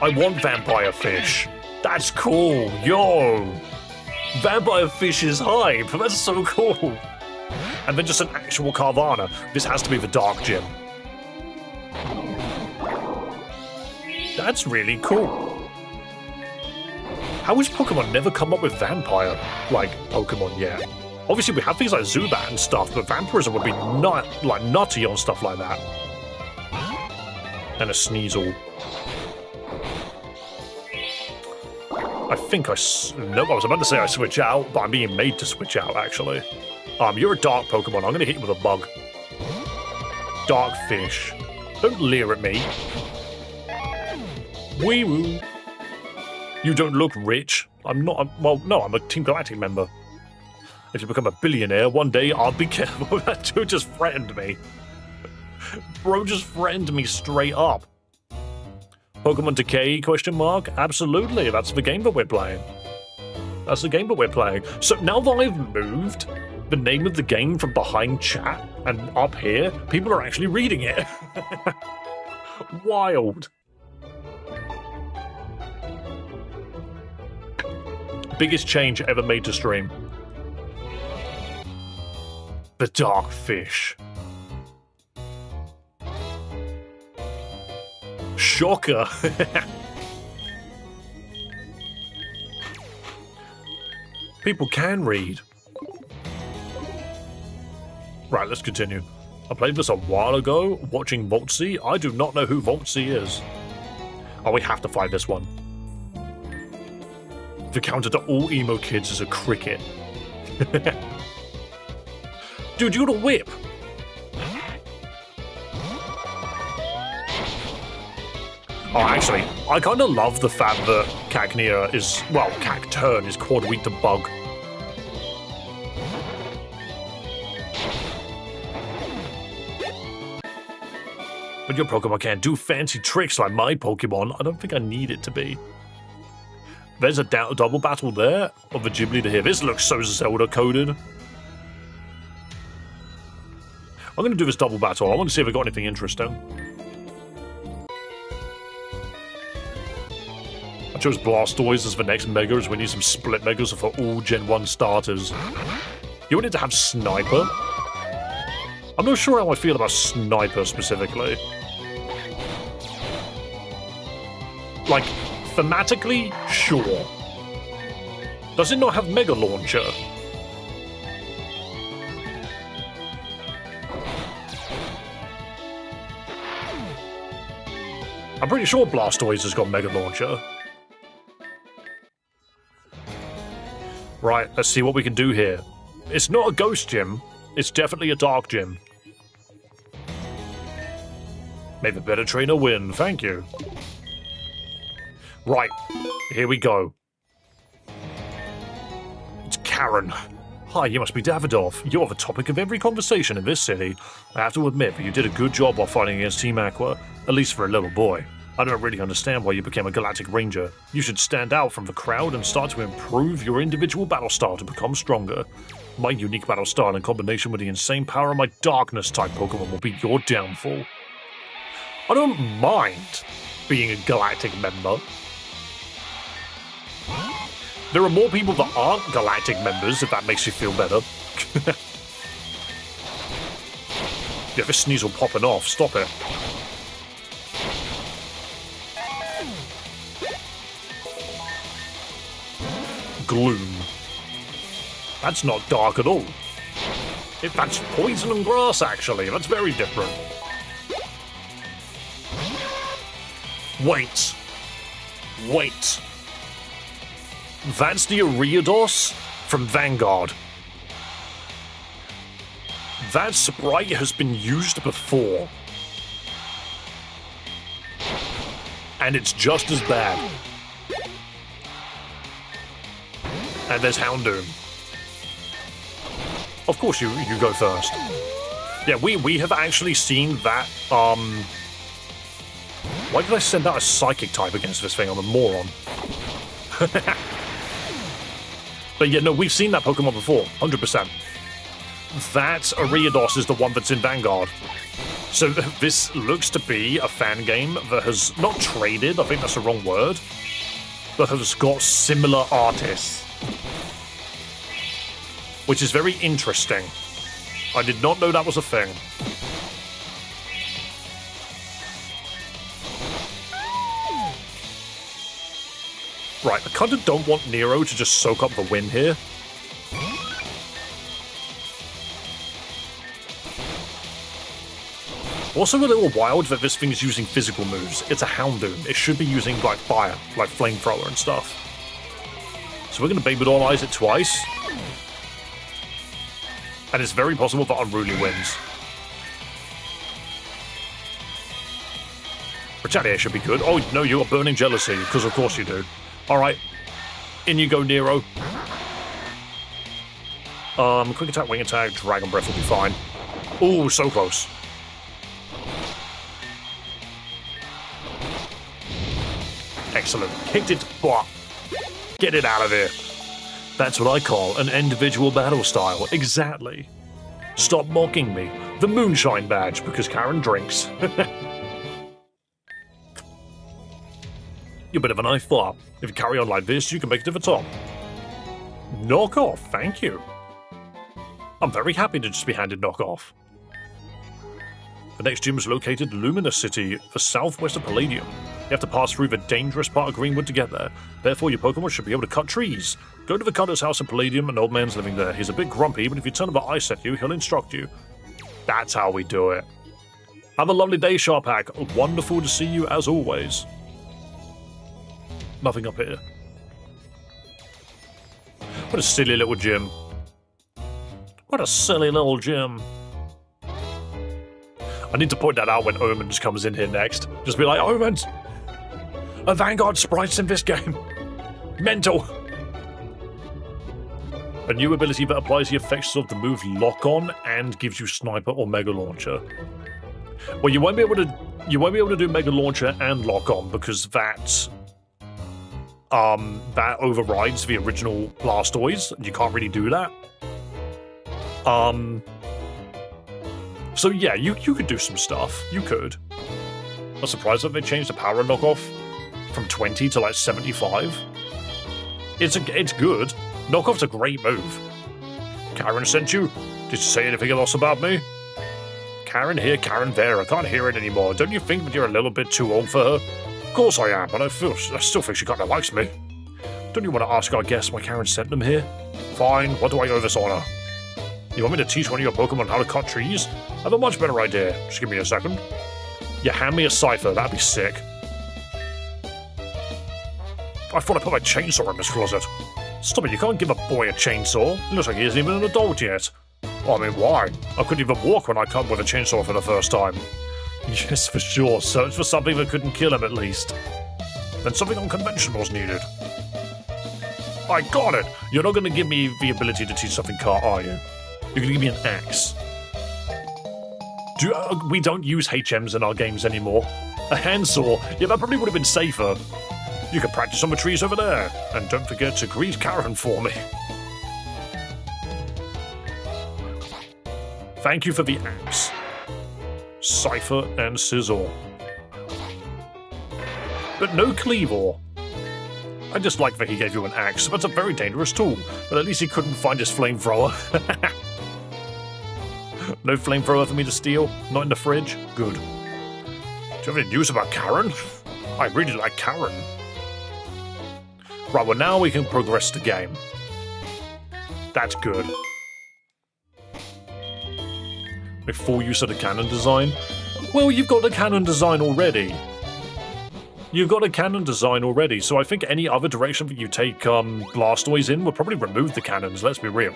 I want vampire fish. That's cool, yo. Vampire fish is hype. That's so cool. And then just an actual Carvana. This has to be the dark gym. That's really cool. How has Pokemon never come up with vampire, like, Pokemon yet? Obviously, we have things like Zubat and stuff, but vampirism would be nutty on stuff like that. And a Sneasel. I think no, I was about to say I switch out, but I'm being made to switch out, actually. You're a dark Pokemon. I'm going to hit you with a bug. Dark fish. Don't leer at me. Wee woo. You don't look rich. I'm not. Well, no, I'm a Team Galactic member. If you become a billionaire, one day I'll be careful. That dude just threatened me. Bro just threatened me straight up. Pokemon Decay, question mark? Absolutely, that's the game that we're playing. That's the game that we're playing. So now that I've moved the name of the game from behind chat and up here, people are actually reading it. Wild. Biggest change ever made to stream. The dark fish. Shocker. People can read. Right, let's continue. I played this a while ago, watching Voltsy. I do not know who Voltsy is. Oh, we have to fight this one. The counter to all emo kids is a cricket. Dude, you got a whip. Oh, actually, I kind of love the fact that Cacnea is, well, Cacturn is quad weak to bug. But your Pokemon can't do fancy tricks like my Pokemon. I don't think I need it to be. There's a double battle there of a Ghibli to here. This looks so Zelda-coded. I'm going to do this double battle. I want to see if I got anything interesting. I chose Blastoise as the next Mega, as we need some split Megas for all Gen 1 starters. You wanted to have Sniper? I'm not sure how I feel about Sniper specifically. Like, thematically, sure. Does it not have Mega Launcher? I'm pretty sure Blastoise has got Mega Launcher. Right, let's see what we can do here. It's not a ghost gym. It's definitely a dark gym. May the better trainer win, thank you. Right, here we go. It's Karen. Hi, you must be Davidoff. You're the topic of every conversation in this city. I have to admit that you did a good job while fighting against Team Aqua, at least for a little boy. I don't really understand why you became a Galactic Ranger. You should stand out from the crowd and start to improve your individual battle style to become stronger. My unique battle style in combination with the insane power of my Darkness-type Pokemon will be your downfall. I don't mind being a Galactic member. There are more people that aren't Galactic members, if that makes you feel better. Yeah, this Sneasel popping off. Stop it. Gloom. That's not dark at all. That's poison and grass, actually. That's very different. Wait. Wait. That's the Ariados from Vanguard. That sprite has been used before. And it's just as bad. And there's Houndoom. Of course you go first. Yeah, we have actually seen that, Why did I send out a Psychic type against this thing? I'm a moron. But yeah, no, we've seen that Pokemon before, 100%. That Ariados is the one that's in Vanguard. So this looks to be a fan game that has not traded, I think that's the wrong word, but has got similar artists. Which is very interesting. I did not know that was a thing. Right, I kind of don't want Nero to just soak up the win here. Also a little wild that this thing is using physical moves. It's a Houndoom. It should be using, like, fire, like Flamethrower and stuff. So we're going to Baby Doll Eyes it twice. And it's very possible that Unruly wins. Retaliate should be good. Oh, no, you got Burning Jealousy, because of course you do. Alright. In you go, Nero. Quick attack, wing attack, Dragon Breath will be fine. Ooh, so close. Excellent. Kicked it. Blah. Get it out of here. That's what I call an individual battle style. Exactly. Stop mocking me. The Moonshine Badge, because Karen drinks. You're a bit of an eye flop. If you carry on like this, you can make it to the top. Knock off, thank you. I'm very happy to just be handed knock off. The next gym is located in Luminous City, the southwest of Palladium. You have to pass through the dangerous part of Greenwood to get there. Therefore, your Pokemon should be able to cut trees. Go to the cutter's house in Palladium, an old man's living there. He's a bit grumpy, but if you turn the ice at you, he'll instruct you. That's how we do it. Have a lovely day, Sharpack. Wonderful to see you as always. Nothing up here. What a silly little gym. What a silly little gym. I need to point that out when Omens comes in here next. Just be like, Omens! A Vanguard sprite's in this game. Mental! A new ability that applies the effects of the move Lock On and gives you Sniper or Mega Launcher. Well, you won't be able to do Mega Launcher and Lock On because that overrides the original Blastoise. You can't really do that. So yeah, you could do some stuff. You could. I'm surprised that they changed the power knockoff from 20 to like 75. It's good. Knockoff's a great move. Karen sent you? Did you say anything else about me? Karen here, Karen there. I can't hear it anymore. Don't you think that you're a little bit too old for her? Of course I am, but I still think she kind of likes me. Don't you want to ask our guests why Karen sent them here? Fine, what do I owe this honor? You want me to teach one of your Pokemon how to cut trees? I have a much better idea. Just give me a second. Yeah, hand me a Cypher, that'd be sick. I thought I put my chainsaw in this closet. Stop it, you can't give a boy a chainsaw. It looks like he isn't even an adult yet. I mean, why? I couldn't even walk when I come with a chainsaw for the first time. Yes, for sure. Search for something that couldn't kill him at least. Then something unconventional was needed. I got it! You're not going to give me the ability to teach something car, are you? You're going to give me an axe. We don't use HMs in our games anymore. A handsaw? Yeah, that probably would have been safer. You can practice on the trees over there. And don't forget to greet Karen for me. Thank you for the axe. Cipher and scissor. But no cleaver. I just like that he gave you an axe. That's a very dangerous tool. But at least he couldn't find his flamethrower. No flamethrower for me to steal? Not in the fridge? Good. Do you have any news about Karen? I really like Karen. Right, well now we can progress the game. That's good. With full use of the cannon design? Well, you've got the cannon design already. You've got a cannon design already, so I think any other direction that you take Blastoise in will probably remove the cannons, let's be real.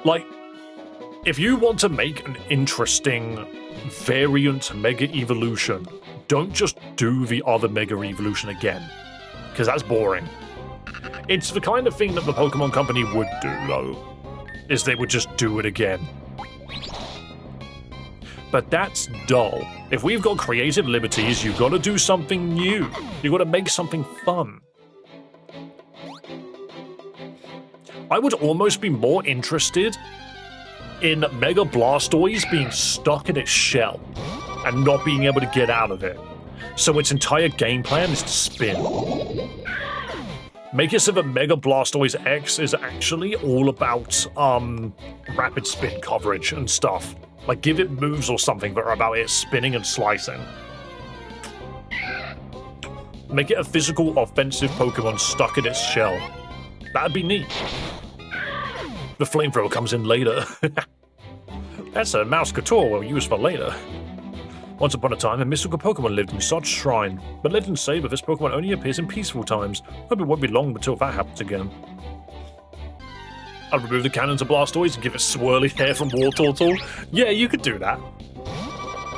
Like, if you want to make an interesting variant Mega Evolution, don't just do the other Mega Evolution again, because that's boring. It's the kind of thing that the Pokemon Company would do, though, is they would just do it again. But that's dull. If we've got creative liberties, you've got to do something new. You've got to make something fun. I would almost be more interested in Mega Blastoise being stuck in its shell and not being able to get out of it. So its entire game plan is to spin. Make it so that Mega Blastoise X is actually all about rapid spin coverage and stuff. Like, give it moves or something that are about it spinning and slicing. Make it a physical, offensive Pokemon stuck in its shell. That'd be neat. The flamethrower comes in later. That's a mouse couture we'll use for later. Once upon a time, a mystical Pokemon lived in such shrine, but legends say that this Pokemon only appears in peaceful times. Hope it won't be long until that happens again. I'll remove the cannon to Blastoise and give it swirly hair from Wartortle. Yeah, you could do that.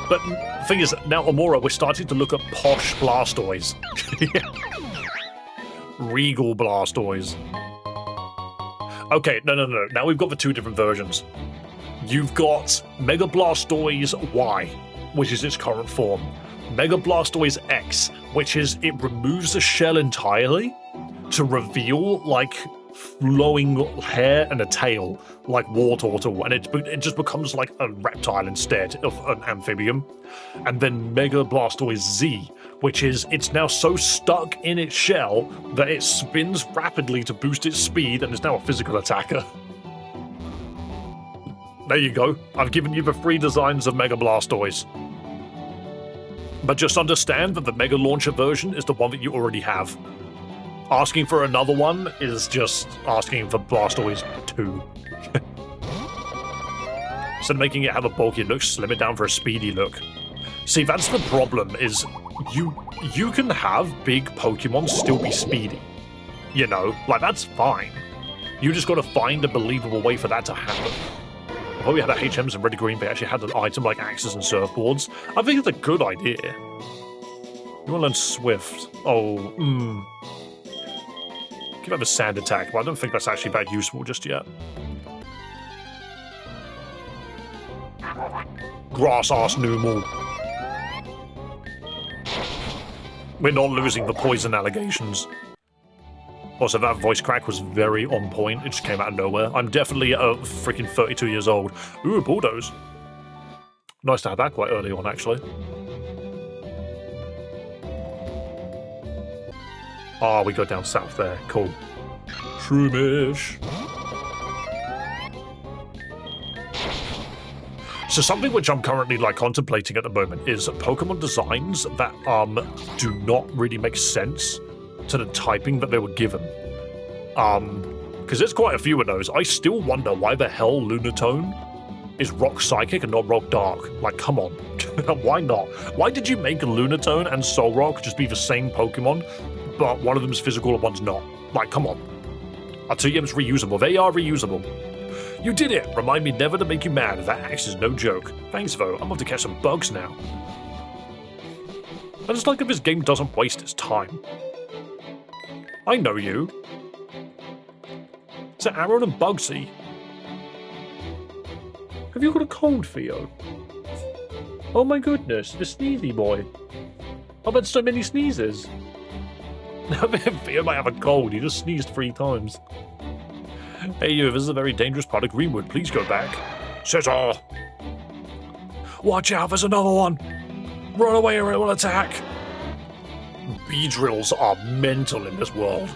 But the thing is, now Amora, we're starting to look at posh Blastoise. Regal Blastoise. Okay, no. Now we've got the two different versions. You've got Mega Blastoise Y, which is its current form. Mega Blastoise X, which is it removes the shell entirely to reveal, like, flowing hair and a tail, like Wartortle, and it just becomes like a reptile instead of an amphibian. And then Mega Blastoise Z, which is it's now so stuck in its shell that it spins rapidly to boost its speed and is now a physical attacker. There you go. I've given you the 3 designs of Mega Blastoise. But just understand that the Mega Launcher version is the one that you already have. Asking for another one is just asking for Blastoise 2. Instead of making it have a bulky look, slim it down for a speedy look. See, that's the problem, is you can have big Pokemon still be speedy. You know, like, that's fine. You just gotta find a believable way for that to happen. Before we had our HMs and Red Green, they actually had an item like axes and surfboards. I think it's a good idea. You wanna learn Swift. Give up a sand attack, but I don't think that's actually that useful just yet. Grass-ass Numal. We're not losing the poison allegations. Also, that voice crack was very on point. It just came out of nowhere. I'm definitely freaking 32 years old. Ooh, bulldoze. Nice to have that quite early on, actually. Ah, we go down south there. Cool. Shroomish. So something which I'm currently contemplating at the moment is Pokemon designs that do not really make sense to the typing that they were given. Because there's quite a few of those. I still wonder why the hell Lunatone is Rock Psychic and not Rock Dark. Like, come on. Why not? Why did you make Lunatone and Solrock just be the same Pokemon, but one of them's physical and one's not? Like, come on. I'll tell you it's reusable. They are reusable. You did it! Remind me never to make you mad. That axe is no joke. Thanks, though. I'm off to catch some bugs now. I just like if this game doesn't waste its time. I know you. It's Aaron and Bugsy. Have you got a cold, Theo? Oh my goodness, the sneezy boy. I've had so many sneezes. Theo might have a cold, he just sneezed 3 times. Hey you, this is a very dangerous part of Greenwood, please go back. Scissor! Watch out, there's another one! Run away or it will attack! Beedrills are mental in this world.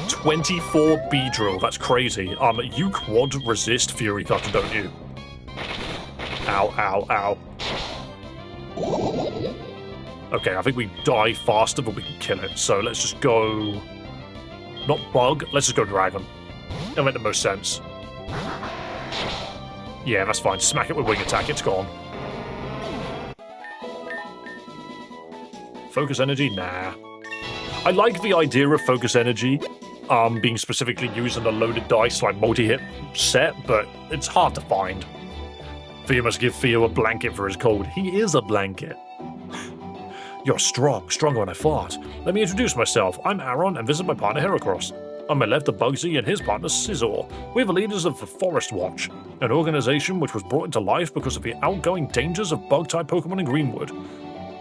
24 Beedrill, that's crazy. You quad resist Fury Cutter, don't you? Ow, ow, ow. Okay, I think we die faster than we can kill it, so let's just go... Not bug, let's just go dragon. That'll make the most sense. Yeah, that's fine. Smack it with wing attack, it's gone. Focus energy? Nah. I like the idea of focus energy being specifically used in a loaded dice like multi-hit set, but it's hard to find. Theo must give Theo a blanket for his cold. He is a blanket. You're strong, stronger than I thought. Let me introduce myself. I'm Aaron, and this is my partner Heracross. On my left are Bugsy and his partner Scizor. We're the leaders of the Forest Watch, an organization which was brought into life because of the outgoing dangers of bug-type Pokemon in Greenwood.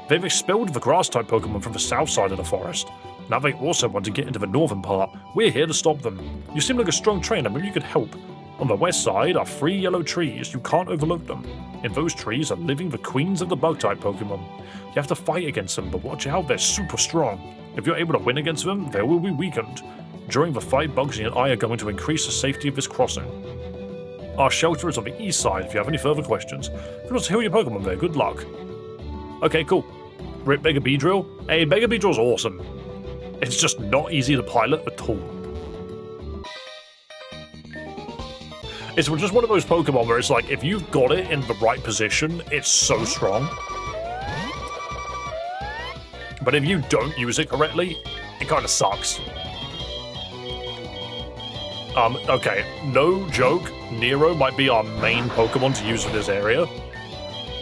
They've expelled the grass-type Pokemon from the south side of the forest. Now they also want to get into the northern part. We're here to stop them. You seem like a strong trainer, maybe you could help. On the west side are 3 yellow trees. You can't overlook them. In those trees are living the queens of the bug-type Pokemon. You have to fight against them, but watch out, they're super strong. If you're able to win against them, they will be weakened. During the fight, Bugsy and I are going to increase the safety of this crossing. Our shelter is on the east side if you have any further questions. If you want to heal your Pokemon there, good luck. Okay, cool. Rip Mega Beedrill? Hey, Mega Beedrill's awesome. It's just not easy to pilot at all. It's just one of those Pokemon where it's like, if you've got it in the right position, it's so strong. But if you don't use it correctly, it kind of sucks. Okay, no joke, Nero might be our main Pokemon to use in this area.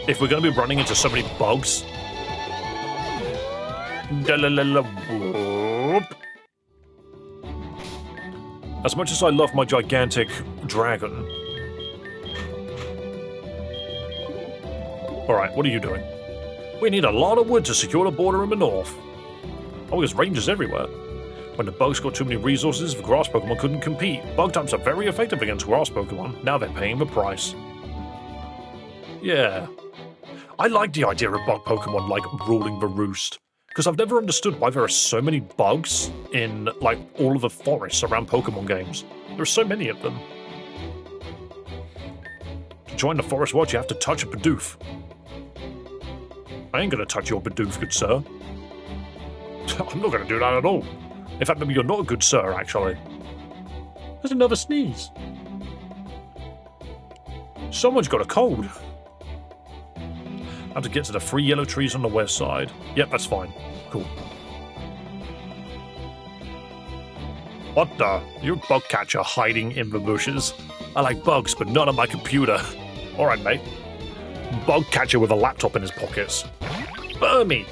If we're going to be running into so many bugs. As much as I love my gigantic dragon. Alright, what are you doing? We need a lot of wood to secure the border in the north. Oh, there's rangers everywhere. When the bugs got too many resources, the grass Pokemon couldn't compete. Bug types are very effective against grass Pokemon. Now they're paying the price. Yeah. I like the idea of bug Pokemon, like, ruling the roost. Because I've never understood why there are so many bugs in, like, all of the forests around Pokemon games. There are so many of them. To join the Forest Watch, you have to touch a Bidoof. I ain't gonna touch your Bidoof, good sir. I'm not gonna do that at all. In fact, maybe you're not a good sir, actually. There's another sneeze. Someone's got a cold. I have to get to the 3 yellow trees on the west side. Yep, that's fine. Cool. What the? You're a bug catcher hiding in the bushes. I like bugs, but not on my computer. Alright, mate. Bug catcher with a laptop in his pockets. Burn me!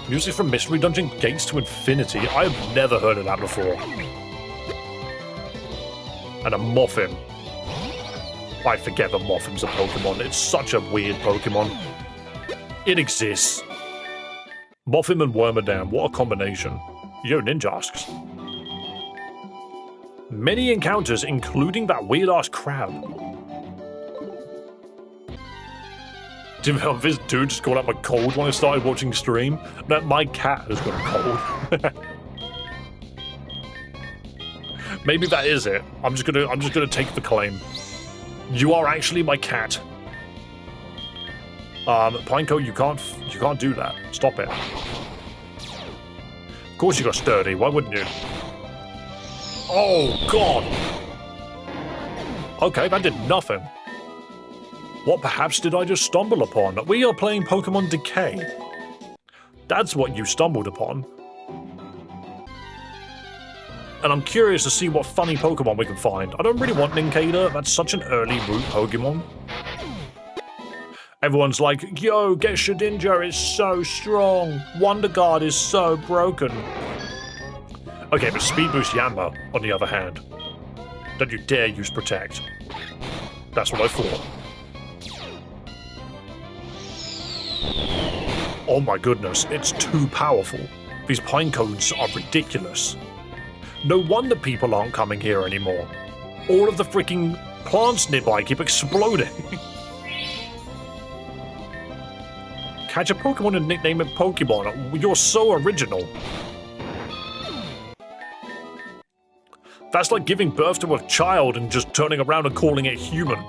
Music from Mystery Dungeon Gates to Infinity. I have never heard of that before. And a Moffin. I forget that Moffin's a Pokemon. It's such a weird Pokemon. It exists. Moffin and Wormadam, what a combination. Yo, Ninjasks. Many encounters, including that weird-ass crab. This dude just got out my cold when I started watching stream. That my cat has got a cold. Maybe that is it. I'm just gonna take the claim. You are actually my cat. Pineco, you can't do that. Stop it. Of course you got sturdy. Why wouldn't you? Oh God. Okay, that did nothing. What perhaps did I just stumble upon? We are playing Pokemon Decay. That's what you stumbled upon. And I'm curious to see what funny Pokemon we can find. I don't really want Nincada. That's such an early route Pokemon. Everyone's like, yo, get Shedinja, it's so strong. Wonder Guard is so broken. Okay, but Speed Boost Yanma, on the other hand. Don't you dare use Protect. That's what I thought. Oh my goodness, it's too powerful. These pine cones are ridiculous. No wonder people aren't coming here anymore. All of the freaking plants nearby keep exploding. Catch a Pokemon and nickname it Pokemon. You're so original. That's like giving birth to a child and just turning around and calling it human.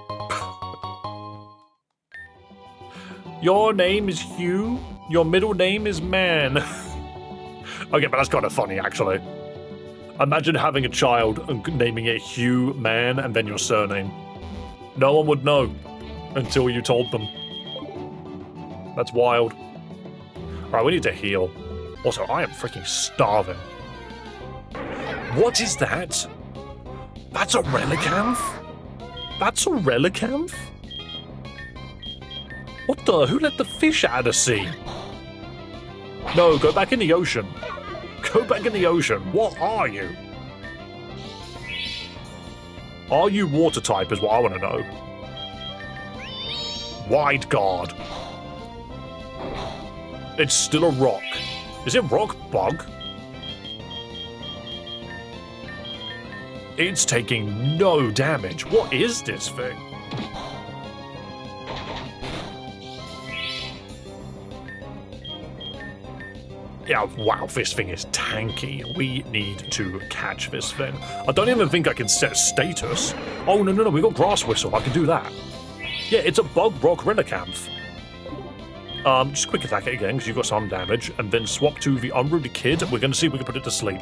Your name is Hugh? Your middle name is Man. Okay, but that's kind of funny, actually. Imagine having a child and naming it Hugh Man and then your surname. No one would know until you told them. That's wild. Alright, we need to heal. Also, I am freaking starving. What is that? That's a Relicanth? That's a Relicanth? What the? Who let the fish out of the sea? No, go back in the ocean. Go back in the ocean. What are you? Are you water type is what I want to know. Wide Guard. It's still a rock. Is it rock bug? It's taking no damage. What is this thing? Yeah, wow, this thing is tanky. We need to catch this thing. I don't even think I can set status. Oh, no, we got Grass Whistle. I can do that. Yeah, it's a Bug Rock Relicanth. Just quick attack it again, because you've got some damage, and then swap to the Unruly Kid. We're going to see if we can put it to sleep.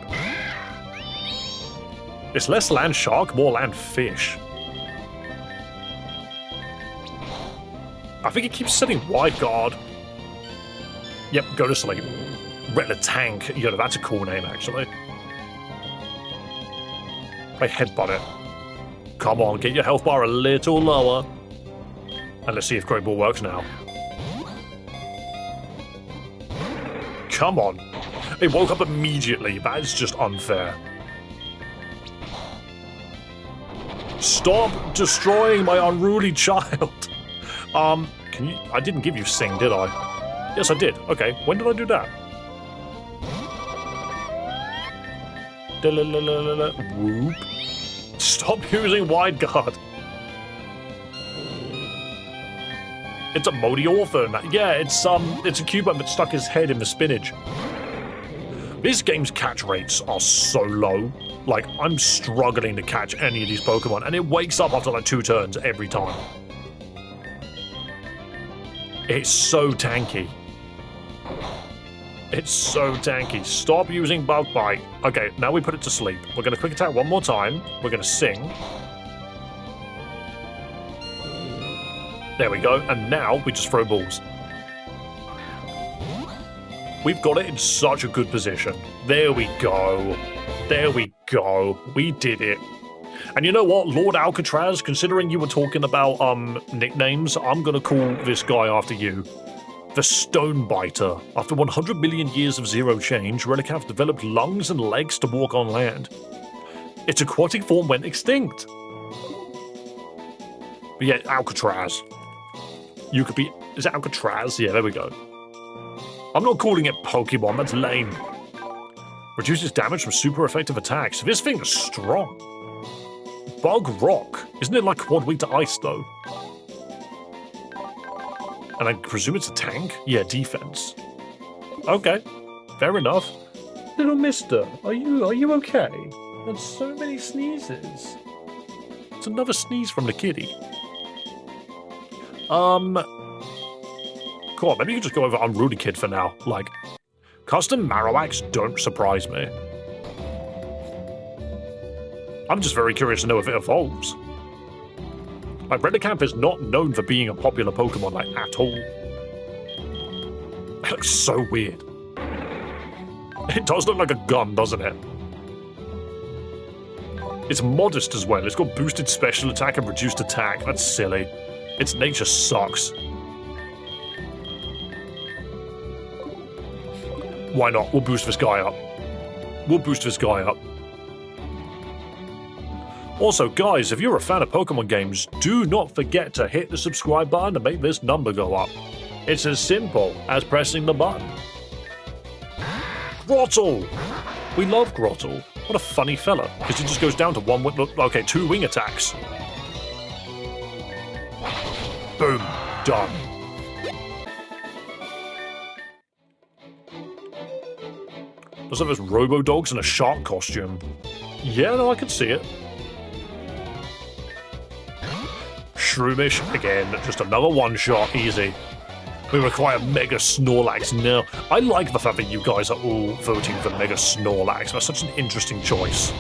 It's less land shark, more land fish. I think it keeps setting Wide Guard. Yep, go to sleep. Tank. Yeah, that's a cool name, actually. I headbutt it. Come on, get your health bar a little lower. And let's see if Great Ball works now. Come on. It woke up immediately. That is just unfair. Stop destroying my unruly child. Can you... I didn't give you Sing, did I? Yes, I did. Okay, when did I do that? Whoop. Stop using Wide Guard. It's a Modiorphin. Yeah, it's a Cubone that stuck his head in the spinach. This game's catch rates are so low. Like, I'm struggling to catch any of these Pokemon, and it wakes up after like 2 turns every time. It's so tanky. It's so tanky. Stop using Bug Bite. Okay, now we put it to sleep. We're going to quick attack one more time. We're going to sing. There we go. And now we just throw balls. We've got it in such a good position. There we go. There we go. We did it. And you know what, Lord Alcatraz, considering you were talking about nicknames, I'm going to call this guy after you. The Stonebiter. After 100 million years of zero change, Relicanth developed lungs and legs to walk on land. Its aquatic form went extinct. But yeah, Alcatraz. You could be... Is it Alcatraz? Yeah, there we go. I'm not calling it Pokemon, that's lame. Reduces damage from super effective attacks. This thing is strong. Bug Rock. Isn't it like quad weak to ice, though? And I presume it's a tank? Yeah, defense. Okay, fair enough. Little mister, are you okay? There's so many sneezes. It's another sneeze from the kitty. Cool, maybe you can just go over Unruly Kid for now. Like, custom Marowaks don't surprise me. I'm just very curious to know if it evolves. Like, Relicanth is not known for being a popular Pokemon, like, at all. It looks so weird. It does look like a gun, doesn't it? It's modest as well. It's got boosted special attack and reduced attack. That's silly. Its nature sucks. Why not? We'll boost this guy up. We'll boost this guy up. Also, guys, if you're a fan of Pokemon games, do not forget to hit the subscribe button to make this number go up. It's as simple as pressing the button. Grottle! We love Grottle. What a funny fella, because he just goes down to one with, okay, 2 wing attacks. Boom. Done. Does have those Robo-Dogs in a shark costume. Yeah, no, I can see it. Shroomish, again, just another one-shot, easy. We require Mega Snorlax now. I like the fact that you guys are all voting for Mega Snorlax. That's such an interesting choice.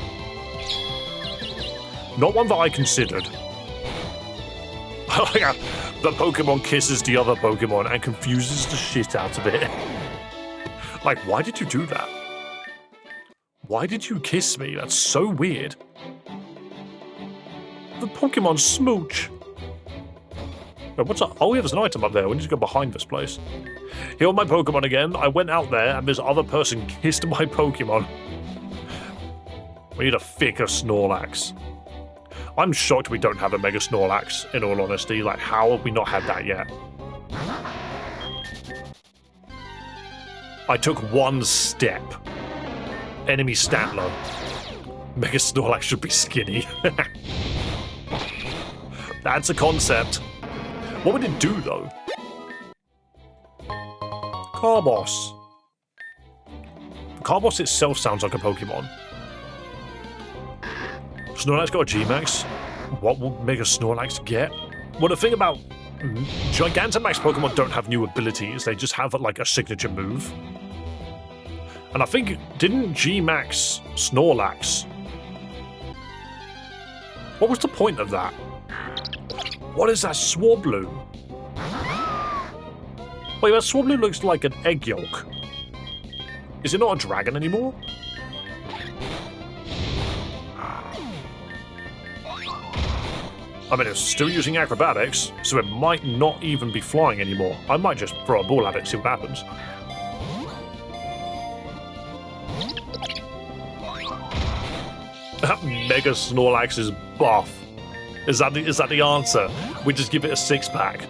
Not one that I considered. The Pokemon kisses the other Pokemon and confuses the shit out of it. Like, why did you do that? Why did you kiss me? That's so weird. The Pokemon smooch. What's up? Oh, yeah, there's an item up there. We need to go behind this place. Heal my Pokemon again. I went out there and this other person kissed my Pokemon. We need a thicker Snorlax. I'm shocked we don't have a Mega Snorlax, in all honesty. Like, how have we not had that yet? I took one step. Enemy Statler. Mega Snorlax should be skinny. That's a concept. What would it do, though? Carbos. Carbos itself sounds like a Pokemon. Snorlax got a G-Max? What will Mega Snorlax get? Well, the thing about Gigantamax Pokemon don't have new abilities. They just have, like, a signature move. And I think, didn't G-Max Snorlax? What was the point of that? What is that Swablu? Wait, that Swablu looks like an egg yolk. Is it not a dragon anymore? I mean, it's still using acrobatics, so it might not even be flying anymore. I might just throw a ball at it, see what happens. That Mega Snorlax is buff. Is that the answer? We just give it a 6-pack.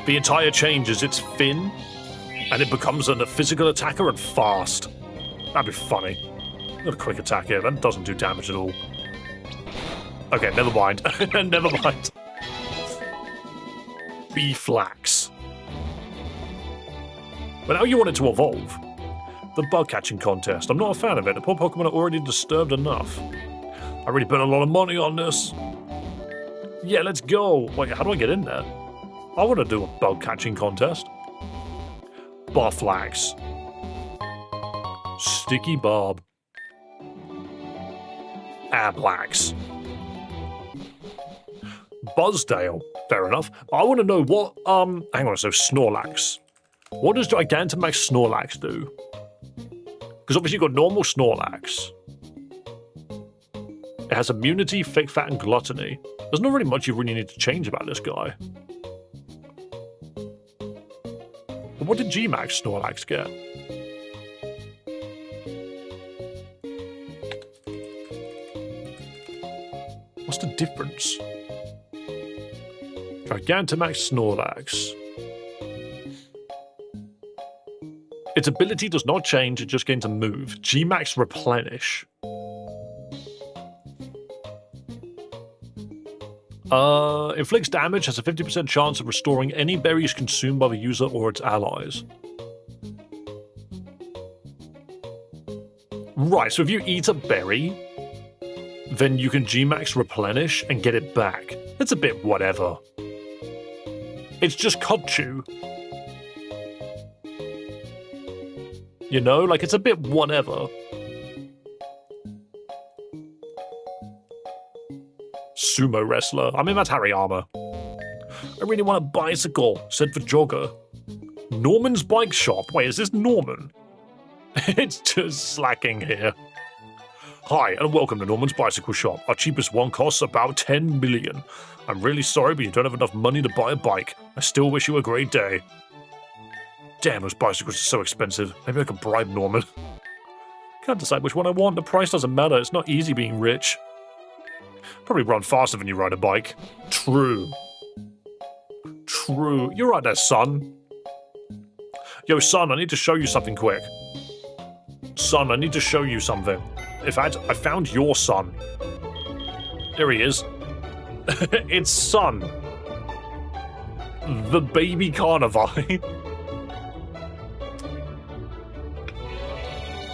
The entire change is its fin, and it becomes a physical attacker and fast. That'd be funny. Got a quick attack here, that doesn't do damage at all. Okay, never mind. Never mind. B-Flax. But now you want it to evolve. The bug catching contest. I'm not a fan of it. The poor Pokemon are already disturbed enough. I really put a lot of money on this. Yeah, let's go. Wait, how do I get in there? I want to do a bug catching contest. Bufflax. Sticky Barb. Ablax. Buzzdale. Fair enough. But I want to know what, hang on, so Snorlax. What does Gigantamax Snorlax do? Because obviously you've got normal Snorlax. It has immunity, fake fat, and gluttony. There's not really much you really need to change about this guy. But what did G-Max Snorlax get? What's the difference? Gigantamax Snorlax. Its ability does not change, it just gains a move. G-Max Replenish. Inflicts damage, has a 50% chance of restoring any berries consumed by the user or its allies. Right, so if you eat a berry, then you can G-Max Replenish and get it back. It's a bit whatever. It's just Kotchu. You know, like, it's a bit whatever. Sumo wrestler. I mean, that's Hariyama. I really want a bicycle, said the jogger. Norman's bike shop. Wait, is this Norman? It's just slacking here. Hi, and welcome to Norman's Bicycle Shop. Our cheapest one costs about 10 million. I'm really sorry, but you don't have enough money to buy a bike. I still wish you a great day. Damn, those bicycles are so expensive. Maybe I could bribe Norman. Can't decide which one I want. The price doesn't matter. It's not easy being rich. Probably run faster than you ride a bike. True. True. You're right there, son. Yo, son, I need to show you something quick. Son, I need to show you something. In fact, I found your son. There he is. It's Son. The baby Carnivine.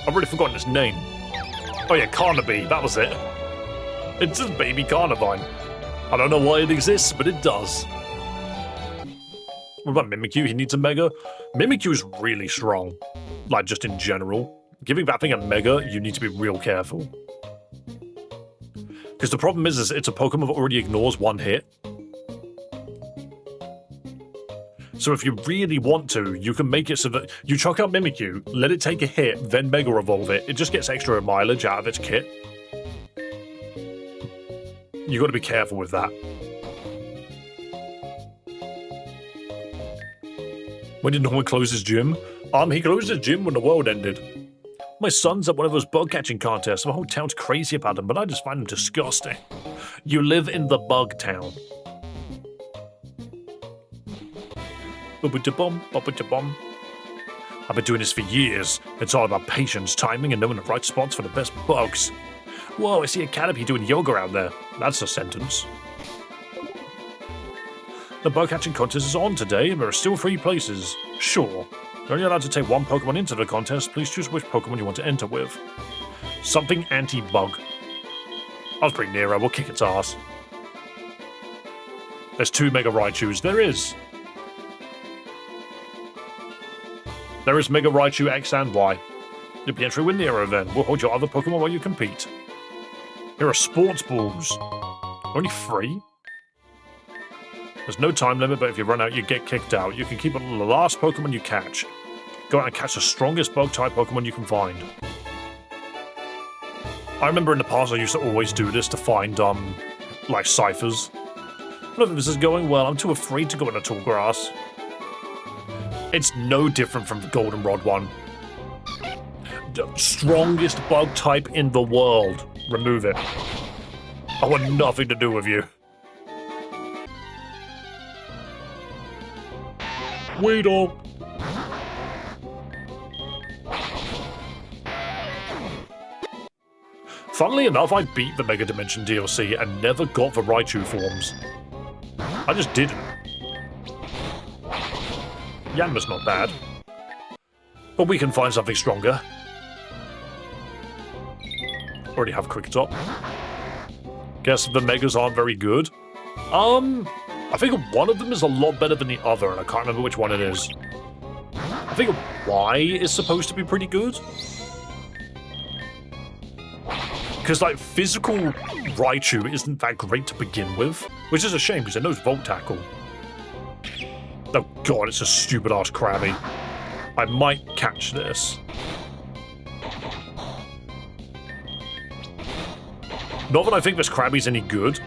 I've already forgotten his name. Oh yeah, Carnaby, that was it. It's just baby Carnivine. I don't know why it exists, but it does. What about Mimikyu? He needs a Mega? Mimikyu's really strong. Like, just in general. Giving that thing a Mega, you need to be real careful. Because the problem is it's a Pokemon that already ignores one hit. So if you really want to, you can make it so that you chuck out Mimikyu, let it take a hit, then Mega Evolve it. It just gets extra mileage out of its kit. You got to be careful with that. When did Norman close his gym? He closed his gym when the world ended. My son's at one of those bug catching contests. The whole town's crazy about them, but I just find them disgusting. You live in the bug town. Bum-ba-da-bum, bum-ba-da-bum. I've been doing this for years. It's all about patience, timing, and knowing the right spots for the best bugs. Whoa, I see a Caterpie doing yoga out there. That's a sentence. The bug catching contest is on today, and there are still 3 places. Sure. You're only allowed to take 1 Pokemon into the contest. Please choose which Pokemon you want to enter with. Something anti-bug. I was pretty near her. We'll kick its ass. There's 2 Mega Raichus. There is. There is Mega Raichu X and Y. You'll be entering with Nero then. We'll hold your other Pokemon while you compete. Here are sports balls. Only 3? There's no time limit, but if you run out, you get kicked out. You can keep the last Pokemon you catch. Go out and catch the strongest bug-type Pokemon you can find. I remember in the past I used to always do this to find, like, ciphers. I don't know if this is going well. I'm too afraid to go in the tall grass. It's no different from the Goldenrod one. The strongest bug-type in the world. Remove it. I want nothing to do with you. Weedle. Funnily enough, I beat the Mega Dimension DLC and never got the Raichu forms. I just didn't. Yanma's not bad. But we can find something stronger. Already have Cricketop. Guess the Megas aren't very good. I think one of them is a lot better than the other, and I can't remember which one it is. I think Y is supposed to be pretty good. Because, like, physical Raichu isn't that great to begin with, which is a shame because it knows Volt Tackle. Oh god, it's a stupid-ass Krabby. I might catch this. Not that I think this Krabby's any good.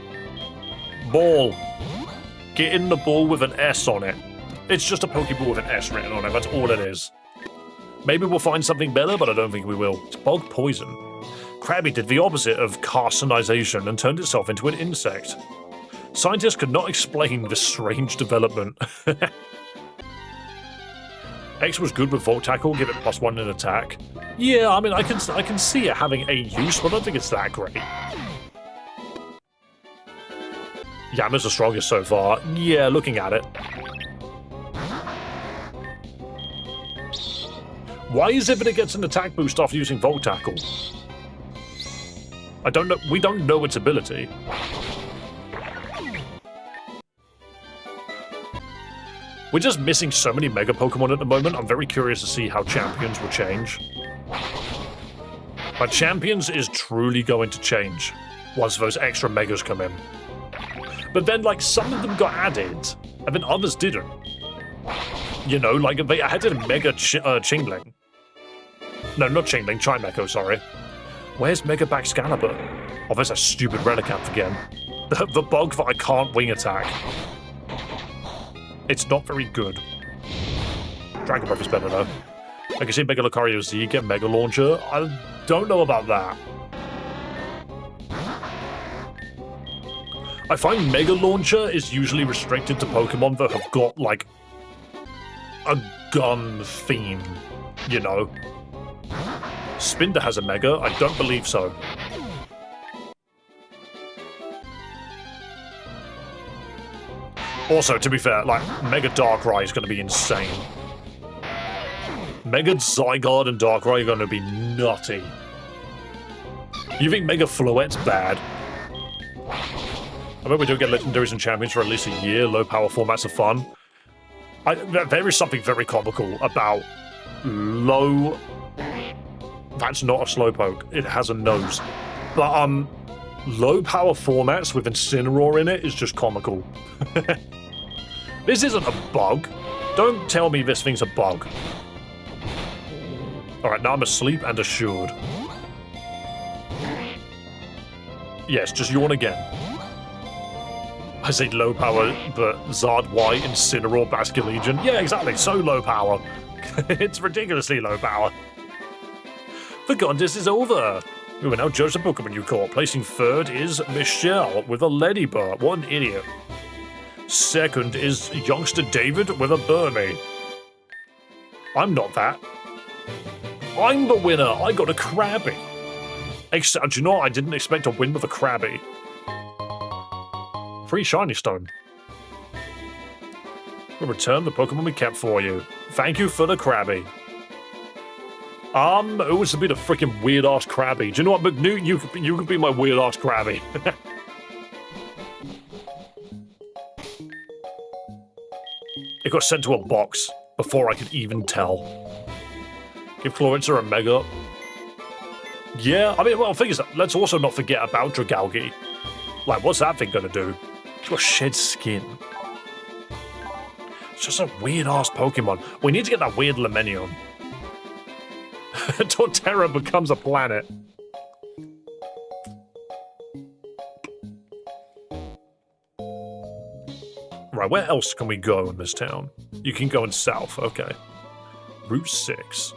Ball. Get in the ball with an S on it. It's just a Pokeball with an S written on it, that's all it is. Maybe we'll find something better, but I don't think we will. It's bug poison. Krabby did the opposite of carcinization and turned itself into an insect. Scientists could not explain this strange development. X was good with Volt Tackle, give it +1 in attack. Yeah, I mean, I can see it having a use, but I don't think it's that great. Yama's the strongest so far. Yeah, looking at it. Why is it that it gets an attack boost after using Volt Tackle? I don't know. We don't know its ability. We're just missing so many Mega Pokemon at the moment. I'm very curious to see how Champions will change. But Champions is truly going to change once those extra Megas come in. But then, like, some of them got added, and then others didn't. You know, like, they added a Mega Chingling. No, not Chingling, Chimecho, sorry. Where's Mega Baxcalibur? Oh, there's a stupid Relicanth again. The bug that I can't wing attack. It's not very good. Dragon Breath is better though. I can see Mega Lucario Z get Mega Launcher. I don't know about that. I find Mega Launcher is usually restricted to Pokemon that have got, like, a gun theme, you know? Spinder has a Mega? I don't believe so. Also, to be fair, like, Mega Darkrai is going to be insane. Mega Zygarde and Darkrai are going to be nutty. You think Mega Floette's bad? I bet we don't get legendaries and champions for at least a year. Low power formats are fun. There is something very comical about low... That's not a Slowpoke. It has a nose. But, low power formats with Incineroar in it is just comical. This isn't a bug. Don't tell me this thing's a bug. Alright, now I'm asleep and assured. Yes, just yawn again. I say low power, but Zard Y, Incineroar, Basculegion. Yeah, exactly, so low power. It's ridiculously low power. The contest is over. We will now judge the Pokemon you caught. Placing third is Michelle with a Ladybird. What an idiot. Second is youngster David with a Burmy. I'm not that. I'm the winner. I got a Krabby. Except, do you know what? I didn't expect to win with a Krabby. Free Shiny Stone. We'll return the Pokemon we kept for you. Thank you for the Krabby. Who wants to be the freaking weird-ass Krabby? Do you know what, McNew? You could be my weird-ass Krabby. It got sent to a box before I could even tell. Give Clawitzer a Mega. Yeah, I mean, well, the thing is, let's also not forget about Dragalge. Like, what's that thing gonna do? It's got shed skin. It's just a weird-ass Pokemon. We need to get that weird Lemenion. Torterra becomes a planet. Right, where else can we go in this town? You can go in south, okay. Route 6.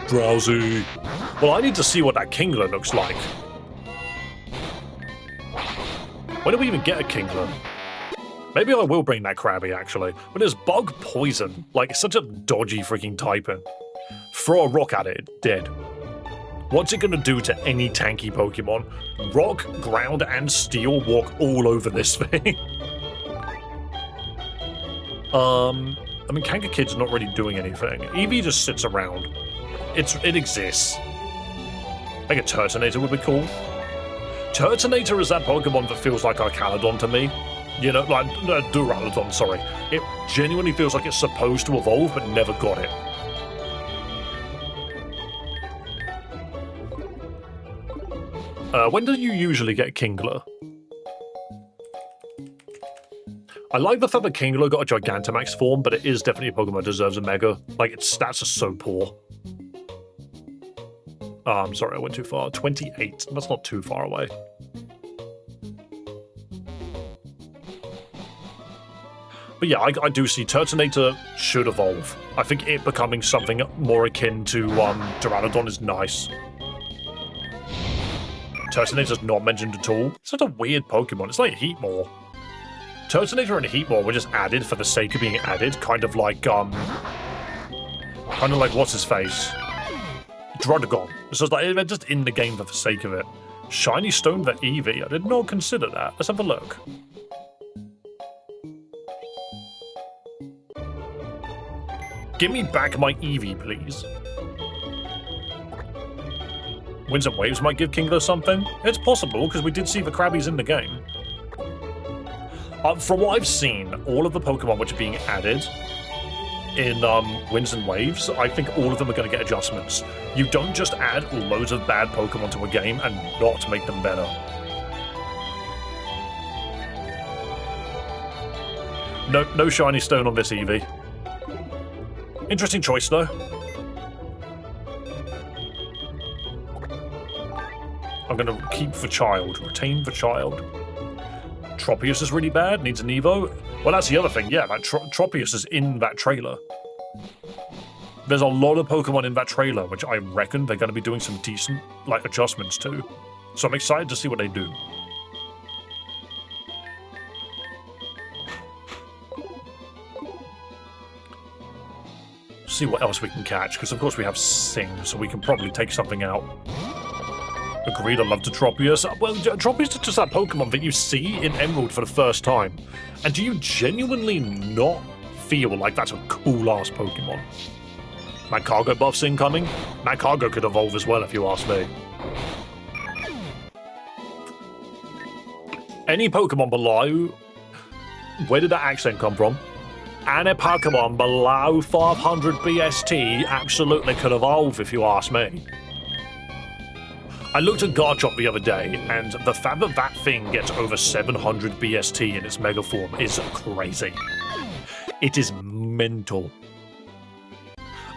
Drowsy. Well, I need to see what that Kingler looks like. When do we even get a Kingler? Maybe I will bring that Krabby, actually. But there's Bug Poison. Like, it's such a dodgy freaking typing. Throw a rock at it, dead. What's it gonna do to any tanky Pokemon? Rock, ground, and steel walk all over this thing. I mean, Kankakid's not really doing anything. Eevee just sits around. It exists. I think a Turtonator would be cool. Turtonator is that Pokemon that feels like Arcanodon to me. You know, like, Duraludon, sorry. It genuinely feels like it's supposed to evolve, but never got it. When do you usually get Kingler? I like the fact that Kingler got a Gigantamax form, but it is definitely a Pokemon that deserves a Mega. Like, its stats are so poor. I'm sorry, I went too far. 28. That's not too far away. But yeah, I do see Turtonator should evolve. I think it becoming something more akin to Duraludon is nice. Turtonator's not mentioned at all. It's such a weird Pokemon. It's like Heatmore. Turtonator and Heatmore were just added for the sake of being added, kind of like what's his face? Druddigon. It's just like they're just in the game for the sake of it. Shiny Stone for Eevee. I did not consider that. Let's have a look. Give me back my Eevee, please. Winds and Waves might give Kingler something. It's possible, because we did see the Krabbies in the game. From what I've seen, all of the Pokemon which are being added in Winds and Waves, I think all of them are going to get adjustments. You don't just add loads of bad Pokemon to a game and not make them better. No Shiny Stone on this Eevee. Interesting choice, though. I'm going to keep the child. Retain the child. Tropius is really bad. Needs an Evo. Well, that's the other thing. Yeah, that Tropius is in that trailer. There's a lot of Pokemon in that trailer, which I reckon they're going to be doing some decent, like, adjustments to. So I'm excited to see what they do. See what else we can catch, because of course we have Sing, so we can probably take something out. Agreed, I love to Tropius. Well, Tropius is just that Pokemon that you see in Emerald for the first time. And do you genuinely not feel like that's a cool-ass Pokemon? Magcargo buff's incoming? Magcargo could evolve as well, if you ask me. Any Pokemon below... Where did that accent come from? Any Pokemon below 500 BST absolutely could evolve, if you ask me. I looked at Garchomp the other day, and the fact that that thing gets over 700 BST in its Mega form is crazy. It is mental.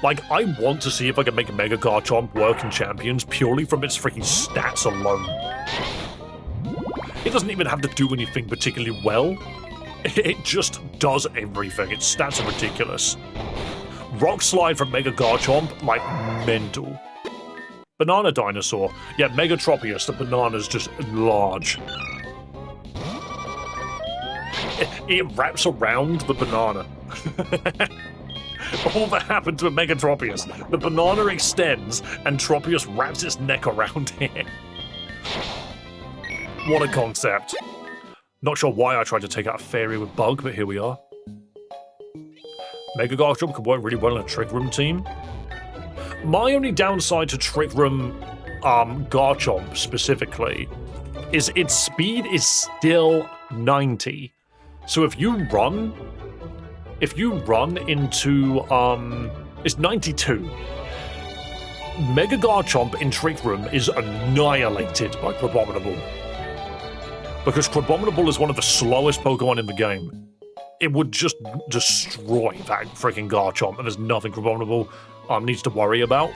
Like, I want to see if I can make Mega Garchomp work in Champions purely from its freaking stats alone. It doesn't even have to do anything particularly well. It just does everything. Its stats are ridiculous. Rock Slide from Mega Garchomp, like, mental. Banana Dinosaur. Yeah, Mega Tropius, the banana's just large. It wraps around the banana. All that happened to a Mega Tropius. The banana extends, and Tropius wraps its neck around it. What a concept. Not sure why I tried to take out a fairy with Bug, but here we are. Mega Garchomp could work really well in a Trick Room team. My only downside to Trick Room Garchomp specifically is its speed is still 90. So if you run into it's 92. Mega Garchomp in Trick Room is annihilated by Crabominable. Because Crabominable is one of the slowest Pokemon in the game. It would just destroy that freaking Garchomp, and there's nothing Crabominable needs to worry about.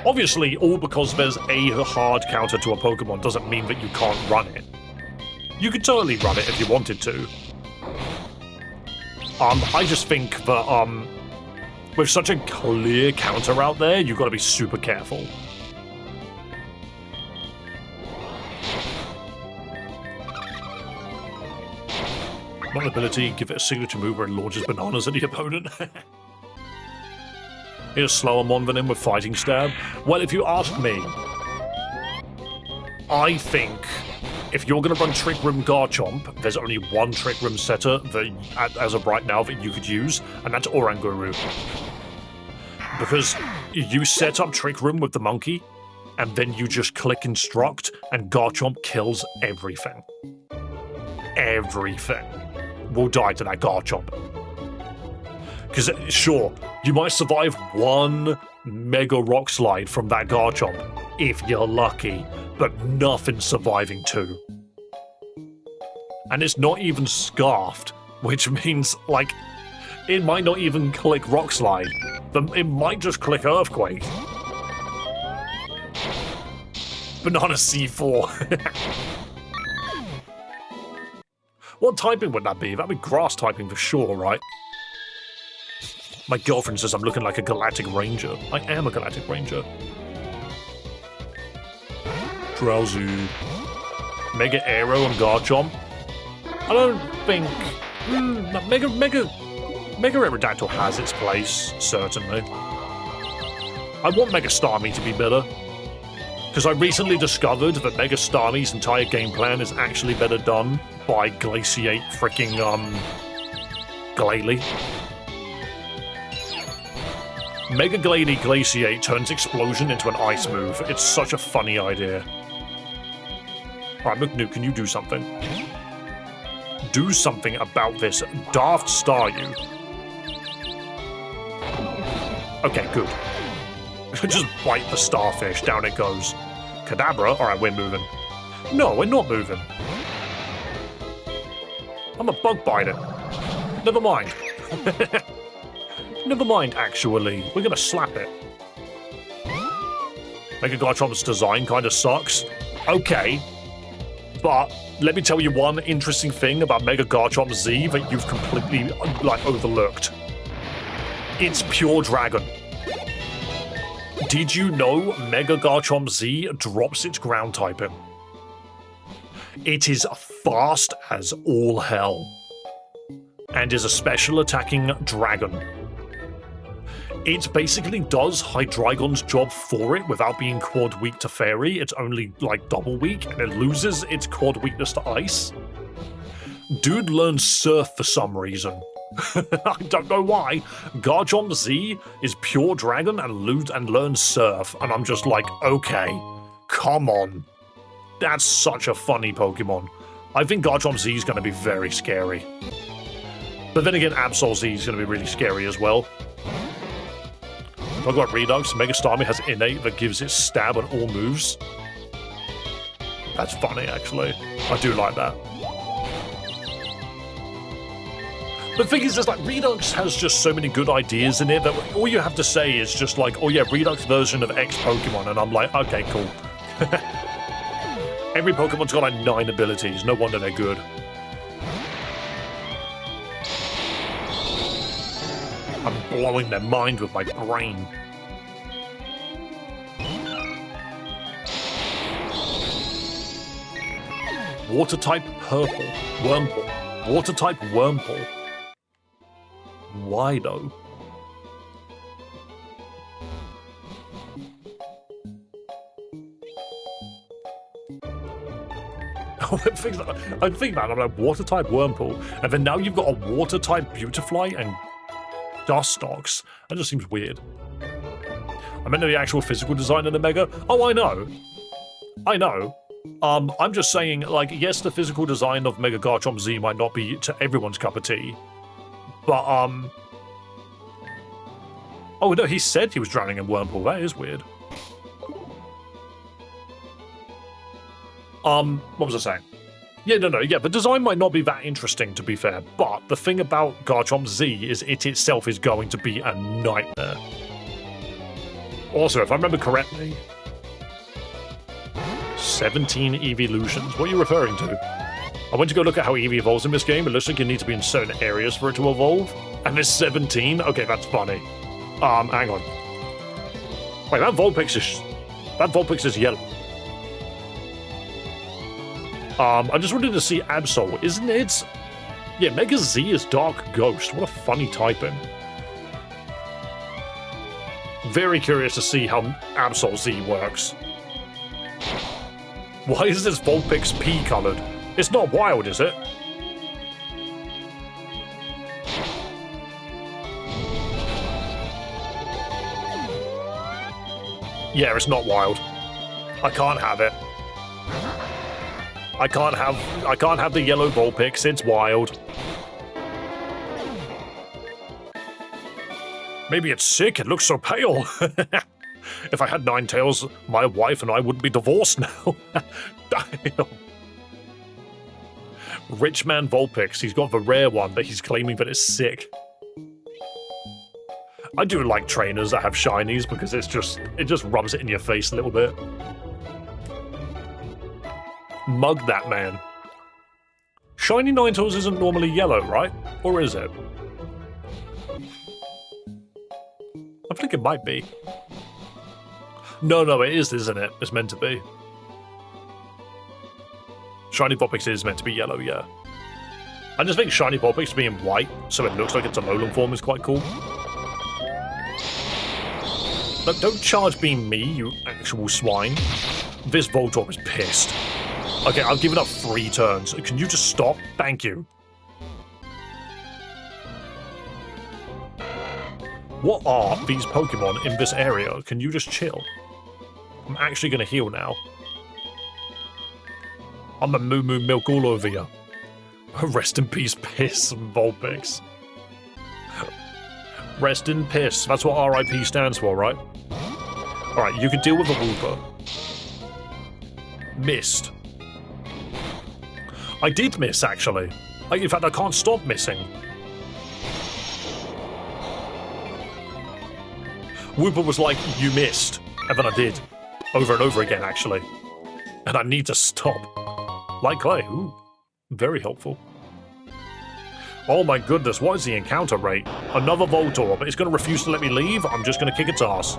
Obviously, all because there's a hard counter to a Pokemon doesn't mean that you can't run it. You could totally run it if you wanted to. I just think that with such a clear counter out there, you've got to be super careful. One ability, give it a signature move where it launches bananas at the opponent. Here's slower Mon than him with Fighting Stab. Well, if you ask me, I think if you're going to run Trick Room Garchomp, there's only one Trick Room setter that, as of right now, that you could use, and that's Oranguru. Because you set up Trick Room with the monkey, and then you just click Instruct, and Garchomp kills everything. Everything will die to that Garchomp. Because, sure, you might survive one Mega Rock Slide from that Garchomp, if you're lucky, but nothing surviving two. And it's not even Scarfed, which means, like, it might not even click Rock Slide. It might just click Earthquake. Banana C4. What typing would that be? That'd be grass typing for sure, right? My girlfriend says I'm looking like a Galactic Ranger. I am a Galactic Ranger. Drowsy. Mega Aero and Garchomp. I don't think... Mega Aerodactyl has its place, certainly. I want Mega Starmie to be better. Because I recently discovered that Mega Starmie's entire game plan is actually better done by Glaciate freaking, Glalie. Mega Glalie Glaciate turns Explosion into an ice move. It's such a funny idea. Alright, McNuke, can you do something? Do something about this Daft Staryu. Okay, good. Just bite the starfish, down it goes. Kadabra? Alright, we're moving. No, we're not moving. I'm a bug biter. Never mind. Never mind, actually. We're gonna slap it. Mega Garchomp's design kind of sucks. Okay. But let me tell you one interesting thing about Mega Garchomp Z that you've completely, like, overlooked. It's pure dragon. Did you know Mega Garchomp Z drops its ground typing? It is fast as all hell. And is a special attacking dragon. It basically does Hydreigon's job for it without being quad weak to Fairy. It's only like double weak, and it loses its quad weakness to Ice. Dude learns Surf for some reason. I don't know why. Garchomp Z is pure dragon and learns Surf, and I'm just like, okay, come on. That's such a funny Pokemon. I think Garchomp Z is going to be very scary. But then again, Absol Z is going to be really scary as well. I've got Redux. Mega Starmie has Innate that gives it stab on all moves. That's funny, actually. I do like that. The thing is, like, Redux has just so many good ideas in it that all you have to say is just like, oh yeah, Redux version of X Pokemon, and I'm like, okay, cool. Every Pokemon's got like 9 abilities. No wonder they're good. I'm blowing their mind with my brain. Water-type Purple. Wurmple. Water-type Wurmple. Why though? I think that I'm like water-type Wurmple, and then now you've got a water-type Beautifly and Dustox. That just seems weird. I meant the actual physical design of the Mega. Oh, I know. I know. I'm just saying, like, yes, the physical design of Mega Garchomp Z might not be to everyone's cup of tea, but, oh, no, he said he was drowning in Wurmple. That is weird. What was I saying? Yeah, yeah, the design might not be that interesting, to be fair, but the thing about Garchomp Z is it itself is going to be a nightmare. Also, if I remember correctly, 17 evolutions. What are you referring to? I went to go look at how Eevee evolves in this game. It looks like you need to be in certain areas for it to evolve. And there's 17? Okay, that's funny. Hang on. Wait, that Vulpix is yellow. I just wanted to see Absol. Isn't it? Yeah, Mega Z is Dark Ghost. What a funny typing. Very curious to see how Absol Z works. Why is this Vulpix pea-coloured? It's not wild, is it? Yeah, it's not wild. I can't have it. I can't have the yellow Vulpix, it's wild. Maybe it's sick, it looks so pale. If I had 9 tails, my wife and I wouldn't be divorced now. Rich man Vulpix, he's got the rare one, but he's claiming that it's sick. I do like trainers that have shinies because it just rubs it in your face a little bit. Mug that man. Shiny Ninetales isn't normally yellow, right? Or is it? I think it might be. No, it is, isn't it? It's meant to be. Shiny Vulpix is meant to be yellow, yeah. I just think Shiny Vulpix being white, so it looks like it's a Alolan form, is quite cool. But don't charge beam me, you actual swine. This Voltorb is pissed. Okay, I've given up 3 turns. Can you just stop? Thank you. What are these Pokemon in this area? Can you just chill? I'm actually going to heal now. I'm a moo moo milk all over you. Rest in peace, piss, Vulpix. Rest in piss. That's what RIP stands for, right? Alright, you can deal with the Wooper. Missed. I did miss, actually. In fact, I can't stop missing. Wooper was like, you missed. And then I did. over and over again, actually. And I need to stop. Like clay. Ooh, very helpful. Oh my goodness, what is the encounter rate? Another Voltorb, but it's going to refuse to let me leave? I'm just going to kick its ass.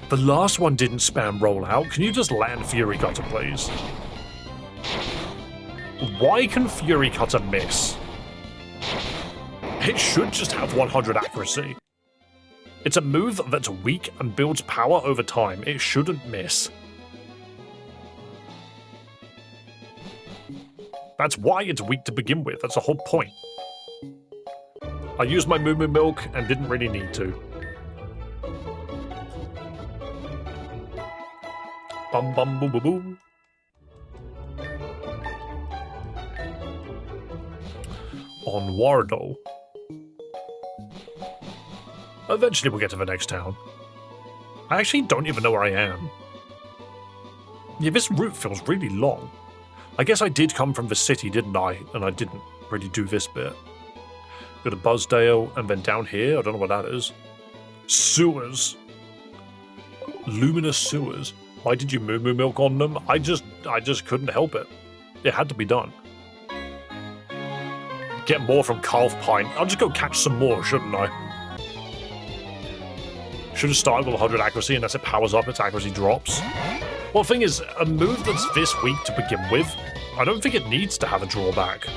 The last one didn't spam rollout. Can you just land Fury Cutter, please? Why can Fury Cutter miss? It should just have 100 accuracy. It's a move that's weak and builds power over time. It shouldn't miss. That's why it's weak to begin with. That's the whole point. I used my Moo Moo Milk and didn't really need to. Bum bum boo boo boo. On Wardle. Eventually we'll get to the next town. I actually don't even know where I am. Yeah, this route feels really long. I guess I did come from the city, didn't I? And I didn't really do this bit. Go to Buzzdale, and then down here, I don't know what that is. Sewers. Luminous sewers. Why did you Moo Moo Milk on them? I just couldn't help it. It had to be done. Get more from Calf Pint. I'll just go catch some more, shouldn't I? Should have started with 100 accuracy, and as it powers up, its accuracy drops. Well, the thing is, a move that's this weak to begin with, I don't think it needs to have a drawback.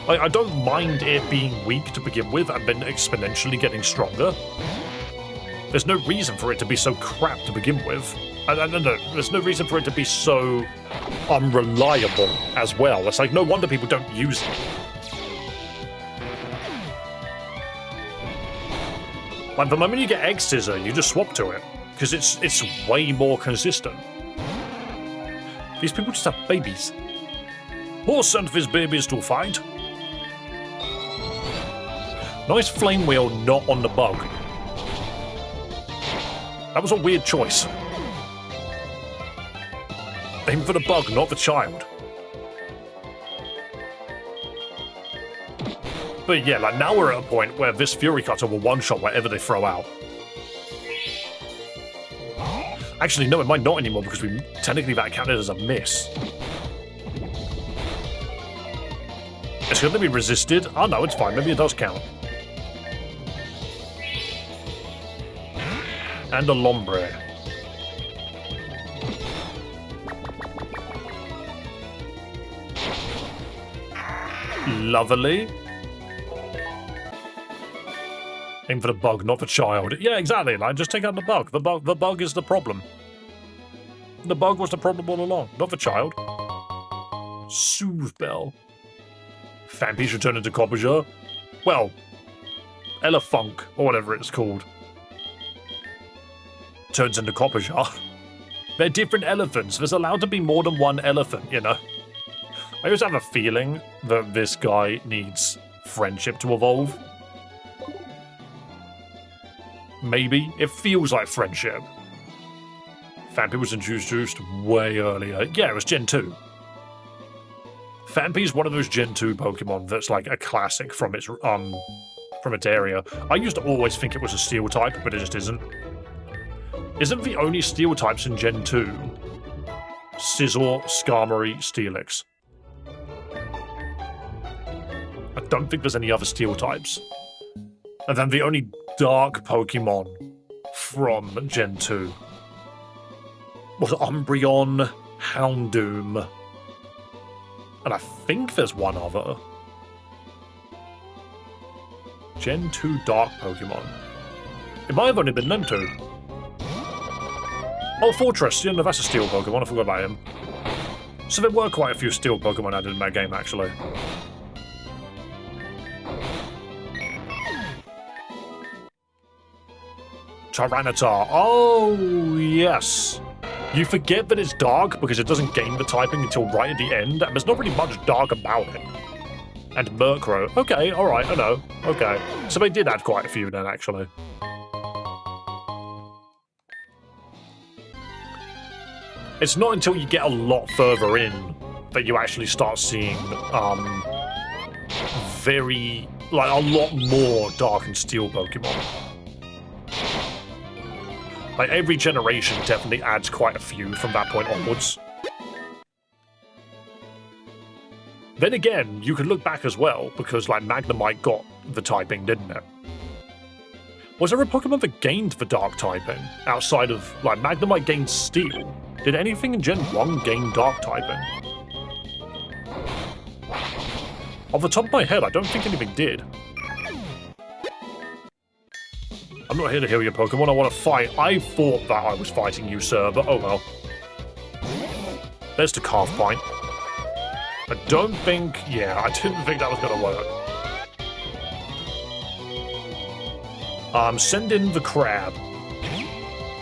I don't mind it being weak to begin with and then exponentially getting stronger. There's no reason for it to be so crap to begin with. No, there's no reason for it to be so unreliable as well. It's like, no wonder people don't use it. Like, the moment you get Egg Scissor, you just swap to it, because it's way more consistent. These people just have babies. Horse sent his babies to fight. Nice flame wheel not on the bug. That was a weird choice. Aim for the bug, not the child. But yeah, like now we're at a point where this Fury Cutter will one-shot whatever they throw out. Actually, no, it might not anymore because technically that counted as a miss. It's going to be resisted. Oh no, it's fine. Maybe it does count. And a Lombre. Lovely. Aim for the bug, not the child. Yeah, exactly. Like, just take out the bug. The bug is the problem. The bug was the problem all along, not the child. Soothe Bell. Fampies return into Copperja. Well, Elefunk, or whatever it's called. Turns into Copperja. They're different elephants. There's allowed to be more than one elephant, you know? I always have a feeling that this guy needs friendship to evolve. Maybe. It feels like friendship. Fampi was introduced way earlier. Yeah, it was Gen 2. Fampi is one of those Gen 2 Pokemon that's like a classic from its area. I used to always think it was a Steel type, but it just isn't. Isn't the only Steel types in Gen 2 Scizor, Skarmory, Steelix? I don't think there's any other Steel types. And then the only Dark Pokemon from Gen 2 was Umbreon, Houndoom, and I think there's one other. Gen 2 Dark Pokemon. It might have only been them two. Oh, Fortress, yeah, no, that's a Steel Pokemon, I forgot about him. So there were quite a few Steel Pokemon added in that game, actually. Tyranitar. Oh, yes. You forget that it's dark because it doesn't gain the typing until right at the end, and there's not really much dark about it. And Murkrow. Okay, alright, I know. Okay. So they did add quite a few then, actually. It's not until you get a lot further in that you actually start seeing, a lot more Dark and Steel Pokemon. Like, every generation definitely adds quite a few from that point onwards. Then again, you could look back as well, because, like, Magnemite got the typing, didn't it? Was there a Pokemon that gained the Dark typing? Outside of, like, Magnemite gained Steel. Did anything in Gen 1 gain Dark typing? Off the top of my head, I don't think anything did. I'm not here to heal your Pokemon, I want to fight. I thought that I was fighting you, sir, but oh well. There's the Calf Pint. I don't think... yeah, I didn't think that was going to work. Send in the crab.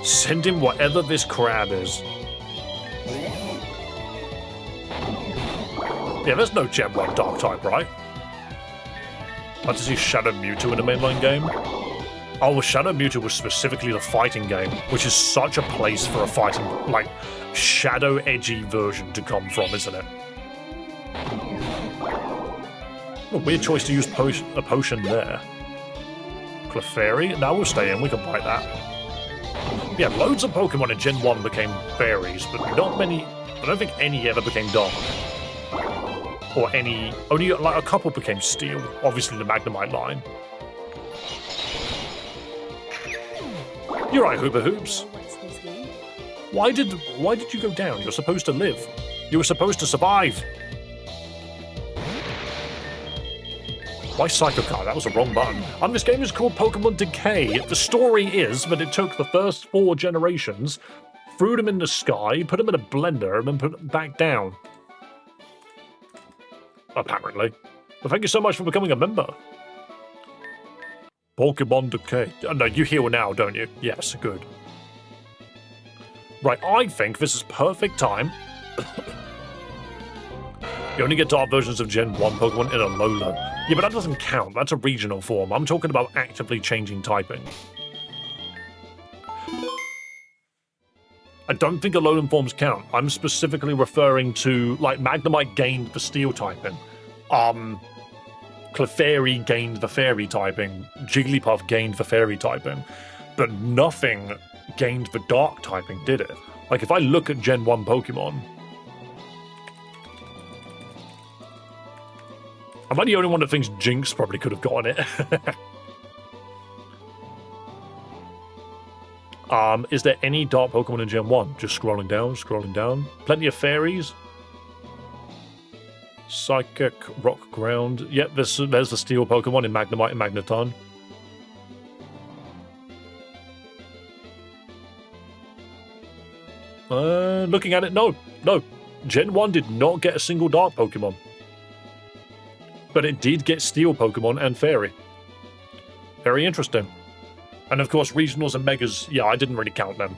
Send in whatever this crab is. Yeah, there's no Gen 1 Dark type, right? I had to see Shadow Mewtwo in a mainline game. Oh, Shadow Mewtwo was specifically the fighting game, which is such a place for a fighting, like, shadow edgy version to come from, isn't it? A weird choice to use a potion there. Clefairy? Now we'll stay in, we can bite that. Yeah, loads of Pokemon in Gen 1 became fairies, but not many... I don't think any ever became dark. Or any... only like a couple became steel. Obviously the Magnemite line. You're right, Hooper Hoops. Why did you go down? You're supposed to live. You were supposed to survive. Why Psycho Card? That was the wrong button. This game is called Pokémon Decay. The story is that it took the first 4 generations, threw them in the sky, put them in a blender, and then put them back down. Apparently. Well, thank you so much for becoming a member. Pokémon Decay. Oh, no, you heal now, don't you? Yes, good. Right, I think this is perfect time. You only get dark versions of Gen 1 Pokemon in Alola. Yeah, but that doesn't count. That's a regional form. I'm talking about actively changing typing. I don't think Alolan forms count. I'm specifically referring to, like, Magnemite gained the Steel typing. Clefairy gained the Fairy typing. Jigglypuff gained the Fairy typing. But nothing gained the Dark typing, did it? Like, if I look at Gen 1 Pokemon... am I the only one that thinks Jinx probably could have gotten it? Is there any dark Pokemon in Gen 1? Just scrolling down, scrolling down. Plenty of fairies. Psychic, Rock, Ground. Yep, there's the Steel Pokemon in Magnemite and Magneton. Looking at it, no. Gen 1 did not get a single dark Pokemon. But it did get Steel Pokemon and Fairy. Very interesting. And of course, regionals and megas, yeah, I didn't really count them.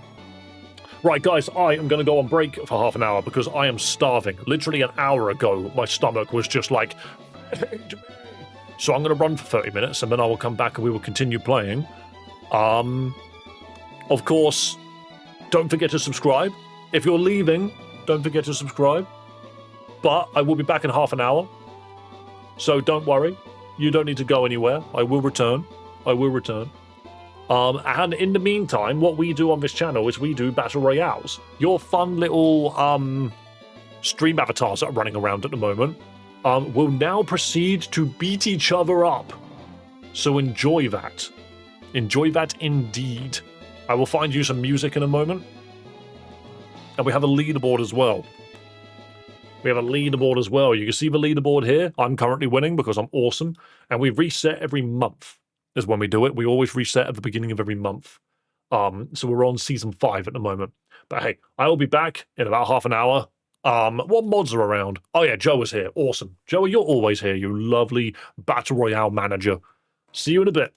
Right, guys, I am going to go on break for half an hour because I am starving. Literally an hour ago, my stomach was just like... so I'm going to run for 30 minutes and then I will come back and we will continue playing. Of course, don't forget to subscribe. If you're leaving, don't forget to subscribe. But I will be back in half an hour. So don't worry. You don't need to go anywhere. I will return. I will return. And in the meantime, what we do on this channel is we do Battle Royales. Your fun little stream avatars that are running around at the moment will now proceed to beat each other up. So enjoy that. Enjoy that indeed. I will find you some music in a moment. And we have a leaderboard as well. We have a leaderboard as well. You can see the leaderboard here. I'm currently winning because I'm awesome. And we reset every month is when we do it. We always reset at the beginning of every month. So we're on season 5 at the moment. But hey, I will be back in about half an hour. What mods are around? Oh yeah, Joe is here. Awesome. Joe, you're always here, you lovely Battle Royale manager. See you in a bit.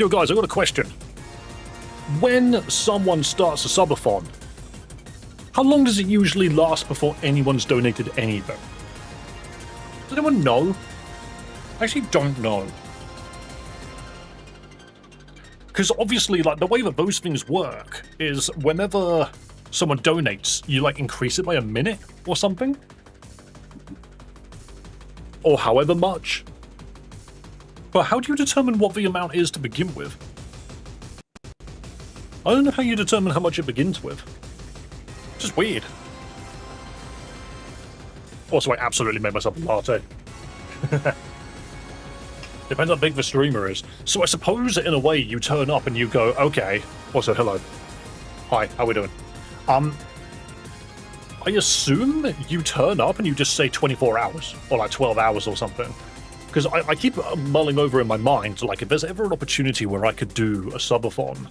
Yo, guys, I got a question. When someone starts a subathon, how long does it usually last before anyone's donated anything? Does anyone know? I actually don't know. Because obviously, like, the way that those things work is whenever someone donates, you, like, increase it by a minute or something? Or however much. But how do you determine what the amount is to begin with? I don't know how you determine how much it begins with. It's just weird. Also, I absolutely made myself a latte. Depends how big the streamer is. So I suppose, in a way, you turn up and you go, okay. Also, hello. Hi, how we doing? I assume you turn up and you just say 24 hours, or like 12 hours or something. Because I keep mulling over in my mind, like, if there's ever an opportunity where I could do a subathon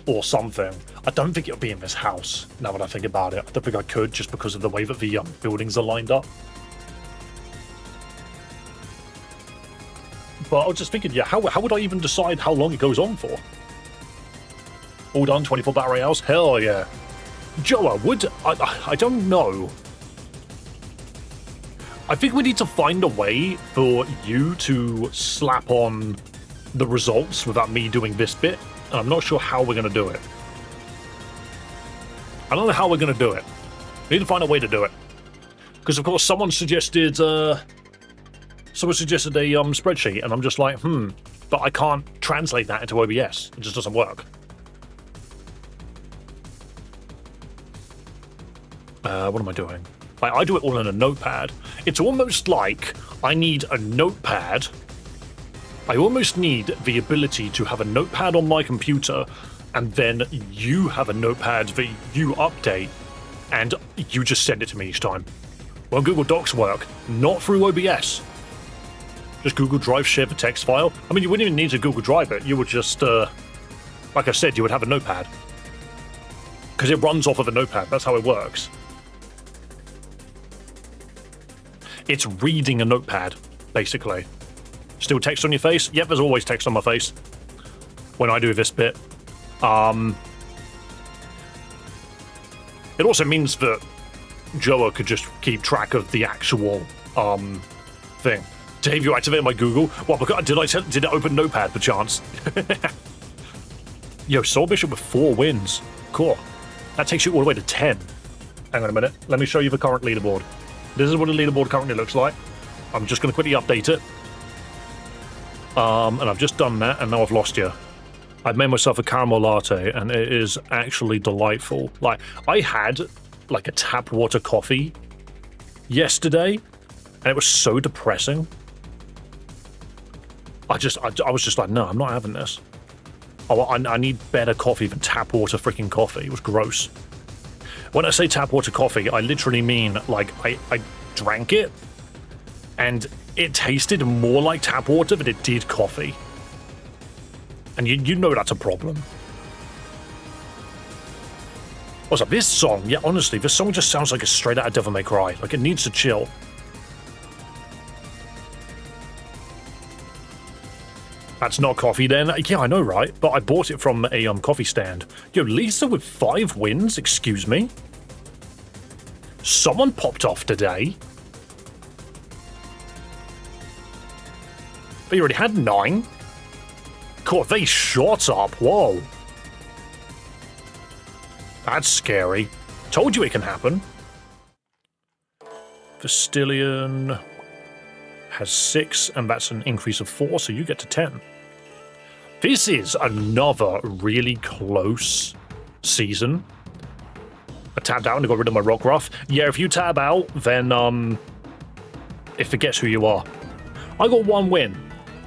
or something, I don't think it'll be in this house, now that I think about it. I don't think I could, just because of the way that the buildings are lined up. But I was just thinking, yeah, how would I even decide how long it goes on for? All done, 24 battery hours? Hell yeah. Joa, I don't know. I think we need to find a way for you to slap on the results without me doing this bit, and I'm not sure how we're going to do it. I don't know how we're going to do it. We need to find a way to do it. Because, of course, someone suggested a spreadsheet, and I'm just like, but I can't translate that into OBS. It just doesn't work. What am I doing? I do it all in a notepad. It's almost like I need a notepad. I almost need the ability to have a notepad on my computer, and then you have a notepad that you update, and you just send it to me each time. Well, Google Docs work, not through OBS. Just Google Drive share the text file. I mean, you wouldn't even need to Google Drive it. You would just, like I said, you would have a notepad. Because it runs off of a notepad. That's how it works. It's reading a notepad, basically. Still text on your face? Yep, there's always text on my face when I do this bit. It also means that Joa could just keep track of the actual thing. Dave, you activated my Google? What? Did it open Notepad, perchance? Yo, Soul Bishop with 4 wins. Cool. That takes you all the way to 10. Hang on a minute. Let me show you the current leaderboard. This is what the leaderboard currently looks like. I'm just going to quickly update it. And I've just done that, and now I've lost you. I've made myself a caramel latte, and it is actually delightful. Like, I had, like, a tap water coffee yesterday, and it was so depressing. I was just like, no, I'm not having this. Oh, I need better coffee than tap water freaking coffee. It was gross. When I say tap water coffee, I literally mean, like, I drank it, and it tasted more like tap water than it did coffee. And you know that's a problem. Also, this song, yeah, honestly, this song just sounds like a straight out of Devil May Cry. Like, it needs to chill. That's not coffee then. Yeah, I know, right? But I bought it from a coffee stand. Yo, Lisa with 5 wins? Excuse me? Someone popped off today. They already had 9. Cool, they shot up. Whoa. That's scary. Told you it can happen. Vastillion has 6, and that's an increase of 4, so you get to 10. This is another really close season. I tabbed out and got rid of my Rockruff. Yeah, if you tab out, then it forgets who you are. I got 1 win.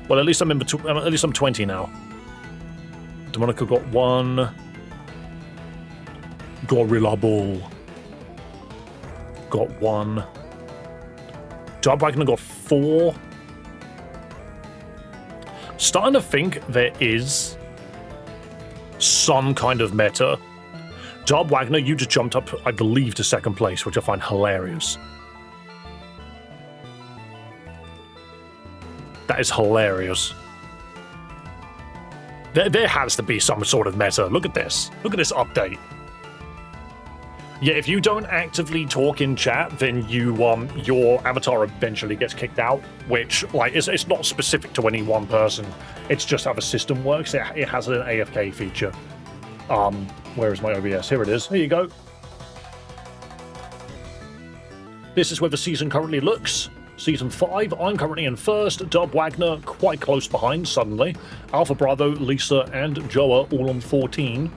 Well, at least I'm at least I'm 20 now. Demonica got 1. Gorilla Ball got 1. Job Wagner got 4. Starting to think there is some kind of meta. Job Wagner, you just jumped up, I believe, to 2nd place, which I find hilarious. That is hilarious. There has to be some sort of meta. Look at this. Look at this update. Yeah, if you don't actively talk in chat, then your avatar eventually gets kicked out, which, like, it's not specific to any one person. It's just how the system works. It has an AFK feature. Where is my OBS? Here it is. Here you go. This is where the season currently looks. Season 5, I'm currently in first, Dub Wagner quite close behind suddenly, Alpha Bravo, Lisa, and Joa all on 14.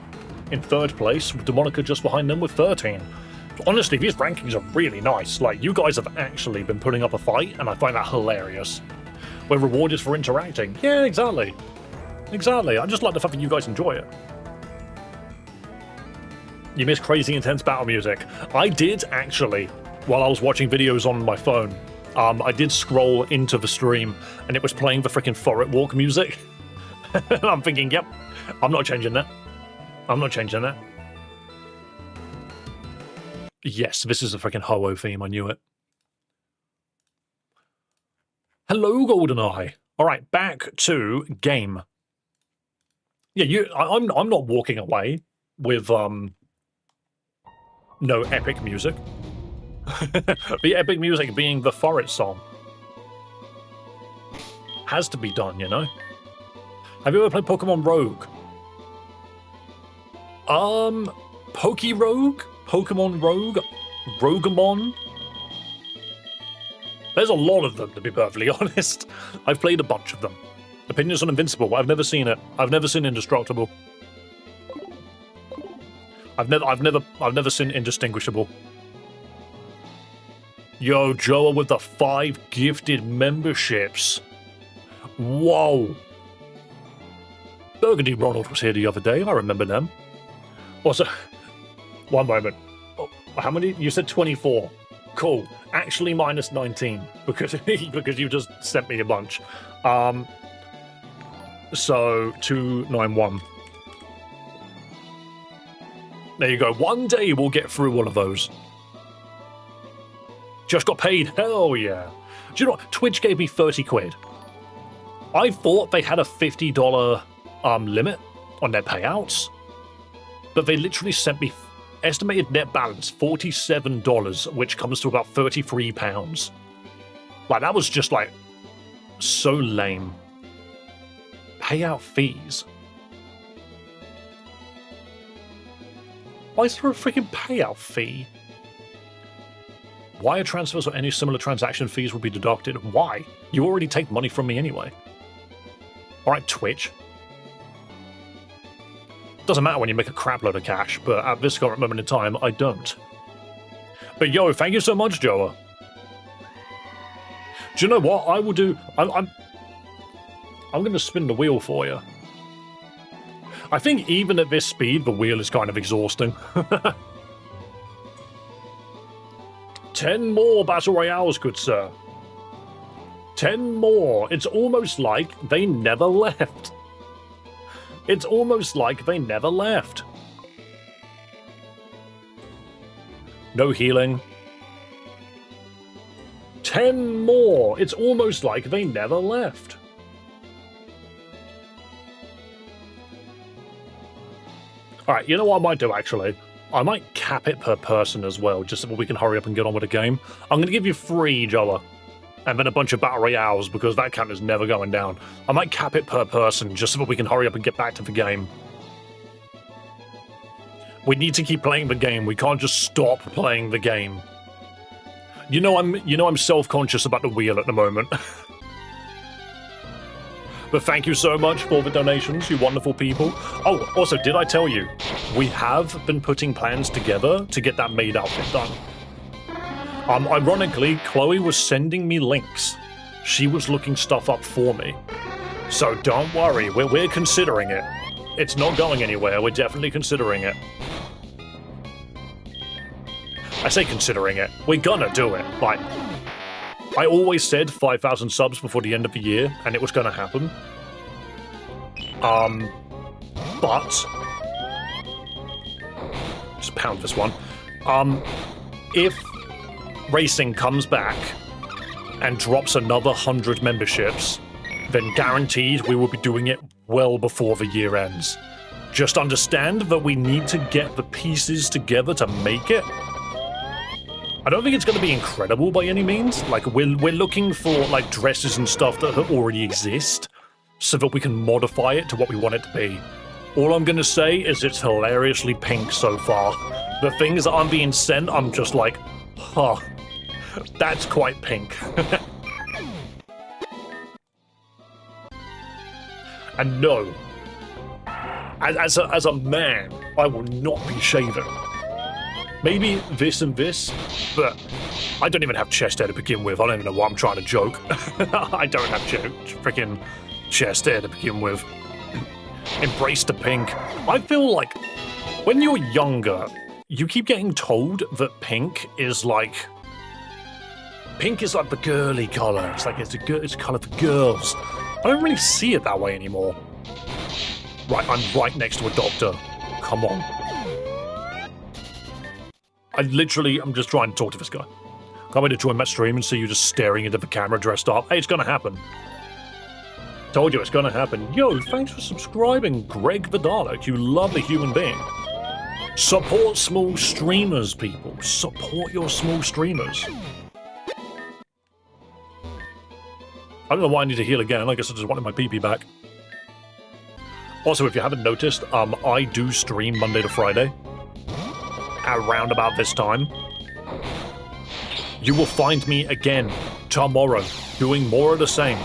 In third place, with Demonica just behind them with 13. Honestly, these rankings are really nice. Like, you guys have actually been putting up a fight, and I find that hilarious. We're rewarded for interacting. Yeah, exactly. Exactly. I just like the fact that you guys enjoy it. You miss crazy intense battle music. I did, actually, while I was watching videos on my phone. I did scroll into the stream, and it was playing the freaking Forest Walk music. And I'm thinking, yep, I'm not changing that. I'm not changing that. Yes, this is a freaking Ho-Oh theme. I knew it. Hello, GoldenEye. All right, back to game. Yeah, I'm not walking away with no epic music. The epic music being the Forest song. Has to be done, you know? Have you ever played Pokemon Rogue? Poke-Rogue? Pokemon Rogue? Rogemon? There's a lot of them, to be perfectly honest. I've played a bunch of them. Opinions on Invincible, I've never seen it. I've never seen Indestructible. I've never seen Indistinguishable. Yo, Joa with the 5 gifted memberships. Whoa. Burgundy Ronald was here the other day, I remember them. Also, one moment. Oh, how many? You said 24. Cool. Actually, minus 19 because you just sent me a bunch. So 291. There you go. One day we'll get through all of those. Just got paid. Hell yeah. Do you know what? Twitch gave me 30 quid. I thought they had a $50 limit on their payouts. But they literally sent me estimated net balance $47, which comes to about £33. Like, that was just, like, so lame. Payout fees. Why is there a freaking payout fee? Wire transfers or any similar transaction fees will be deducted. Why? You already take money from me anyway. Alright, Twitch. Doesn't matter when you make a crap load of cash, but at this current moment in time, I don't. But yo, thank you so much, Joa. Do you know what I will do? I'm going to spin the wheel for you. I think even at this speed, the wheel is kind of exhausting. 10 more Battle Royales, good sir. 10 more. It's almost like they never left. It's almost like they never left. No healing. 10 more. It's almost like they never left. Alright, you know what I might do, actually? I might cap it per person as well, just so we can hurry up and get on with the game. I'm going to give you 3, Joa. And then a bunch of Battle Royales, because that count is never going down. I might cap it per person, just so that we can hurry up and get back to the game. We need to keep playing the game. We can't just stop playing the game. You know I'm self-conscious about the wheel at the moment. But thank you so much for the donations, you wonderful people. Oh, also, did I tell you? We have been putting plans together to get that maid outfit done. Ironically, Chloe was sending me links. She was looking stuff up for me. So don't worry, we're considering it. It's not going anywhere, we're definitely considering it. I say considering it, we're gonna do it. Like, I always said 5,000 subs before the end of the year, and it was gonna happen. But... just pound this one. If Racing comes back and drops another 100 memberships, then guaranteed we will be doing it well before the year ends. Just understand that we need to get the pieces together to make it. I don't think it's going to be incredible by any means. Like, we're looking for, like, dresses and stuff that already exist so that we can modify it to what we want it to be. All I'm going to say is it's hilariously pink so far. The things that I'm being sent, I'm just like, huh, that's quite pink. And no, as a man, I will not be shaven. Maybe this and this, but I don't even have chest hair to begin with. I don't even know why I'm trying to joke. I don't have freaking chest hair to begin with. Embrace the pink. I feel like when you're younger, you keep getting told that pink is like the girly color. It's like it's a color for girls. I don't really see it that way anymore. Right, I'm right next to a doctor. Come on. I'm just trying to talk to this guy. Can't wait to join my stream and see you just staring into the camera dressed up. Hey, it's gonna happen. Told you it's gonna happen. Yo, thanks for subscribing, Greg the Dalek, you lovely human being. Support small streamers, people. Support your small streamers. I don't know why I need to heal again. I guess I just wanted my PP back. Also, if you haven't noticed, I do stream Monday to Friday. Around about this time. You will find me again tomorrow, doing more of the same.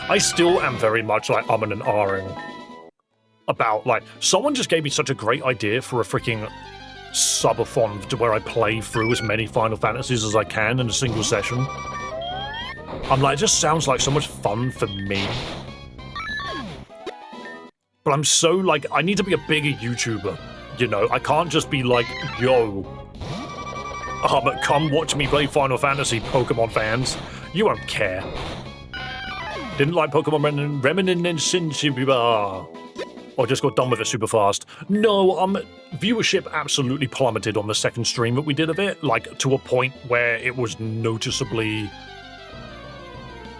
I still am very much like umming and ahhing about, like, someone just gave me such a great idea for a freaking subathon to where I play through as many Final Fantasies as I can in a single session. I'm like, it just sounds like so much fun for me. But I'm so, like, I need to be a bigger YouTuber, you know? I can't just be like, yo, come watch me play Final Fantasy, Pokemon fans. You won't care. Didn't like Pokemon Reminiscence, or just got done with it super fast. No, viewership absolutely plummeted on the second stream that we did of it, like, to a point where it was noticeably,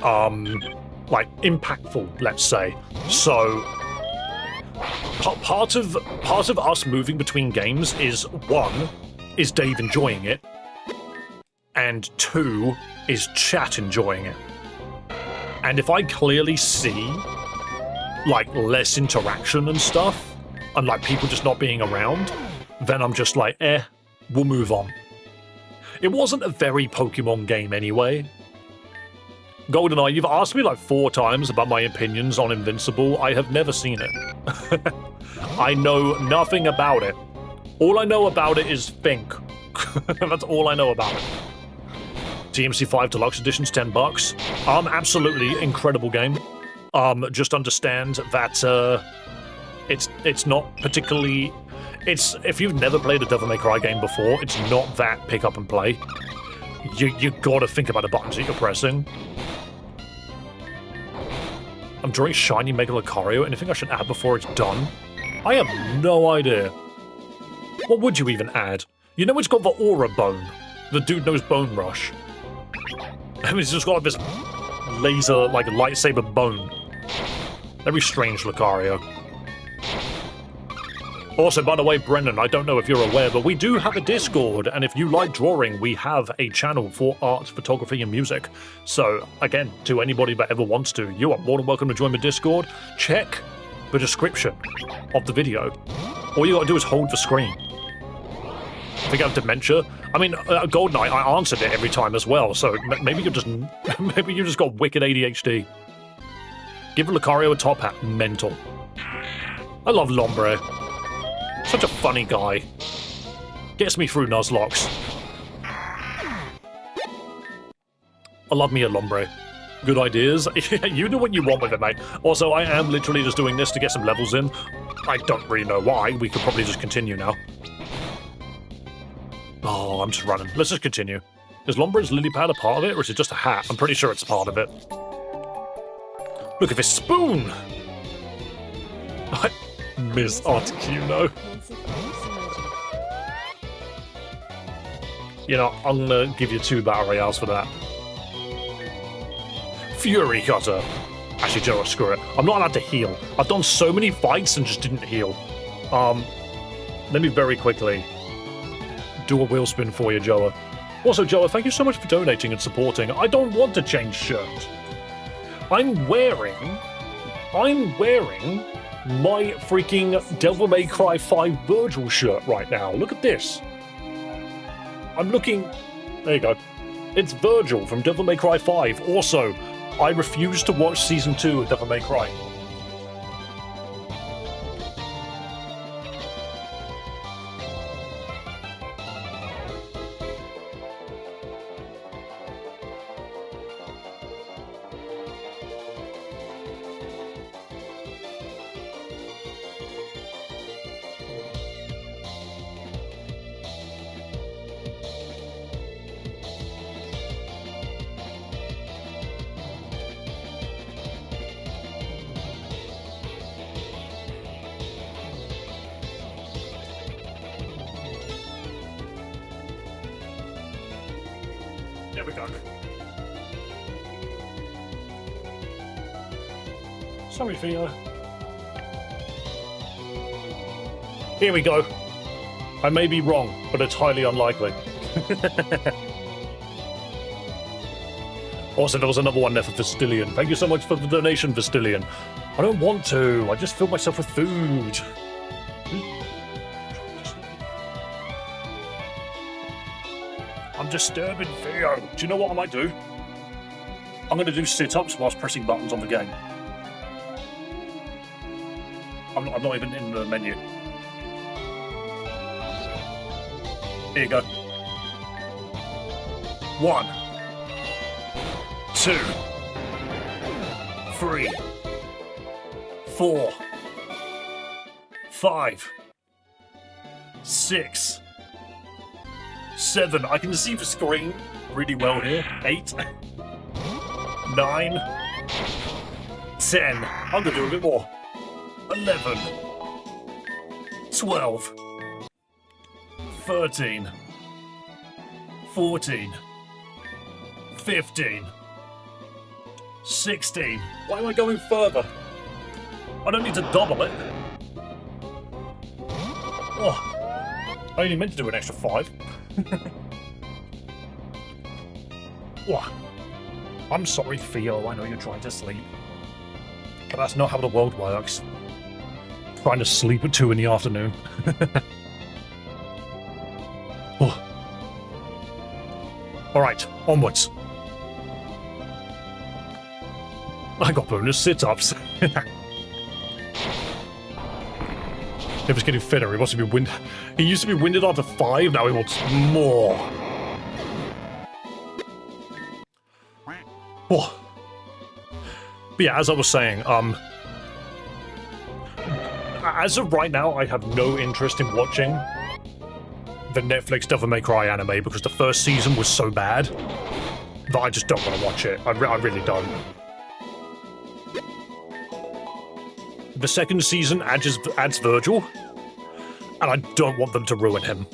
like, impactful, let's say. So, part of us moving between games is, one, is Dave enjoying it, and two, is chat enjoying it. And if I clearly see, like, less interaction and stuff, and, like, people just not being around, then I'm just like, we'll move on. It wasn't a very Pokemon game anyway. GoldenEye, you've asked me like 4 times about my opinions on Invincible. I have never seen it. I know nothing about it. All I know about it is Think. That's all I know about it. DMC5 Deluxe Edition's $10. Absolutely incredible game. Just understand that it's not particularly. If you've never played a Devil May Cry game before, it's not that pick up and play. You gotta think about the buttons that you're pressing. I'm drawing shiny Mega Lucario. Anything I should add before it's done? I have no idea. What would you even add? You know it's got the Aura Bone. The dude knows Bone Rush. I mean, it's just got like this laser, like lightsaber bone. Very strange, Lucario. Also, by the way, Brendan, I don't know if you're aware, but we do have a Discord, and if you like drawing, we have a channel for art, photography, and music. So, again, to anybody that ever wants to, you are more than welcome to join the Discord. Check the description of the video. All you gotta do is hold the screen. I think I have dementia. I mean, GoldenEye, I answered it every time as well, so maybe you just got wicked ADHD. Give Lucario a top hat. Mental. I love Lombre. Such a funny guy. Gets me through Nuzlocke. I love me a Lombre. Good ideas. You do what you want with it, mate. Also, I am literally just doing this to get some levels in. I don't really know why. We could probably just continue now. Oh, I'm just running. Let's just continue. Is Lombre's lily pad a part of it, or is it just a hat? I'm pretty sure it's part of it. Look at this spoon! I miss Articuno. You know, I'm gonna give you 2 battle royales for that. Fury Cutter. Actually, Joe, screw it. I'm not allowed to heal. I've done so many fights and just didn't heal. Let me very quickly do a wheel spin for you, Joa. Also, Joa, thank you so much for donating and supporting. I don't want to change shirt. I'm wearing my freaking Devil May Cry 5 Virgil shirt right now. Look at this. I'm looking... There you go. It's Virgil from Devil May Cry 5. Also, I refuse to watch Season 2 of Devil May Cry. There we go. Sorry, Theo. Here we go. I may be wrong, but it's highly unlikely. Also, there was another one there for Vestilian. Thank you so much for the donation, Vestilian. I don't want to. I just fill myself with food. I'm disturbing Theo. Do you know what I might do? I'm going to do sit-ups whilst pressing buttons on the game. I'm not even in the menu. Here you go. 1, 2, 3, 4, 5, 6, 7. I can see the screen really well here. 8, 9, 10. I'm gonna do a bit more. 11, 12, 13, 14, 15, 16. Why am I going further? I don't need to double it. Oh, I only meant to do an extra 5. What? I'm sorry, Theo. I know you're trying to sleep. But that's not how the world works. Trying to sleep at 2 in the afternoon. Oh. Alright, onwards. I got bonus sit-ups. He was getting fitter. He wants to be winded. He used to be winded after 5. Now he wants more. Oh. But yeah, as I was saying, as of right now, I have no interest in watching the Netflix Devil May Cry anime because the first season was so bad that I just don't want to watch it. I really don't. The second season adds Virgil, and I don't want them to ruin him,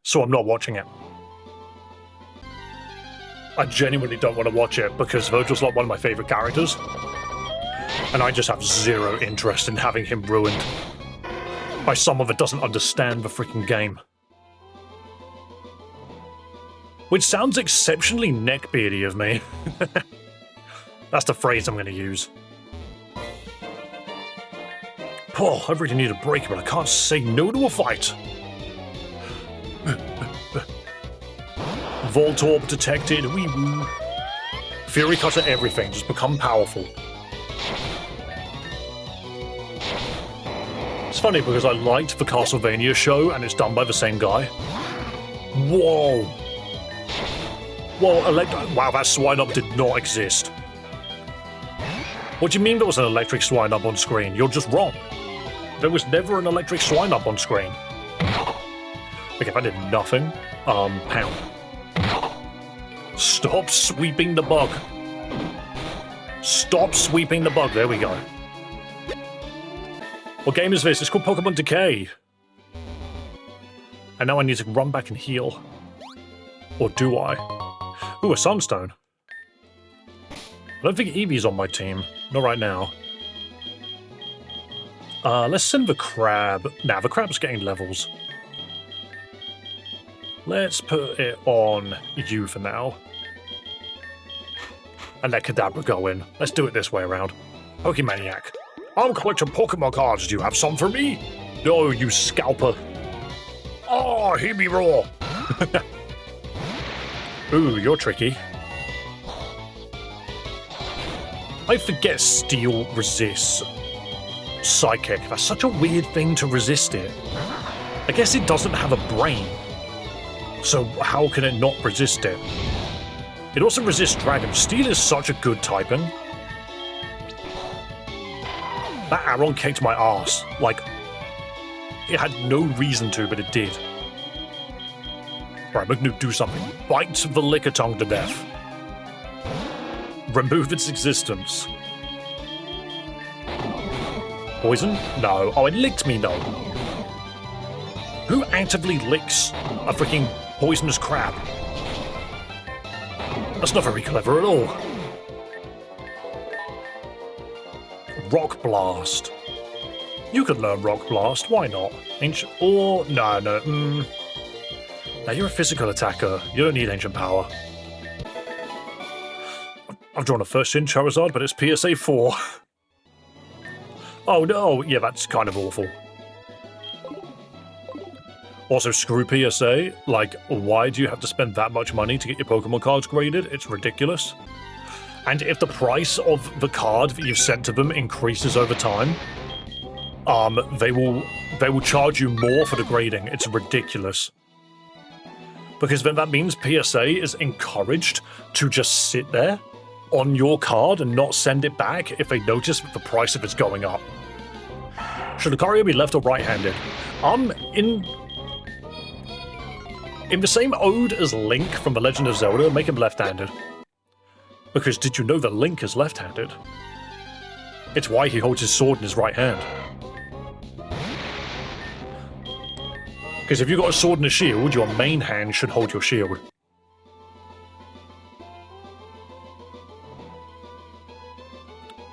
so I'm not watching it. I genuinely don't want to watch it because Virgil's not one of my favorite characters, and I just have zero interest in having him ruined by someone that doesn't understand the freaking game. Which sounds exceptionally neckbeardy of me. That's the phrase I'm going to use. Oh, I really need a break, but I can't say no to a fight. Voltorb detected, wee woo. Fury Cutter everything, just become powerful. It's funny because I liked the Castlevania show and it's done by the same guy. Whoa. Whoa, wow, that swine-up did not exist. What do you mean there was an electric swine-up on screen? You're just wrong. There was never an electric swine-up on screen. Okay, if I did nothing, pound. Stop sweeping the bug. Stop sweeping the bug. There we go. What game is this? It's called Pokémon Decay. And now I need to run back and heal. Or do I? Ooh, a sunstone. I don't think Eevee's on my team. Not right now. Let's send the crab. Nah, the crab's getting levels. Let's put it on you for now. And let Kadabra go in. Let's do it this way around. Pokemaniac. I'm collecting Pokemon cards. Do you have some for me? No, you scalper. Oh, hear me roar. Ooh, you're tricky. I forget Steel resists Psychic. That's such a weird thing to resist it. I guess it doesn't have a brain. So how can it not resist it? It also resists Dragon. Steel is such a good typing. That Aron kicked my ass. Like, it had no reason to, but it did. Right, Magnute, do something. Bite the Lickitung to death. Remove its existence. Poison? No. Oh, it licked me, no. Who actively licks a freaking poisonous crab? That's not very clever at all. Rock Blast. You could learn Rock Blast, why not? Ancient... or... no. Now you're a physical attacker. You don't need Ancient Power. I've drawn a first Shin Charizard, but it's PSA 4. Oh no, yeah, that's kind of awful. Also, screw PSA. Like, why do you have to spend that much money to get your Pokemon cards graded? It's ridiculous. And if the price of the card that you've sent to them increases over time, they will charge you more for the grading. It's ridiculous. Because then that means PSA is encouraged to just sit there on your card and not send it back if they notice that the price of it's going up. Should Lucario be left or right-handed? In the same ode as Link from The Legend of Zelda, make him left-handed. Because did you know that Link is left-handed? It's why he holds his sword in his right hand. Because if you've got a sword and a shield, your main hand should hold your shield.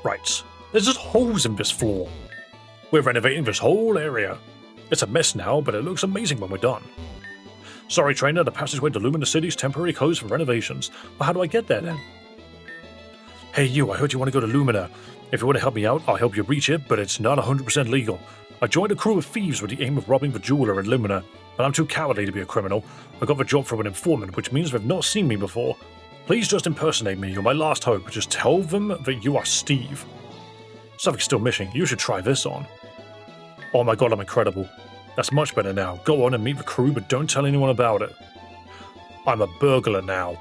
Right. There's just holes in this floor. We're renovating this whole area. It's a mess now, but it looks amazing when we're done. Sorry, trainer, the passageway to Luminous City is temporarily closed for renovations. Well, how do I get there, then? Hey, you, I heard you want to go to Lumina. If you want to help me out, I'll help you reach it, but it's not 100% legal. I joined a crew of thieves with the aim of robbing the jeweler in Lumina, but I'm too cowardly to be a criminal. I got the job from an informant, which means they've not seen me before. Please just impersonate me, you're my last hope. Just tell them that you are Steve. Something's still missing. You should try this on. Oh my god, I'm incredible. That's much better now. Go on and meet the crew, but don't tell anyone about it. I'm a burglar now.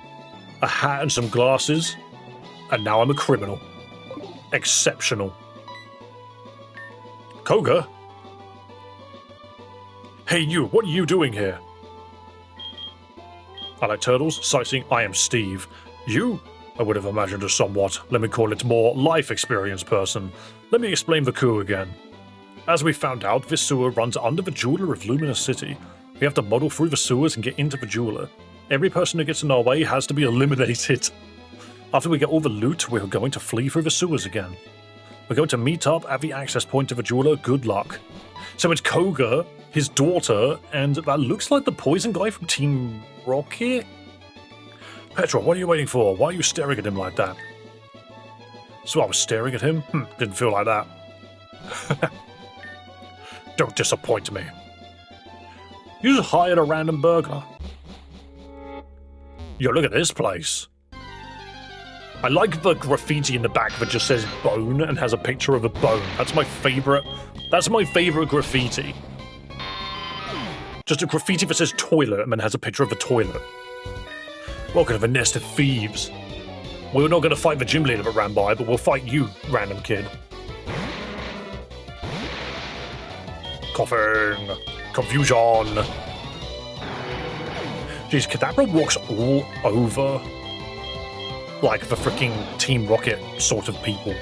A hat and some glasses, and now I'm a criminal. Exceptional. Koga? Hey you, what are you doing here? I like turtles, sightseeing, I am Steve. You? I would have imagined a somewhat, let me call it more, life experience person. Let me explain the coup again. As we found out, this sewer runs under the jeweler of Luminous City. We have to muddle through the sewers and get into the jeweler. Every person who gets in our way has to be eliminated. After we get all the loot, we're going to flee through the sewers again. We're going to meet up at the access point to the jeweler. Good luck. So it's Koga, his daughter, and that looks like the poison guy from Team Rocket? Petra, what are you waiting for? Why are you staring at him like that? So I was staring at him? Didn't feel like that. Don't disappoint me. You just hired a random burglar. Yo, look at this place. I like the graffiti in the back that just says bone and has a picture of a bone. That's my favorite graffiti. Just a graffiti that says toilet and then has a picture of a toilet. Welcome to the nest of thieves. We're not going to fight the gym leader that ran by, but we'll fight you, random kid. Coughing. Confusion. Jeez, Kadabra walks all over like the freaking Team Rocket sort of people.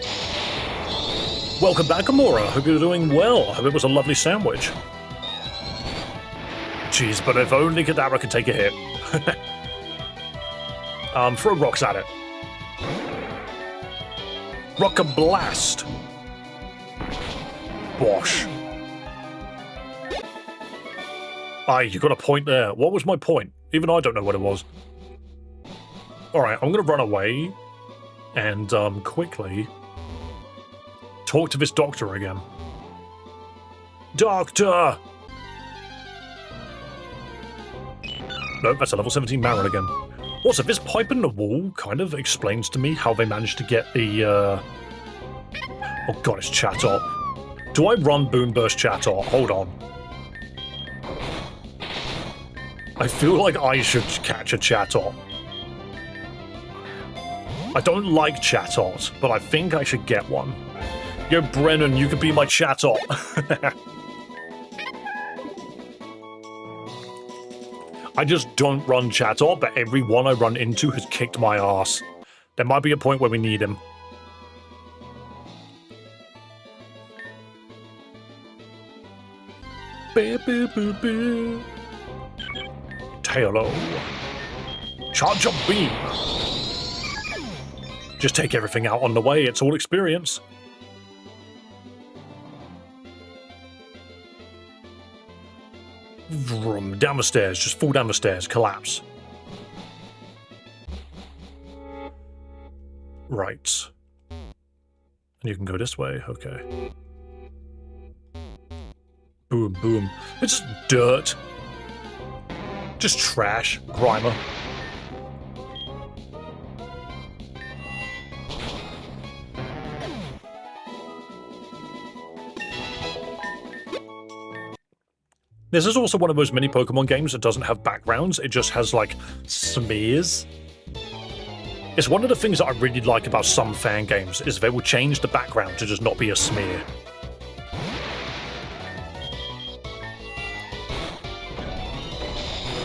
Welcome back, Amora. Hope you're doing well. I hope it was a lovely sandwich. Jeez, but if only Kadabra could take a hit. Throw rocks at it. Blast. Bosh. Aye, you got a point there. What was my point? Even I don't know what it was. Alright, I'm going to run away and quickly talk to this doctor again. Doctor! Nope, that's a level 17 Marin again. Also, this pipe in the wall kind of explains to me how they managed to get the, Oh god, it's Chatot. Do I run Boomburst Chatot? Hold on. I feel like I should catch a Chatot. I don't like Chatot, but I think I should get one. Yo, Brennan, you could be my Chatot. I just don't run Chatot, but every one I run into has kicked my ass. There might be a point where we need him. Theo. Charge up beam. Just take everything out on the way, it's all experience. Vroom, down the stairs, just fall down the stairs, collapse. Right. And you can go this way, okay. Boom, boom. It's just dirt. Just trash, Grimer. This is also one of those mini Pokemon games that doesn't have backgrounds, it just has, like, smears. It's one of the things that I really like about some fan games, is they will change the background to just not be a smear.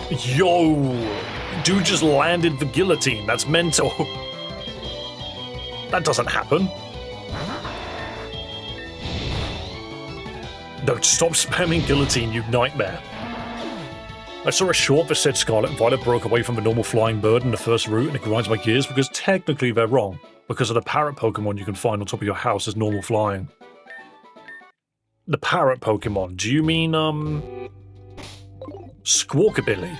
Yo! Dude just landed the guillotine, that's mental. That doesn't happen. No, stop spamming guillotine, you nightmare. I saw a short that said Scarlet Violet broke away from the normal flying bird in the first route, and it grinds my gears because technically they're wrong. Because of the parrot Pokemon you can find on top of your house as normal flying. The parrot Pokemon, do you mean, Squawkabilly?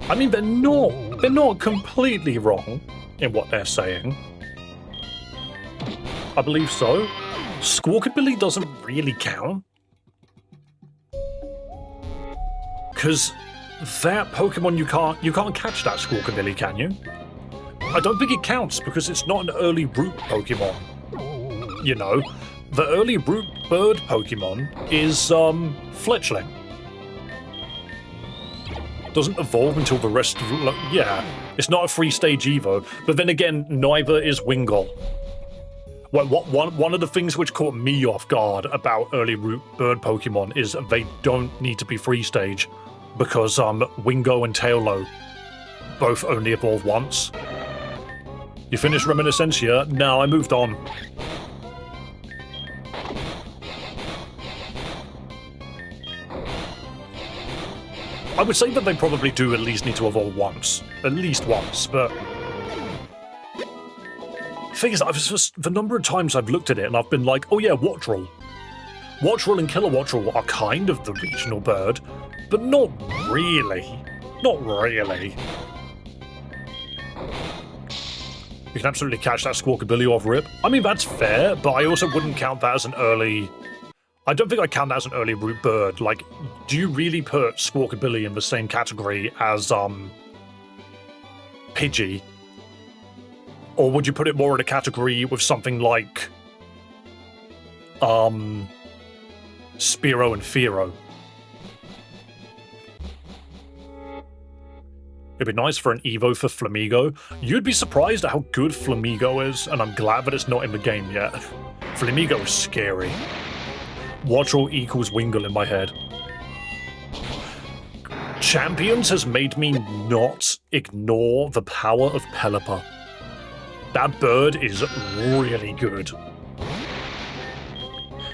I mean, they're not completely wrong in what they're saying. I believe so. Squawkabilly doesn't really count. Because that Pokemon, you can't catch that Squawkabilly, can you? I don't think it counts because it's not an early root Pokemon. You know, the early root bird Pokemon is Fletchling. Doesn't evolve until the rest of yeah, it's not a free stage Evo, but then again, neither is Wingull. One of the things which caught me off guard about early root bird Pokemon is they don't need to be free stage, because Wingo and Tailo both only evolve once. You finished Reminiscencia? No, I moved on. I would say that they probably do at least need to evolve once. At least once, but... The thing is, the number of times I've looked at it and I've been like, oh yeah, Wattrel. Wattrel and Kilowattrel are kind of the regional bird, but not really. Not really. You can absolutely catch that Squawkabilly off rip. I mean, that's fair, but I also wouldn't count that as an early... I don't think I count that as an early root bird. Like, do you really put Squawkabilly in the same category as, Pidgey? Or would you put it more in a category with something like, Spearow and Fearow? It'd be nice for an Evo for Flamigo. You'd be surprised at how good Flamigo is, and I'm glad that it's not in the game yet. Flamigo is scary. Wattrel equals Wingull in my head. Champions has made me not ignore the power of Pelipper. That bird is really good.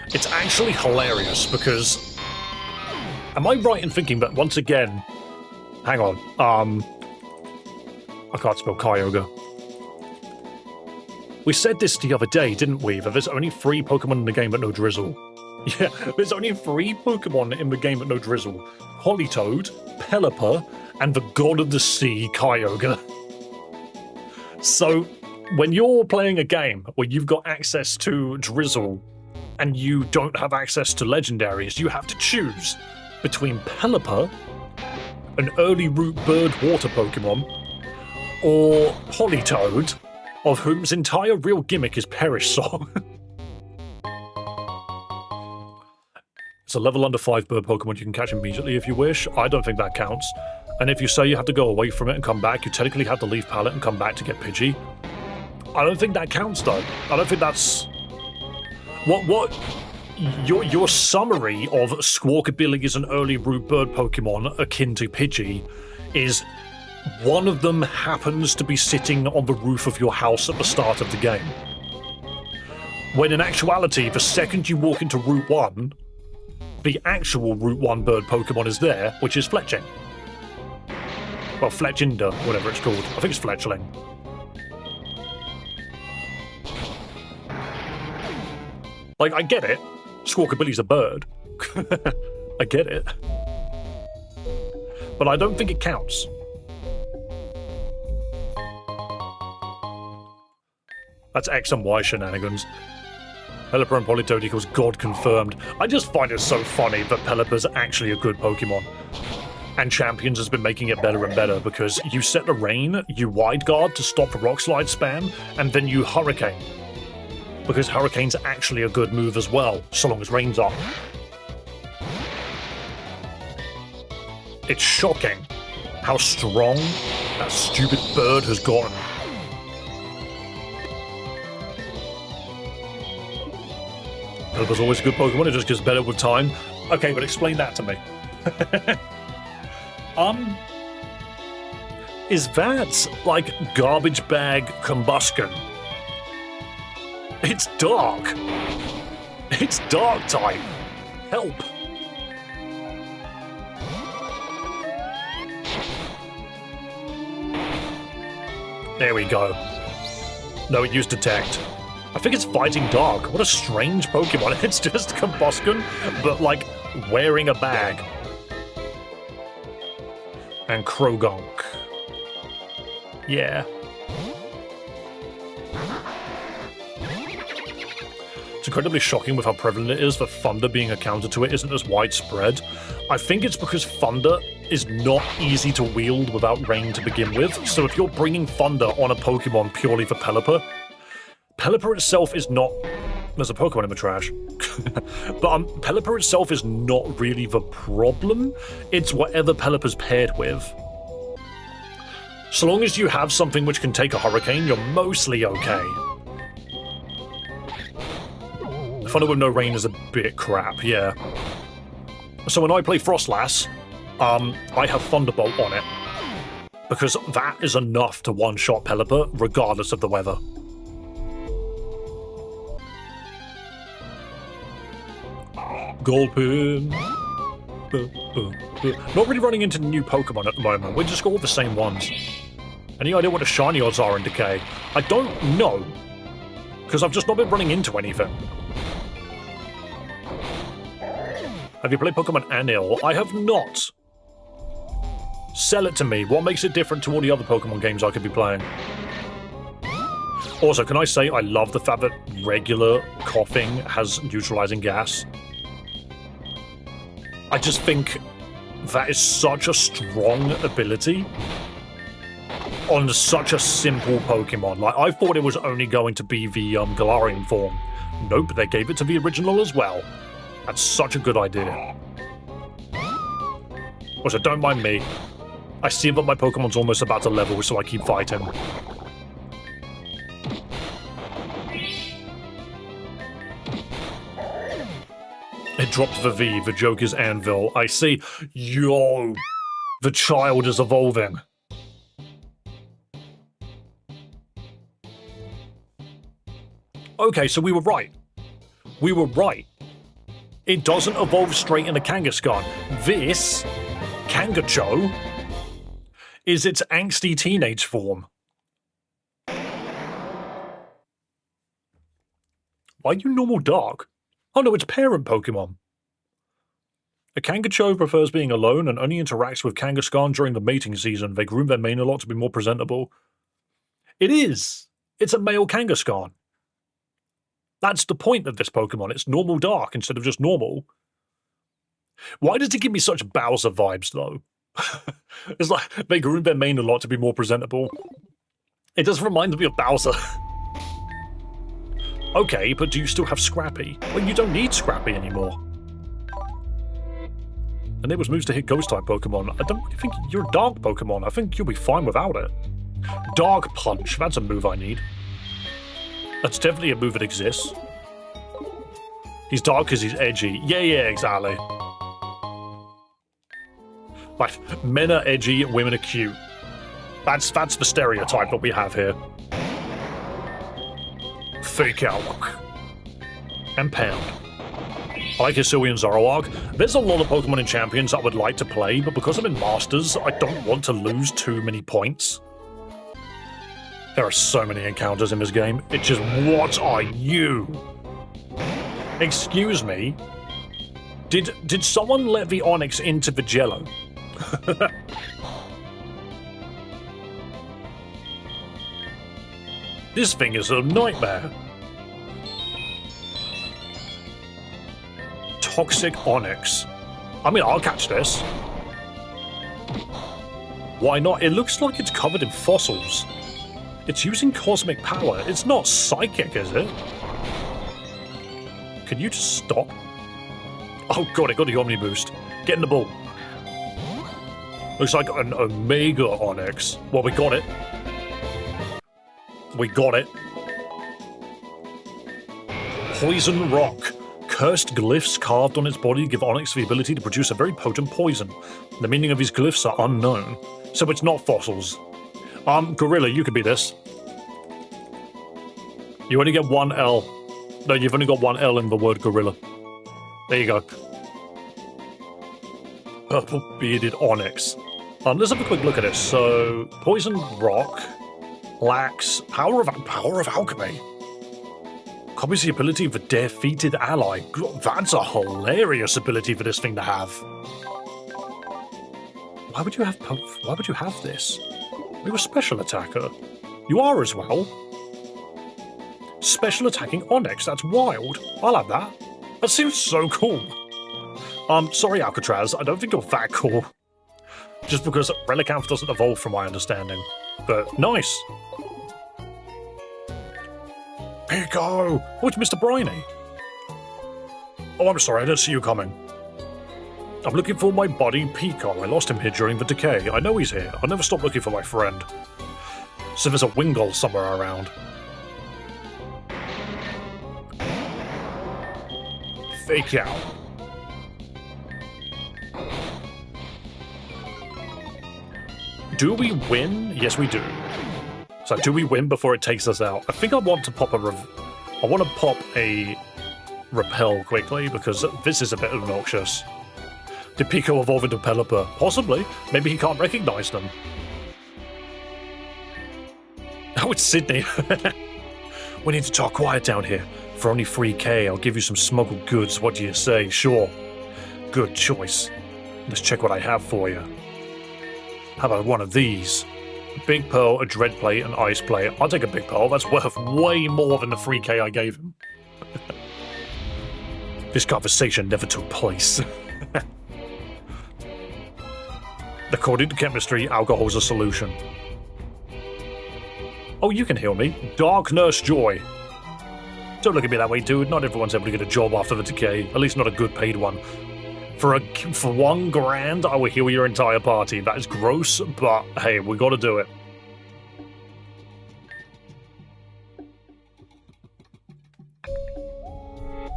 It's actually hilarious because... Am I right in thinking that once again... Hang on. I can't spell Kyogre. We said this the other day, didn't we? That there's only 3 Pokemon in the game but no Drizzle. Yeah, there's only 3 Pokemon in the game but no Drizzle. Politoed, Pelipper, and the God of the Sea, Kyogre. So, when you're playing a game where you've got access to Drizzle and you don't have access to legendaries, you have to choose between Pelipper, an early root bird water Pokemon, or Politoed, of whom's entire real gimmick is Perish Song. It's a level under 5 bird Pokemon you can catch immediately if you wish. I don't think that counts. And if you say you have to go away from it and come back, you technically have to leave Pallet and come back to get Pidgey. I don't think that counts, though. I don't think that's... What... Your summary of Squawkabilly is an early root bird Pokemon akin to Pidgey is one of them happens to be sitting on the roof of your house at the start of the game. When in actuality, the second you walk into Route 1, the actual Route 1 bird Pokemon is there, which is Fletching. Well, Fletchinder, whatever it's called. I think it's Fletchling. Like, I get it. Squawkabilly's a bird. I get it. But I don't think it counts. That's X and Y shenanigans. Pelipper and Politoed equals God confirmed. I just find it so funny that Pelipper's actually a good Pokemon. And Champions has been making it better and better because you set the rain, you wide guard to stop the rock slide spam, and then you Hurricane. Because Hurricane's actually a good move as well, so long as rain's up. It's shocking how strong that stupid bird has gotten. Pelipper's always a good Pokemon, it just gets better with time. Okay, but explain that to me. Is that, like, garbage bag combustion? It's dark. It's dark type. Help. There we go. No, it used Detect. I think it's Fighting Dark. What a strange Pokemon. It's just Combustion, but like wearing a bag. And Krogunk. Yeah. It's incredibly shocking with how prevalent it is that Thunder being a counter to it isn't as widespread. I think it's because Thunder is not easy to wield without Rain to begin with, so if you're bringing Thunder on a Pokemon purely for Pelipper, Pelipper itself is not... There's a Pokemon in the trash. But Pelipper itself is not really the problem. It's whatever Pelipper's paired with. So long as you have something which can take a Hurricane, you're mostly okay. Thunder with no rain is a bit crap, yeah. So when I play Frostlass, I have Thunderbolt on it. Because that is enough to one-shot Pelipper, regardless of the weather. Gulpin. Not really running into new Pokemon at the moment. We just got all the same ones. Any idea what the shiny odds are in Decay? I don't know. Because I've just not been running into anything. Have you played Pokemon Anil? I have not. Sell it to me. What makes it different to all the other Pokemon games I could be playing? Also, can I say I love the fact that regular coughing has neutralizing gas? I just think that is such a strong ability on such a simple Pokemon. Like, I thought it was only going to be the Galarian form. Nope, they gave it to the original as well. That's such a good idea. Also, don't mind me. I see that my Pokemon's almost about to level, so I keep fighting. It dropped the V. The joke is Anvil. I see. Yo! The child is evolving. Okay, so we were right. We were right. It doesn't evolve straight into Kangaskhan. This, Kangacho, is its angsty teenage form. Why are you normal dark? Oh no, it's parent Pokemon. A Kangaskhan prefers being alone and only interacts with Kangaskhan during the mating season. They groom their mane a lot to be more presentable. It is! It's a male Kangaskhan. That's the point of this Pokemon. It's normal dark instead of just normal. Why does it give me such Bowser vibes, though? It's like they groom their mane a lot to be more presentable. It does remind me of Bowser. Okay, but do you still have Scrappy? Well, you don't need Scrappy anymore. And it was moves to hit Ghost-type Pokemon. I don't really think you're a Dark Pokemon. I think you'll be fine without it. Dark Punch, that's a move I need. That's definitely a move that exists. He's dark because he's edgy. Yeah, exactly. Like, men are edgy, women are cute. That's the stereotype that we have here. Fake out. And pound. I like Hisuian Zoroark. There's a lot of Pokemon in Champions I would like to play, but because I'm in Masters, I don't want to lose too many points. There are so many encounters in this game. It's just, what are you? Excuse me? Did someone let the Onix into the Jello? This thing is a nightmare. Toxic Onix. I mean, I'll catch this. Why not? It looks like it's covered in fossils. It's using cosmic power. It's not psychic, is it? Can you just stop? Oh god, it got the Omni Boost. Get in the ball. Looks like an Omega Onix. Well, we got it. We got it. Poison Rock. Cursed glyphs carved on its body give Onix the ability to produce a very potent poison. The meaning of these glyphs are unknown, so it's not fossils. Gorilla, you could be this. You only get one L. No, you've only got one L in the word gorilla. There you go. Purple bearded Onix. Let's have a quick look at it. So, Poison Rock lacks power of alchemy. Copies the ability of a defeated ally. That's a hilarious ability for this thing to have. Why would you have this? You're a special attacker. You are as well. Special attacking Onix. That's wild. I'll have that. That seems so cool. Sorry, Alcatraz. I don't think you're that cool. Just because Relicanth doesn't evolve from my understanding. But nice. Pico! Oh, it's Mr. Briny. Oh, I'm sorry, I didn't see you coming. I'm looking for my buddy Pico. I lost him here during the decay. I know he's here. I'll never stop looking for my friend. So there's a Wingull somewhere around. Fake out. Do we win? Yes, we do. So do we win before it takes us out? I think I want to pop a repel quickly because this is a bit obnoxious. Did Pico evolve into Pelipper? Possibly. Maybe he can't recognize them. Oh, it's Sydney. We need to talk quiet down here. For only 3k, I'll give you some smuggled goods. What do you say? Sure. Good choice. Let's check what I have for you. How about one of these? A Big Pearl, a Dread Plate, an Ice Plate. I'll take a Big Pearl. That's worth way more than the 3k I gave him. This conversation never took place. According to chemistry, alcohol's a solution. Oh, you can heal me. Dark Nurse Joy. Don't look at me that way, dude. Not everyone's able to get a job after the decay. At least not a good paid one. For $1 grand, I will heal your entire party. That is gross, but hey, we gotta do it.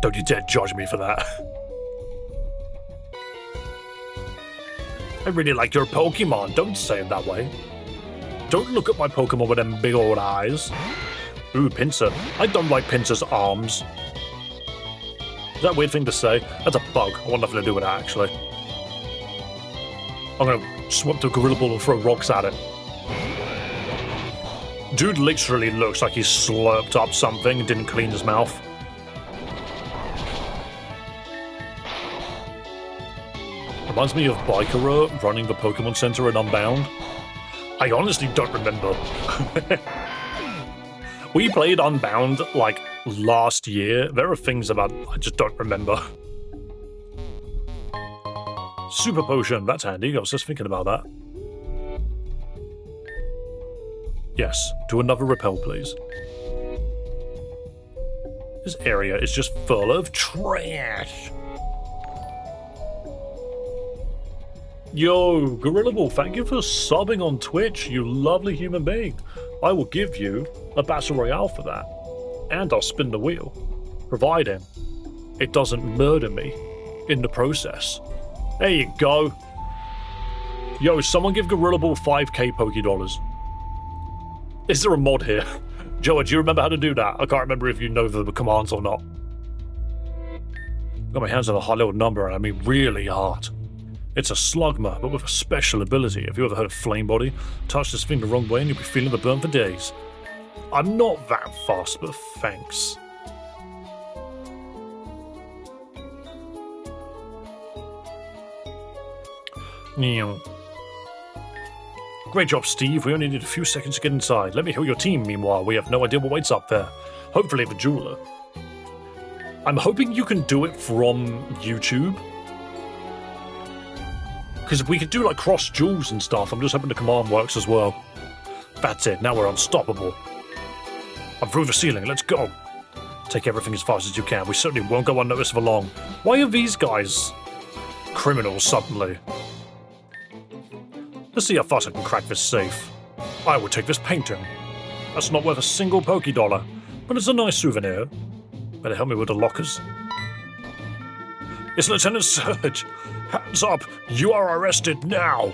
Don't you dare judge me for that. I really like your Pokemon. Don't say it that way. Don't look at my Pokemon with them big old eyes. Ooh, Pinsir. I don't like Pinsir's arms. Is that a weird thing to say? That's a bug. I want nothing to do with that, actually. I'm gonna swap the Gorilla Ball and throw rocks at it. Dude literally looks like he slurped up something and didn't clean his mouth. Reminds me of Bikera running the Pokemon Center in Unbound. I honestly don't remember. We played Unbound like last year. There are things about I just don't remember. Super Potion, that's handy. I was just thinking about that. Yes, do another repel, please. This area is just full of trash. Yo, Gorilla Ball, thank you for subbing on Twitch, you lovely human being. I will give you a Battle Royale for that. And I'll spin the wheel, providing it doesn't murder me in the process. There you go. Yo, someone give Gorilla Ball 5k Pokédollars. Is there a mod here? Joa, do you remember how to do that? I can't remember if you know the commands or not. Got my hands on a high level number, and I mean really hard. It's a Slugma, but with a special ability. Have you ever heard of Flame Body? Touch this thing the wrong way and you'll be feeling the burn for days. I'm not that fast, but thanks. Great job, Steve. We only need a few seconds to get inside. Let me heal your team, meanwhile. We have no idea what waits up there. Hopefully the jeweler. I'm hoping you can do it from YouTube. Because if we could do like cross jewels and stuff, I'm just hoping the command works as well. That's it, now we're unstoppable. I'm through the ceiling, let's go. Take everything as fast as you can. We certainly won't go unnoticed for long. Why are these guys criminals suddenly? Let's see how fast I can crack this safe. I would take this painting. That's not worth a single Pokédollar, but it's a nice souvenir. Better help me with the lockers. It's Lieutenant Surge. Hands up! You are arrested now!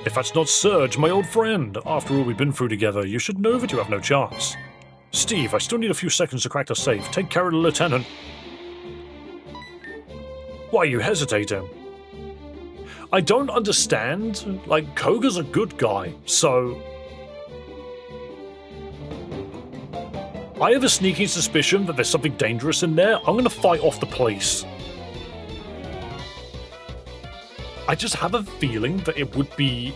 If that's not Surge, my old friend, after all we've been through together, you should know that you have no chance. Steve, I still need a few seconds to crack the safe. Take care of the Lieutenant. Why are you hesitating? I don't understand. Like, Koga's a good guy, so... I have a sneaking suspicion that there's something dangerous in there. I'm gonna fight off the place. I just have a feeling that it would be...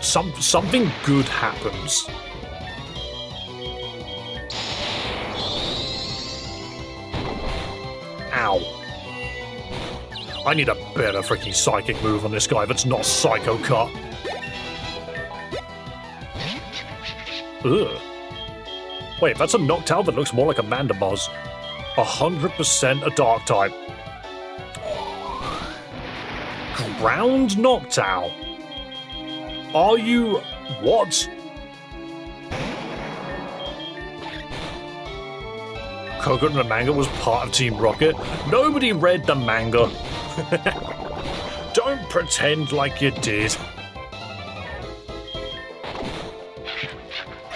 something good happens. Ow. I need a better freaking psychic move on this guy that's not Psycho Cut. Ugh. Wait, that's a Noctowl that looks more like a Mandibuzz. 100% a Dark type. Ground Noctowl? Are you... what? Koga and the manga was part of Team Rocket? Nobody read the manga. Don't pretend like you did.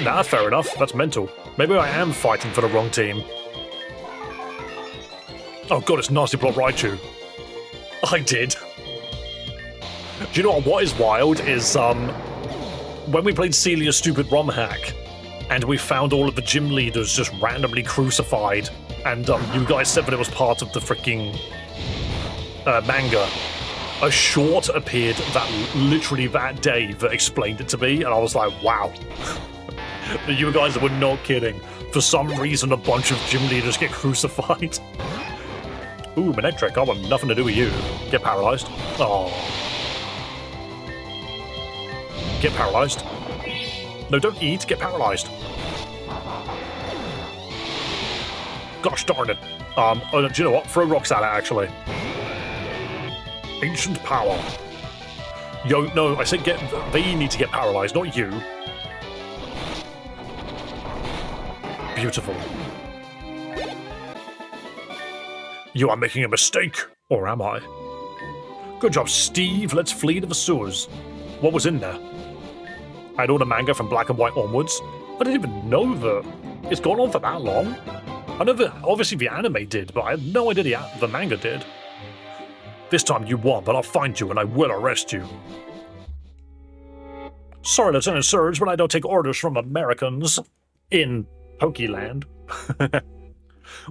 Nah, fair enough. That's mental. Maybe I am fighting for the wrong team. Oh god, it's Nasty Plot Raichu. I did. Do you know what is wild is, when we played Celia's stupid romhack, and we found all of the gym leaders just randomly crucified, and you guys said that it was part of the freaking manga. A short appeared that literally that day that explained it to me, and I was like, wow. You guys were not kidding. For some reason, a bunch of gym leaders get crucified. Ooh, Manectric, I want nothing to do with you. Get paralyzed. Oh. Get paralyzed. No, don't eat, get paralyzed. Gosh darn it. Oh, do you know what? Throw rocks at it, actually. Ancient power. Yo, no, I said they need to get paralyzed, not you. Beautiful. You are making a mistake, or am I? Good job, Steve. Let's flee to the sewers. What was in there? I had all the manga from Black and White onwards. I didn't even know that it's gone on for that long. I know that obviously the anime did, but I had no idea the manga did. This time you won, but I'll find you and I will arrest you. Sorry, Lieutenant Surge, but I don't take orders from Americans in Pokeland.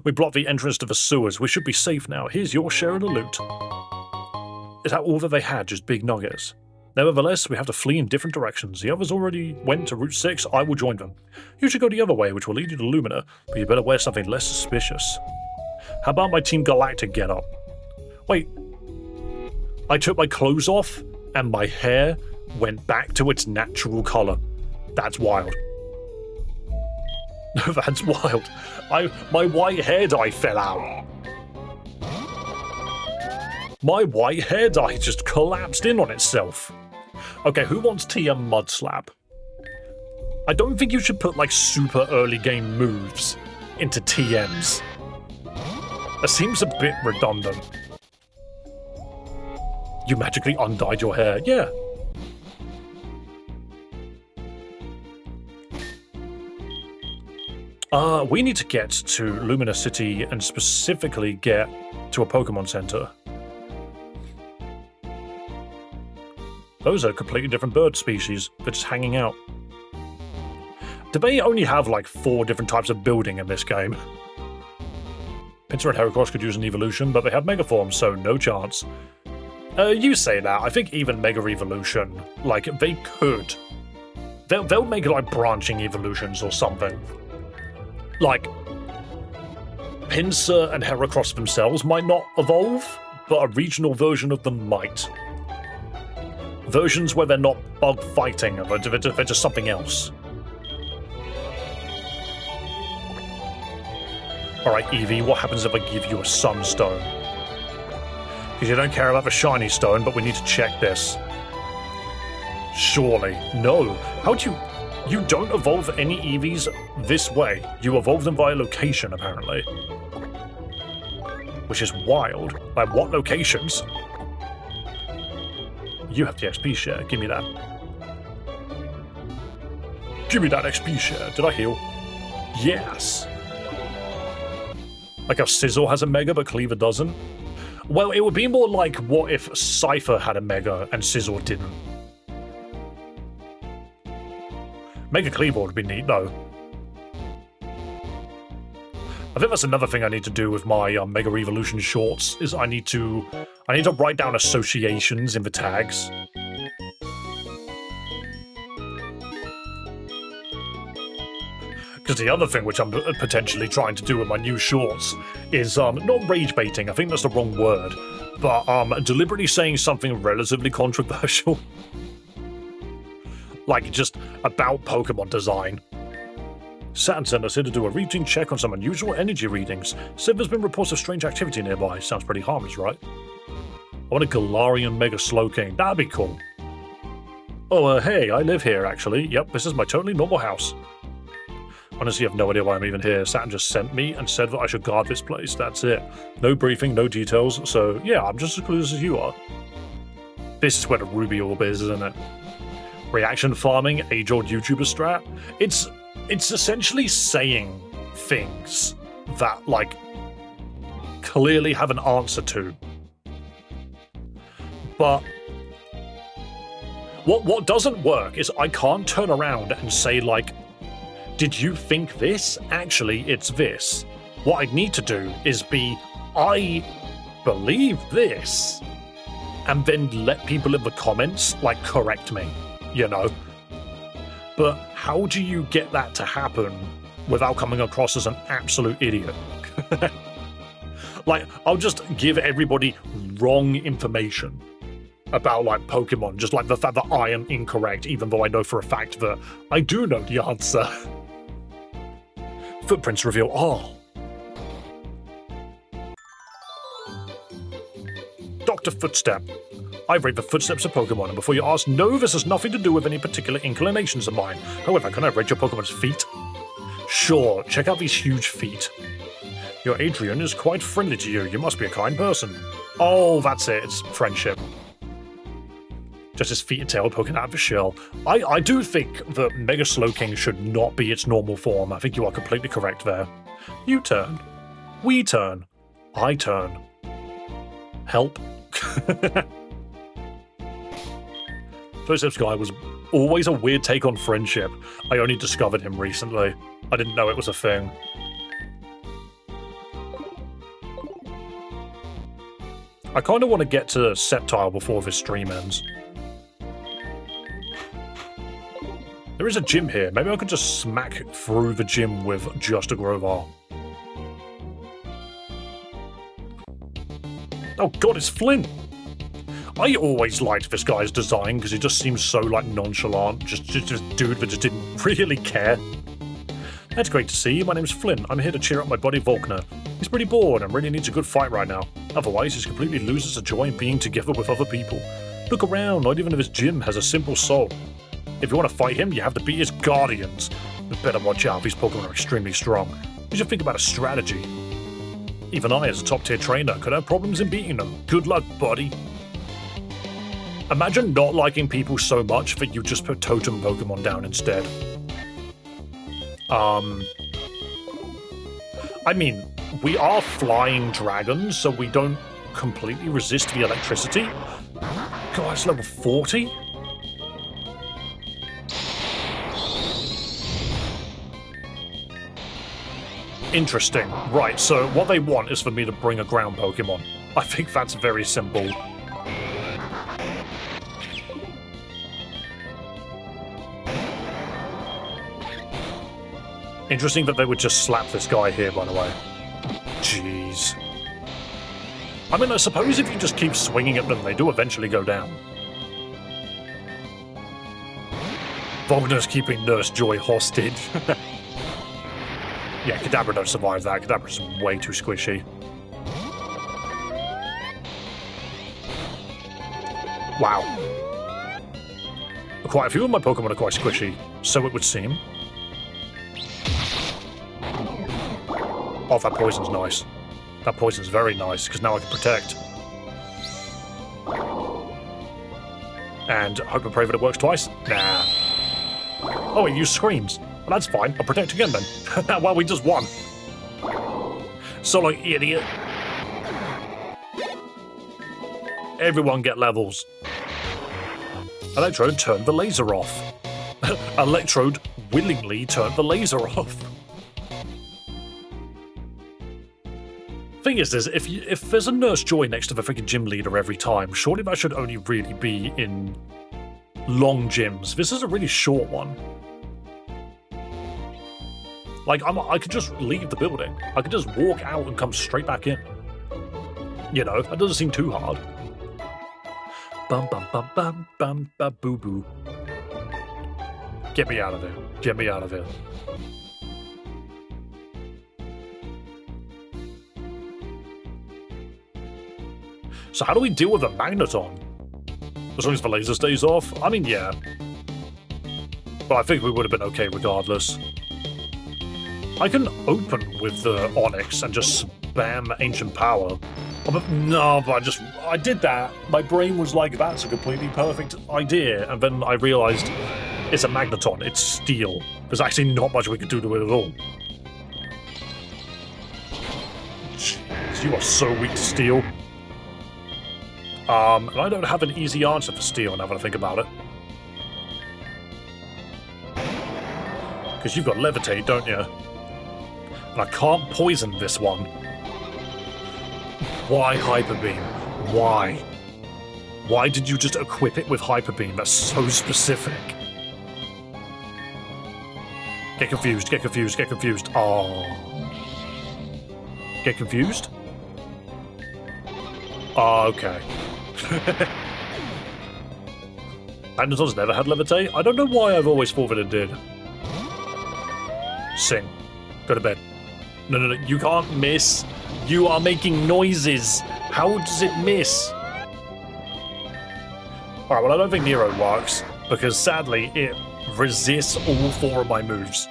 We blocked the entrance to the sewers. We should be safe now. Here's your share of the loot. Is that all that they had, just big nuggets? Nevertheless, we have to flee in different directions. The others already went to Route 6. I will join them. You should go the other way, which will lead you to Lumina, but you better wear something less suspicious. How about my Team Galactic getup? Wait. I took my clothes off, and my hair went back to its natural color. That's wild. No, that's wild. My white hair dye fell out. My white hair dye just collapsed in on itself. Okay, who wants TM Mud Slap? I don't think you should put like super early game moves into TMs. That seems a bit redundant. You magically undyed your hair. Yeah. We need to get to Luminous City and specifically get to a Pokemon Center. Those are completely different bird species. They're just hanging out. Do they only have like 4 different types of building in this game? Pinsir and Heracross could use an evolution, but they have Mega Forms, so no chance. You say that. I think even Mega Evolution, like, they could. They'll make like branching evolutions or something. Like, Pinsir and Heracross themselves might not evolve, but a regional version of them might. Versions where they're not bug fighting, they're just something else. Alright, Eevee, what happens if I give you a Sunstone? Because you don't care about the shiny stone, but we need to check this. Surely. No. How do you... You don't evolve any Eevees this way. You evolve them via location, apparently. Which is wild. Like, what locations? You have the XP share. Give me that. Give me that XP share. Did I heal? Yes. Like how Sizzle has a Mega, but Cleaver doesn't? Well, it would be more like, what if Cypher had a Mega and Sizzle didn't? Mega Cleaver would be neat, though. I think that's another thing I need to do with my Mega Evolution shorts, is I need to write down associations in the tags. Because the other thing which I'm potentially trying to do with my new shorts is, not rage baiting, I think that's the wrong word, but deliberately saying something relatively controversial. Like, just about Pokemon design. Saturn sent us here to do a routine check on some unusual energy readings. Said there's been reports of strange activity nearby. Sounds pretty harmless, right? I want a Galarian Mega Slowking. That'd be cool. Oh, hey, I live here, actually. Yep, this is my totally normal house. Honestly, I have no idea why I'm even here. Saturn just sent me and said that I should guard this place. That's it. No briefing, no details. So, yeah, I'm just as clueless as you are. This is where the Ruby Orb is, isn't it? Reaction farming, age-old YouTuber strat. It's essentially saying things that, like, clearly have an answer to. But what doesn't work is I can't turn around and say, like, did you think this? Actually, it's this. What I need to do is be, I believe this, and then let people in the comments, like, correct me. You know, but how do you get that to happen without coming across as an absolute idiot? Like, I'll just give everybody wrong information about, like, Pokemon, just like the fact that I am incorrect, even though I know for a fact that I do know the answer. Footprints reveal all. Dr. Footstep. I rate the footsteps of Pokemon, and before you ask, no, this has nothing to do with any particular inclinations of mine. However, can I rate your Pokemon's feet? Sure, check out these huge feet. Your Adrian is quite friendly to you. You must be a kind person. Oh, that's it. It's friendship. Just his feet and tail poking out of the shell. I do think that Mega Slowking should not be its normal form. I think you are completely correct there. You turn. We turn. I turn. Help. Joseph's guy was always a weird take on friendship. I only discovered him recently. I didn't know it was a thing. I kind of want to get to Sceptile before this stream ends. There is a gym here. Maybe I could just smack through the gym with just a Grovar. Oh god, it's Flynn! I always liked this guy's design because he just seems so like nonchalant, just dude that just didn't really care. That's great to see. My name's Flynn. I'm here to cheer up my buddy Volkner. He's pretty bored and really needs a good fight right now. Otherwise, he completely loses the joy in being together with other people. Look around, not even if his gym has a simple soul. If you want to fight him, you have to beat his guardians. But better watch out, these Pokemon are extremely strong. You should think about a strategy. Even I, as a top-tier trainer, could have problems in beating them. Good luck, buddy. Imagine not liking people so much that you just put totem Pokemon down instead. I mean, we are flying dragons, so we don't completely resist the electricity. God, it's level 40? Interesting. Right, so what they want is for me to bring a ground Pokemon. I think that's very simple. Interesting that they would just slap this guy here, by the way. Jeez. I mean, I suppose if you just keep swinging at them, they do eventually go down. Volkner's keeping Nurse Joy hostage. Yeah, Kadabra don't survive that. Kadabra's way too squishy. Wow. Quite a few of my Pokemon are quite squishy, so it would seem. Oh, that poison's nice. That poison's very nice, because now I can protect. And hope and pray that it works twice? Nah. Oh, it used screams. Well, that's fine. I'll protect again then. Well, we just won. Solo idiot. Everyone get levels. Electrode turned the laser off. Electrode willingly turned the laser off. Thing is, if there's a Nurse Joy next to the freaking gym leader every time, surely that should only really be in long gyms. This is a really short one. Like, I could just leave the building. I could just walk out and come straight back in. You know, that doesn't seem too hard. Bum bum bum bum bum ba boo boo. Get me out of here. Get me out of here. So how do we deal with a Magneton? As long as the laser stays off? I mean, yeah. But I think we would have been okay regardless. I can open with the Onyx and just spam Ancient Power. Oh, but no, but I did that. My brain was like, that's a completely perfect idea. And then I realized it's a Magneton, it's steel. There's actually not much we can do to it at all. Jeez, you are so weak to steel. And I don't have an easy answer for steel now that I think about it. Because you've got Levitate, don't you? And I can't poison this one. Why Hyper Beam? Why? Why did you just equip it with Hyper Beam? That's so specific. Get confused, get confused, get confused. Oh. Get confused? Oh, okay. Magneton's never had Levitate? I don't know why I've always thought that it did. Sing. Go to bed. No, no, no, you can't miss. You are making noises. How does it miss? Alright, well, I don't think Nero works, because sadly, it resists all 4 of my moves.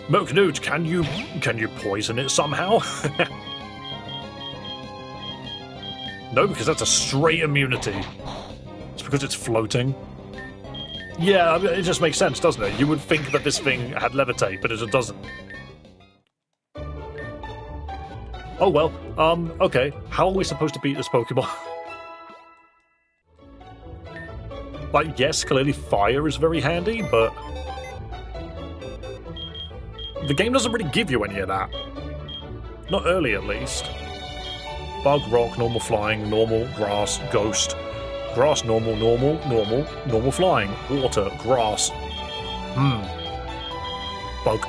Milknute, can you poison it somehow? No, because that's a straight immunity. It's because it's floating. Yeah, I mean, it just makes sense, doesn't it? You would think that this thing had Levitate, but it doesn't. Oh well, okay. How are we supposed to beat this Pokemon? Like, yes, clearly fire is very handy, but the game doesn't really give you any of that. Not early, at least. Bug, rock, normal flying, normal, grass, ghost. Grass, normal, normal, normal, normal flying. Water, grass. Bug.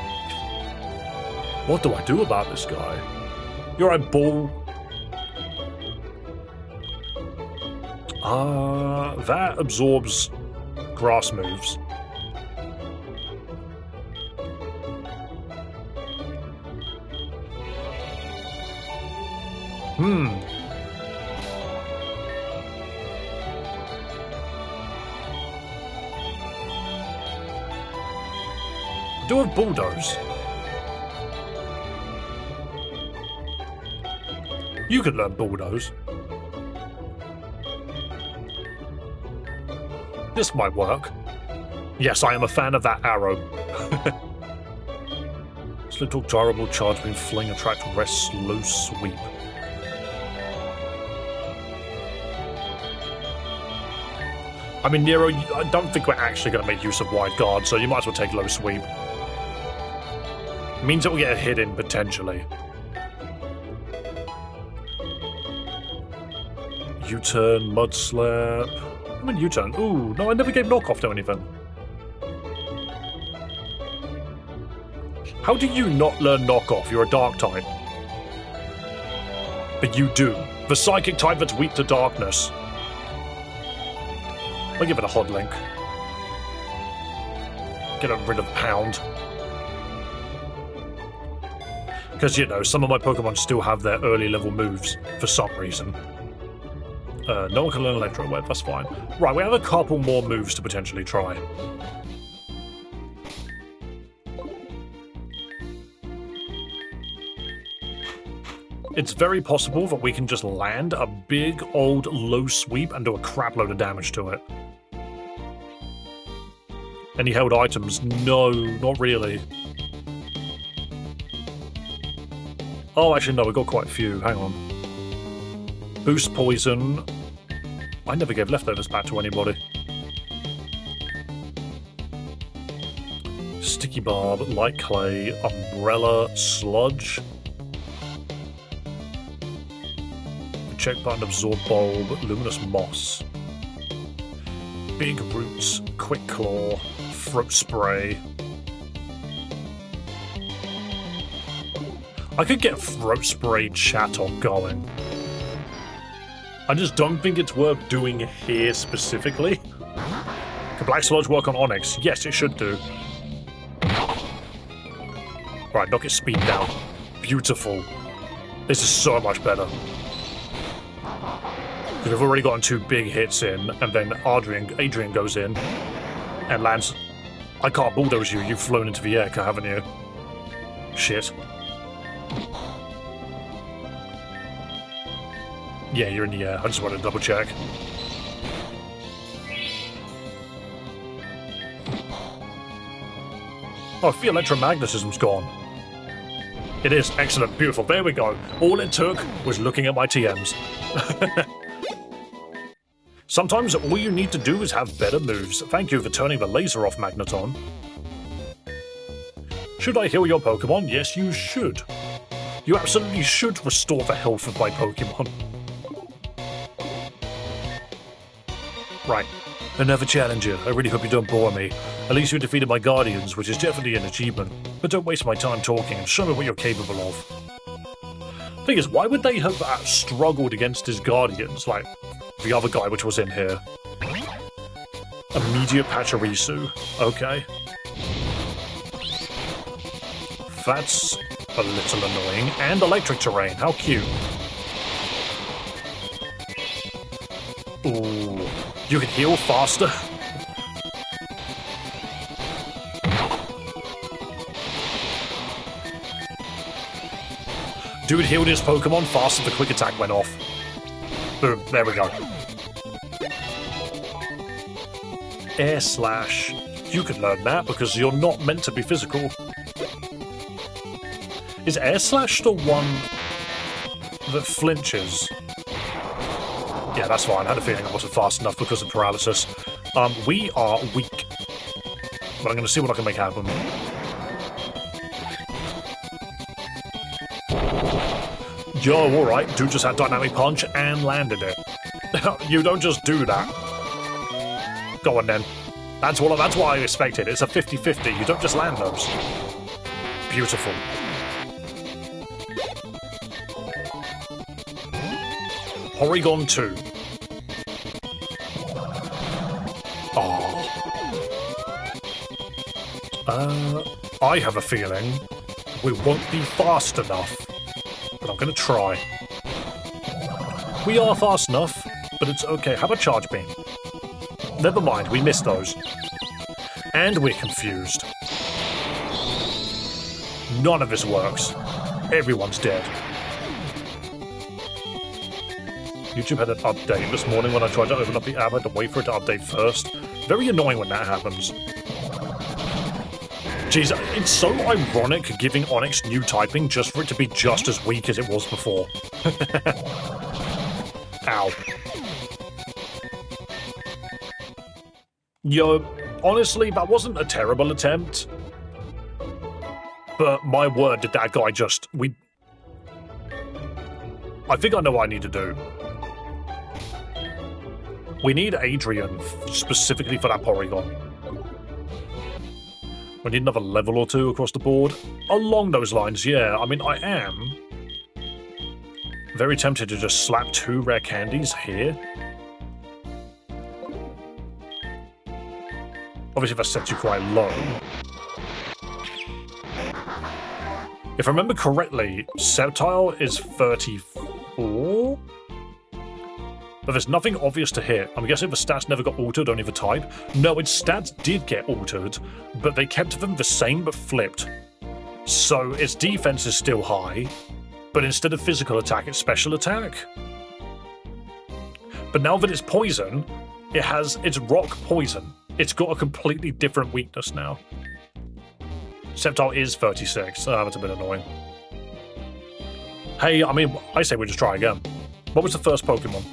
What do I do about this guy? You're a bull. That absorbs grass moves. Do a bulldoze. You could learn bulldoze. This might work. Yes, I am a fan of that arrow. This little durable charge beam fling attract rest slow sweep. I mean, Nero, I don't think we're actually going to make use of wide guard, so you might as well take low sweep. Means it will get a hit in potentially. U-turn, mud slap. I mean U-turn. Ooh, no, I never gave knockoff to anything. How do you not learn knockoff? You're a dark type. But you do. The psychic type that's weak to darkness. I'll give it a hot link. Get rid of Pound. Because, you know, some of my Pokemon still have their early level moves for some reason. No one can learn Electro Web, that's fine. Right, we have a couple more moves to potentially try. It's very possible that we can just land a big old low sweep and do a crap load of damage to it. Any held items? No, not really. Oh, actually no, we got quite a few. Hang on. Boost poison. I never gave leftovers back to anybody. Sticky barb, light clay, umbrella, sludge. Check button, absorb bulb, luminous moss. Big roots, quick claw, throat spray. I could get throat spray Chatot going. I just don't think it's worth doing here specifically. Can Black Sludge work on Onyx? Yes, it should do. Right, knock its speed down. Beautiful. This is so much better. Because we've already gotten 2 big hits in, and then Adrian goes in and lands. I can't bulldoze you, you've flown into the air, haven't you? Shit. Yeah, you're in the air. I just wanted to double check. Oh, the electromagnetism's gone. It is. Excellent. Beautiful. There we go. All it took was looking at my TMs. Sometimes all you need to do is have better moves. Thank you for turning the laser off, Magneton. Should I heal your Pokemon? Yes, you should. You absolutely should restore the health of my Pokemon. Right. Another challenger. I really hope you don't bore me. At least you defeated my Guardians, which is definitely an achievement. But don't waste my time talking and show me what you're capable of. Thing is, why would they have struggled against his Guardians, like the other guy which was in here? Immediate Pachirisu. Okay. That's a little annoying. And electric terrain. How cute. Ooh. You can heal faster. Dude healed his Pokemon faster, the quick attack went off. Boom, there we go. Air Slash. You could learn that because you're not meant to be physical. Is Air Slash the one that flinches. Yeah, that's fine. I had a feeling I wasn't fast enough because of paralysis. We are weak. But I'm going to see what I can make happen. Yo, alright. Dude just had Dynamic Punch and landed it. You don't just do that. Go on, then. That's what I expected. It's a 50-50. You don't just land those. Beautiful. Porygon 2. I have a feeling we won't be fast enough, but I'm going to try. We are fast enough, but it's okay. How about Charge Beam? Never mind, we missed those. And we're confused. None of this works. Everyone's dead. YouTube had an update this morning when I tried to open up the app. I had to wait for it to update first. Very annoying when that happens. Jeez, it's so ironic giving Onix new typing just for it to be just as weak as it was before. Ow. Yo, honestly, that wasn't a terrible attempt. But my word, did that guy just... I think I know what I need to do. We need Adrian specifically for that Porygon. We need another level or two across the board. Along those lines, yeah. I mean, I am very tempted to just slap 2 rare candies here. Obviously, that sets you quite low. If I remember correctly, Sceptile is 34? But there's nothing obvious to hit. I'm guessing the stats never got altered on either type. No, its stats did get altered, but they kept them the same but flipped. So its defense is still high, but instead of physical attack, it's special attack. But now that it's poison, it's rock poison. It's got a completely different weakness now. Sceptile is 36. Oh, that's a bit annoying. Hey, I mean, I say we just try again. What was the first Pokemon?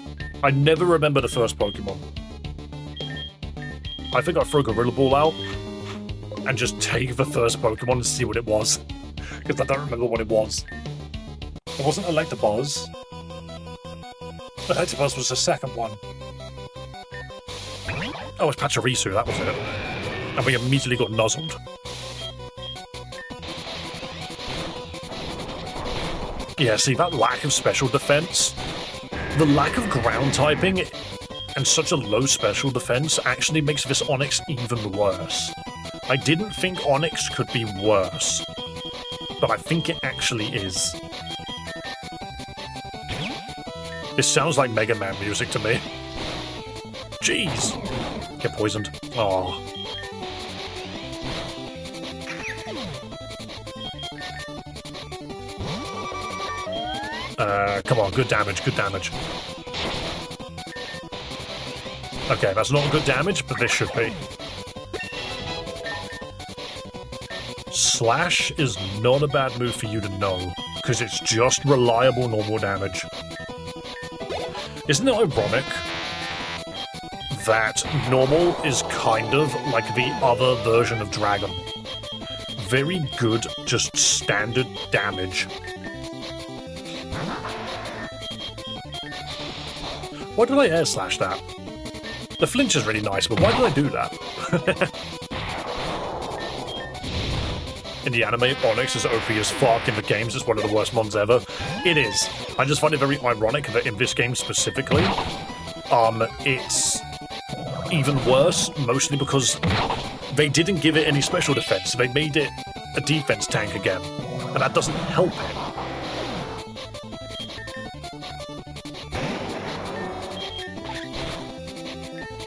I never remember the first Pokemon. I think I throw Gorilla Ball out and just take the first Pokemon and see what it was. Because I don't remember what it was. It wasn't Electabuzz. Electabuzz was the second one. Oh, it's Pachirisu, that was it. And we immediately got nuzzled. Yeah, see, that lack of special defense, the lack of ground typing, and such a low special defense actually makes this Onix even worse. I didn't think Onix could be worse, but I think it actually is. This sounds like Mega Man music to me. Jeez! Get poisoned. Aww. Come on, good damage, good damage. Okay, that's not good damage, but this should be. Slash is not a bad move for you to know, because it's just reliable normal damage. Isn't it ironic that normal is kind of like the other version of Dragon? Very good, just standard damage. Why did I air slash that? The flinch is really nice, but why did I do that? In the anime, Onix is OP as fuck. In the games, it's one of the worst mons ever. It is. I just find it very ironic that in this game specifically, it's even worse, mostly because they didn't give it any special defense. They made it a defense tank again, and that doesn't help it.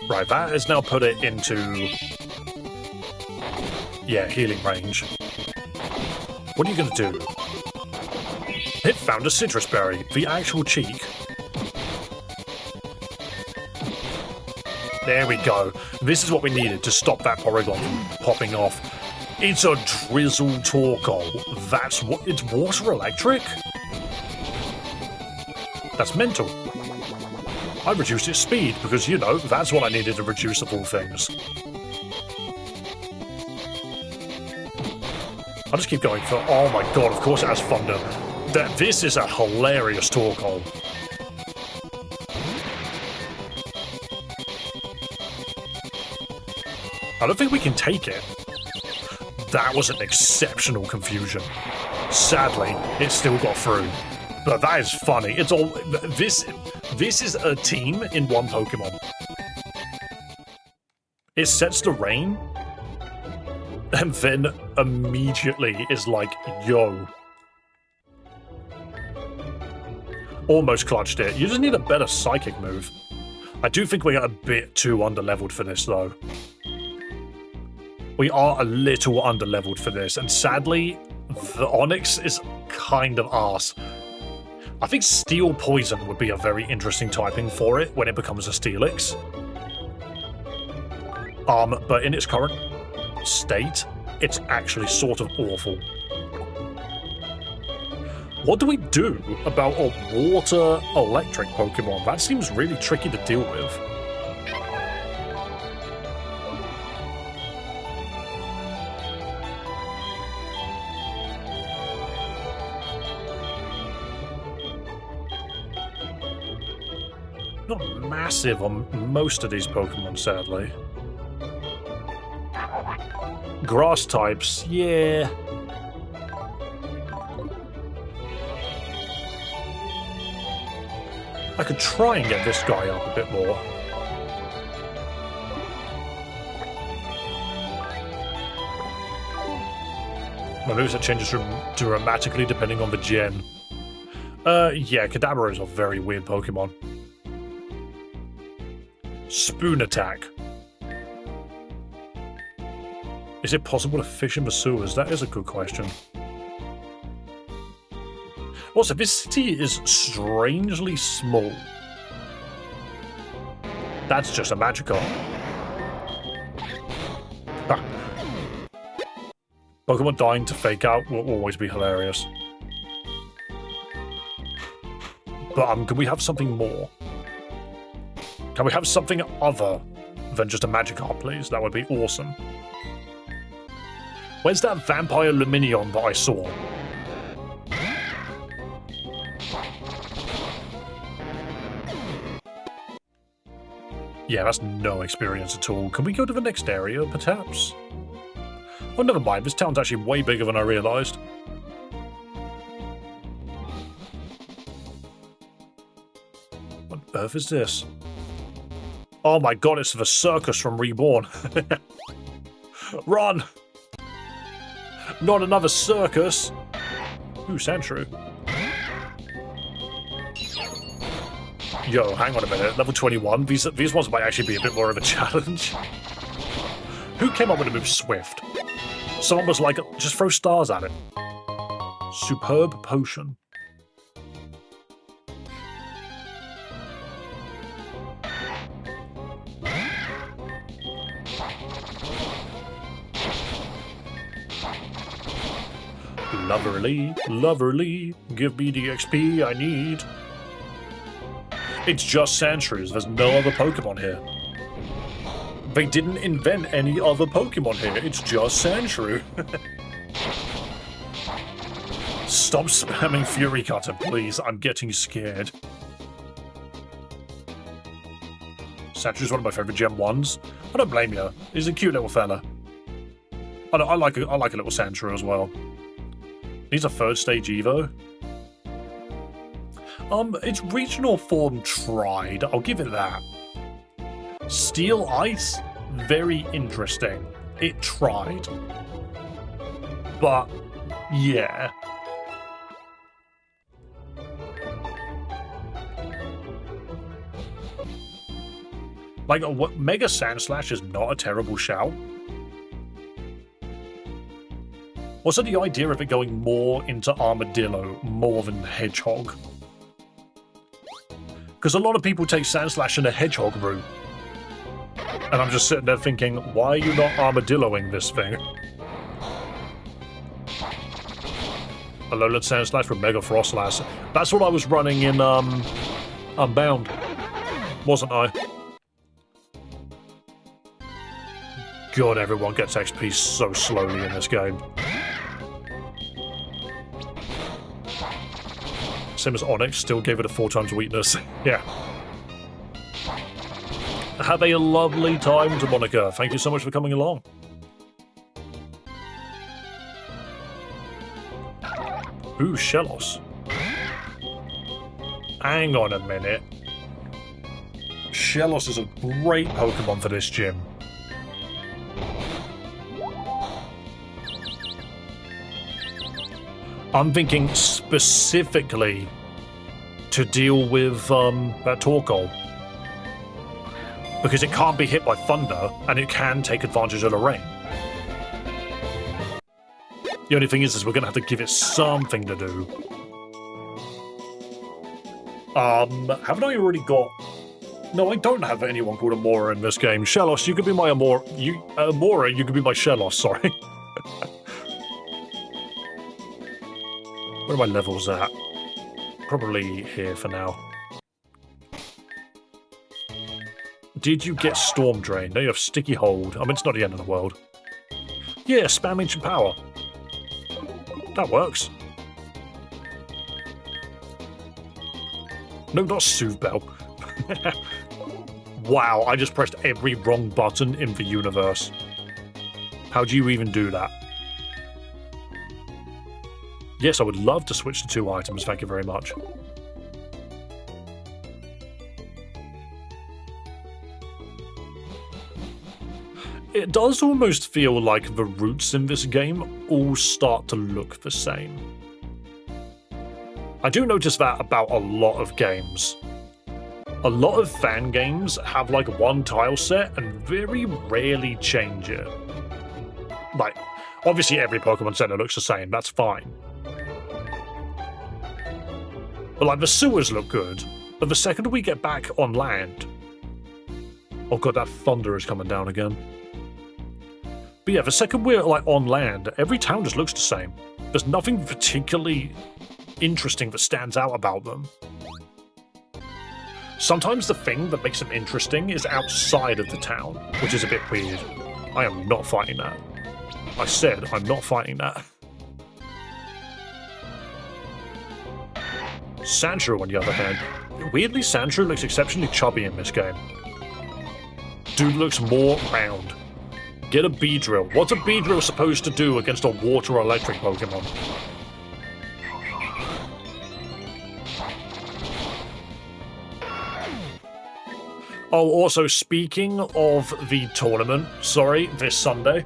Right, that has now put it into, yeah, healing range. What are you going to do? It found a citrus berry, the actual cheek. There we go. This is what we needed to stop that Porygon from popping off. It's a Drizzle Torkoal. That's what, it's water electric? That's mental. I reduced its speed because, you know, that's what I needed to reduce of all things. I'll just keep going for... Oh my god, of course it has thunder. This is a hilarious Torkoal. I don't think we can take it. That was an exceptional confusion. Sadly, it still got through. But that is funny. It's all... This is a team in one Pokemon. It sets the rain, and then immediately is like, yo. Almost clutched it. You just need a better psychic move. I do think we got a bit too underleveled for this, though. We are a little underleveled for this, and sadly, the Onyx is kind of arse. I think Steel Poison would be a very interesting typing for it when it becomes a Steelix. But in its current state, it's actually sort of awful. What do we do about a water electric Pokemon? That seems really tricky to deal with. Not massive on most of these Pokemon, sadly. Grass types, yeah. I could try and get this guy up a bit more. My moveset changes dramatically depending on the gen. Yeah, Kadaburos are very weird Pokemon. Spoon Attack. Is it possible to fish in the sewers? That is a good question. Also, this city is strangely small. That's just a Magikarp. Ah. Pokemon dying to fake out will always be hilarious. But can we have something more? Can we have something other than just a Magikarp, please? That would be awesome. Where's that Vampire Luminion that I saw? Yeah, that's no experience at all. Can we go to the next area, perhaps? Oh, never mind. This town's actually way bigger than I realised. What on earth is this? Oh my god, it's the circus from Reborn. Run! Not another circus! Ooh, Sandshrew. Yo, hang on a minute. Level 21. These ones might actually be a bit more of a challenge. Who came up with the move Swift? Someone was like, just throw stars at it. Superb Potion. Loverly, loverly, give me the XP I need. It's just Sandshrews, there's no other Pokemon here. They didn't invent any other Pokemon here, it's just Sandshrew. Stop spamming Fury Cutter, please, I'm getting scared. Sandshrews one of my favourite Gen 1s. I don't blame you, he's a cute little fella. I like a little Sandshrew as well. Needs a third stage Evo. Its regional form tried, I'll give it that. Steel Ice, very interesting. It tried. But, yeah. Like, Mega Sandslash is not a terrible shout. Also, the idea of it going more into Armadillo more than Hedgehog. Because a lot of people take Sandslash in a Hedgehog route. And I'm just sitting there thinking, why are you not Armadilloing this thing? Alolan Sandslash with Mega Frostlass. That's what I was running in Unbound, wasn't I? God, everyone gets XP so slowly in this game. Same as Onyx, still gave it a 4 times weakness. Yeah. Have a lovely time, Monica. Thank you so much for coming along. Ooh, Shellos. Hang on a minute. Shellos is a great Pokemon for this gym. I'm thinking specifically to deal with that Torkoal. Because it can't be hit by thunder, and it can take advantage of the rain. The only thing is we're going to have to give it something to do. Haven't I already got... No, I don't have anyone called Amora in this game. Shellos, you could be my Amora. Amora, you could be my Shellos, sorry. Where are my levels at? Probably here for now. Did you get Storm Drain? No, you have Sticky Hold. I mean, it's not the end of the world. Yeah, spam Ancient Power. That works. No, not Soothe Bell. Wow, I just pressed every wrong button in the universe. How do you even do that? Yes, I would love to switch to 2 items, thank you very much. It does almost feel like the routes in this game all start to look the same. I do notice that about a lot of games. A lot of fan games have like one tile set and very rarely change it. Like, obviously every Pokemon Center looks the same, that's fine. But like the sewers look good, but the second we get back on land... Oh god, that thunder is coming down again. But yeah, the second we're like on land, every town just looks the same. There's nothing particularly interesting that stands out about them. Sometimes the thing that makes them interesting is outside of the town, which is a bit weird. I am not fighting that. I said I'm not fighting that. Sandshrew, on the other hand, weirdly Sandshrew looks exceptionally chubby in this game. Dude looks more round. Get a Beedrill. What's a Beedrill supposed to do against a water or electric Pokemon? Oh, also, speaking of the tournament, this Sunday,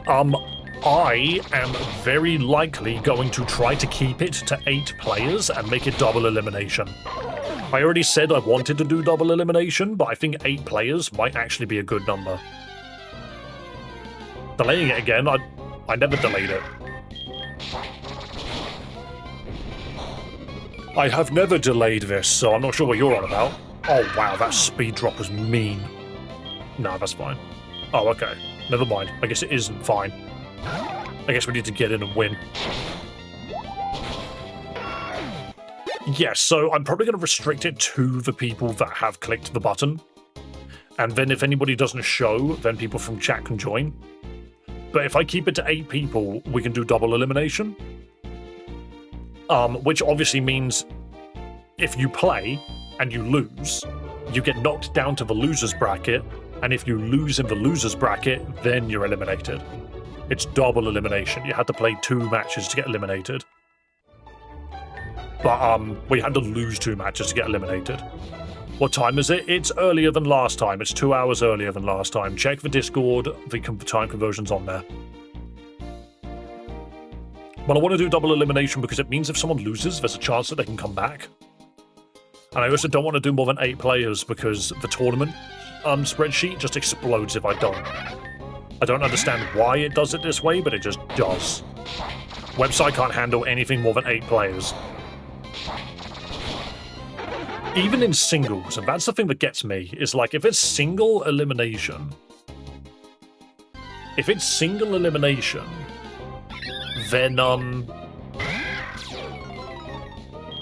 I am very likely going to try to keep it to 8 players and make it double elimination. I already said I wanted to do double elimination, but I think 8 players might actually be a good number. Delaying it again, I never delayed it. I have never delayed this, so I'm not sure what you're on about. Oh wow, that speed drop was mean. No, that's fine. Oh, okay. Never mind. I guess it isn't fine. I guess we need to get in and win. Yes, so I'm probably going to restrict it to the people that have clicked the button. And then if anybody doesn't show, then people from chat can join. But if I keep it to 8 people, we can do double elimination. Which obviously means if you play and you lose, you get knocked down to the loser's bracket, and if you lose in the loser's bracket, then you're eliminated. It's double elimination. You had to play 2 matches to get eliminated. But we had to lose 2 matches to get eliminated. What time is it? It's earlier than last time. It's 2 hours earlier than last time. Check the Discord. The time conversion's on there. But I want to do double elimination because it means if someone loses, there's a chance that they can come back. And I also don't want to do more than 8 players because the tournament spreadsheet just explodes if I don't. I don't understand why it does it this way, but it just does. Website can't handle anything more than 8 players. Even in singles, and that's the thing that gets me, is like if it's single elimination, then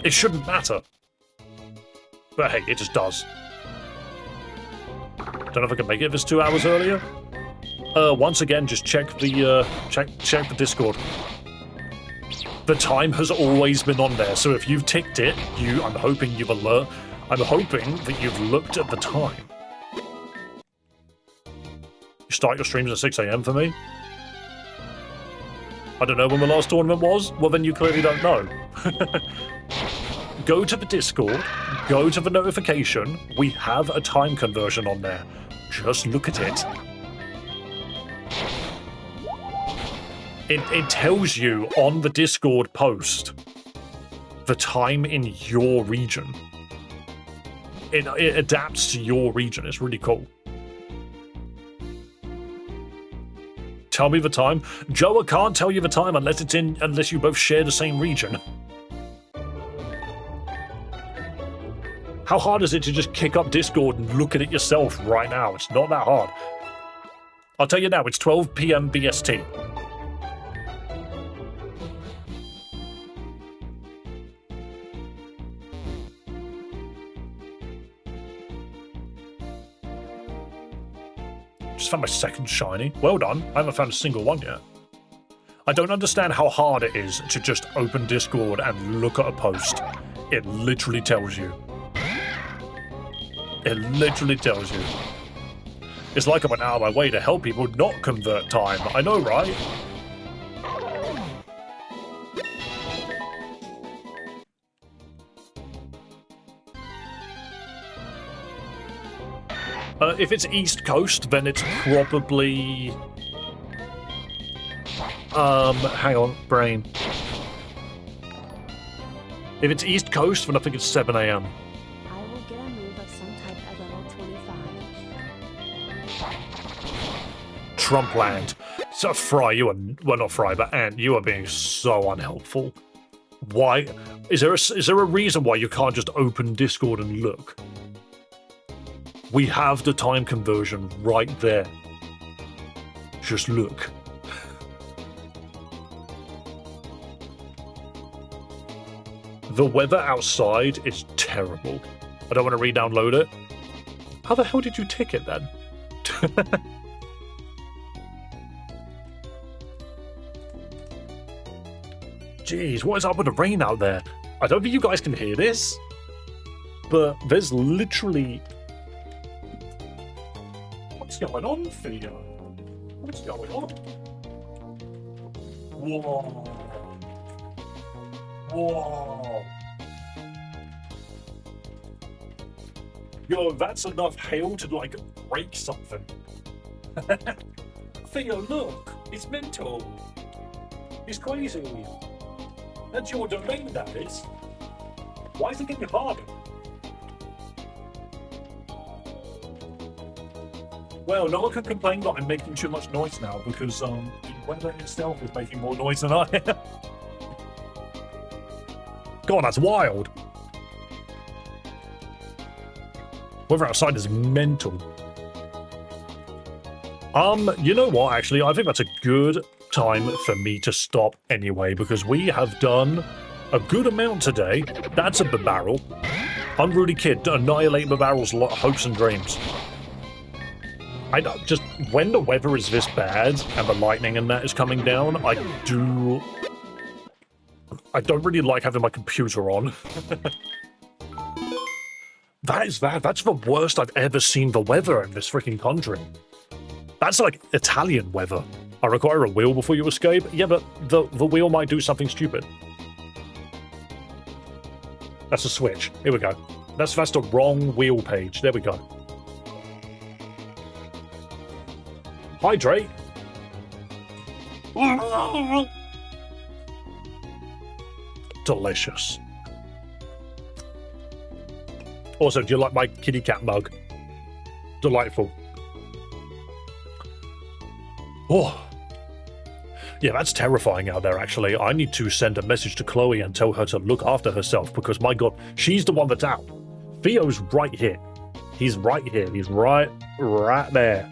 it shouldn't matter. But hey, it just does. Don't know if I can make it if it's 2 hours earlier. Once again, just check the check the Discord. The time has always been on there, so if you've ticked it, I'm hoping that you've looked at the time. You start your streams at 6 AM for me? I don't know when the last tournament was? Well, then you clearly don't know. Go to the Discord, go to the notification, we have a time conversion on there. Just look at it. It tells you on the Discord post the time in your region. It adapts to your region. It's really cool. Tell me the time. Joe, I can't tell you the time unless you both share the same region. How hard is it to just kick up Discord and look at it yourself right now? It's not that hard. I'll tell you now, it's 12 PM BST. Just found my second shiny. Well done. I haven't found a single one yet. I don't understand how hard it is to just open Discord and look at a post. It literally tells you. It literally tells you. It's like I went out of my way to help people not convert time. I know, right? If it's East Coast, then it's probably... hang on, brain. If it's East Coast, then I think it's 7 AM. I will get a move of some type at level 25. Trumpland. So, Fry, you are... Well, not Fry, but Ant, you are being so unhelpful. Why? Is there a reason why you can't just open Discord and look? We have the time conversion right there. Just look. The weather outside is terrible. I don't want to re-download it. How the hell did you tick it then? Jeez, what is up with the rain out there? I don't think you guys can hear this, but there's literally... What's going on, Theo? What's going on? Whoa. Whoa. Yo, that's enough hail to, like, break something. Theo, look. It's mental. It's crazy. That's your domain, that is. Why is it getting harder? Well, no one can complain that I'm making too much noise now because the weather itself is making more noise than I am. God, that's wild. Weather outside is mental. You know what, actually, I think that's a good time for me to stop anyway, because we have done a good amount today. That's a barrel. Unruly Kid, annihilate barrel's hopes and dreams. I just, when the weather is this bad and the lightning and that is coming down, I don't really like having my computer on. That's the worst I've ever seen the weather in this freaking country. That's like Italian weather. I require a wheel before you escape. Yeah, but the wheel might do something stupid. That's a switch. Here we go. That's the wrong wheel page. There we go. Hydrate. Delicious. Also, do you like my kitty cat mug? Delightful. Oh. Yeah, that's terrifying out there, actually. I need to send a message to Chloe and tell her to look after herself because, my God, she's the one that's out. Theo's right here. He's right here. He's right there.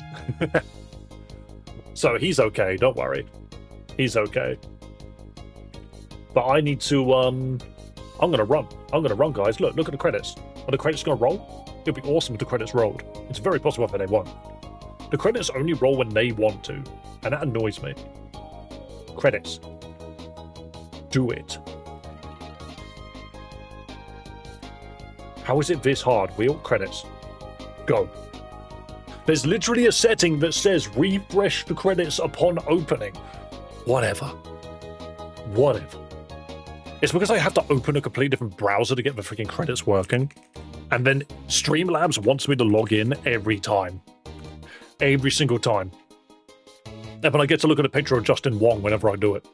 So he's okay, don't worry. He's okay. But I need to, I'm gonna run. I'm gonna run, guys. Look at the credits. Are the credits gonna roll? It'd be awesome if the credits rolled. It's very possible that they won't. The credits only roll when they want to, and that annoys me. Credits. Do it. How is it this hard? Wheel credits. Go. There's literally a setting that says refresh the credits upon opening. Whatever. It's because I have to open a completely different browser to get the freaking credits working. And then Streamlabs wants me to log in every time. Every single time. And then I get to look at a picture of Justin Wong whenever I do it.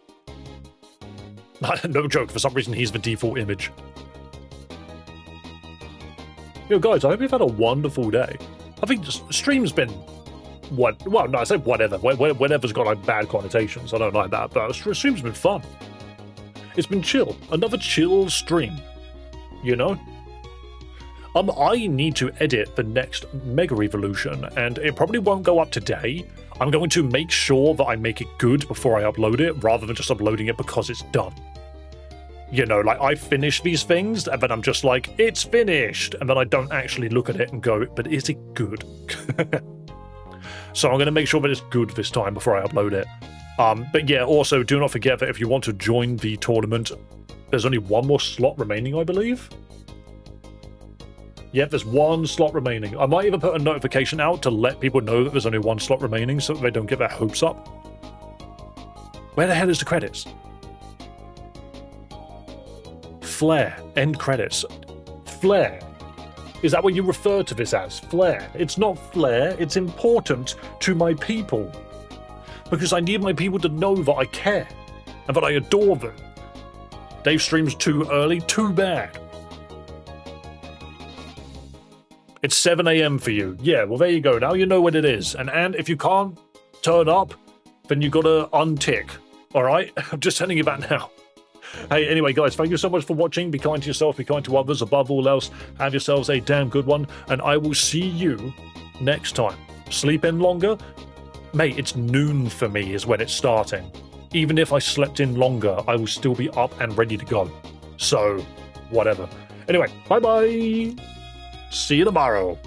No joke, for some reason he's the default image. Yo guys, I hope you've had a wonderful day. I think stream's been... Well, no, I say whatever. Whatever's got like bad connotations. I don't like that, but stream's been fun. It's been chill. Another chill stream. You know? I need to edit the next Mega Evolution, and it probably won't go up today. I'm going to make sure that I make it good before I upload it, rather than just uploading it because it's done. You know, like, I finish these things, and then I'm just like, it's finished! And then I don't actually look at it and go, but is it good? So I'm going to make sure that it's good this time before I upload it. But yeah, also, do not forget that if you want to join the tournament, there's only one more slot remaining, I believe? Yep, there's one slot remaining. I might even put a notification out to let people know that there's only one slot remaining so that they don't get their hopes up. Where the hell is the credits? Flare. End credits. Flare. Is that what you refer to this as? Flare. It's not flare. It's important to my people. Because I need my people to know that I care. And that I adore them. Dave streams too early. Too bad. It's 7 a.m. for you. Yeah, well, there you go. Now you know what it is. And if you can't turn up, then you gotta untick. All right? I'm just telling you that now. Hey, anyway, guys, thank you so much for watching. Be kind to yourself. Be kind to others. Above all else, have yourselves a damn good one. And I will see you next time. Sleep in longer? Mate, it's noon for me is when it's starting. Even if I slept in longer, I will still be up and ready to go. So, whatever. Anyway, bye-bye. See you tomorrow.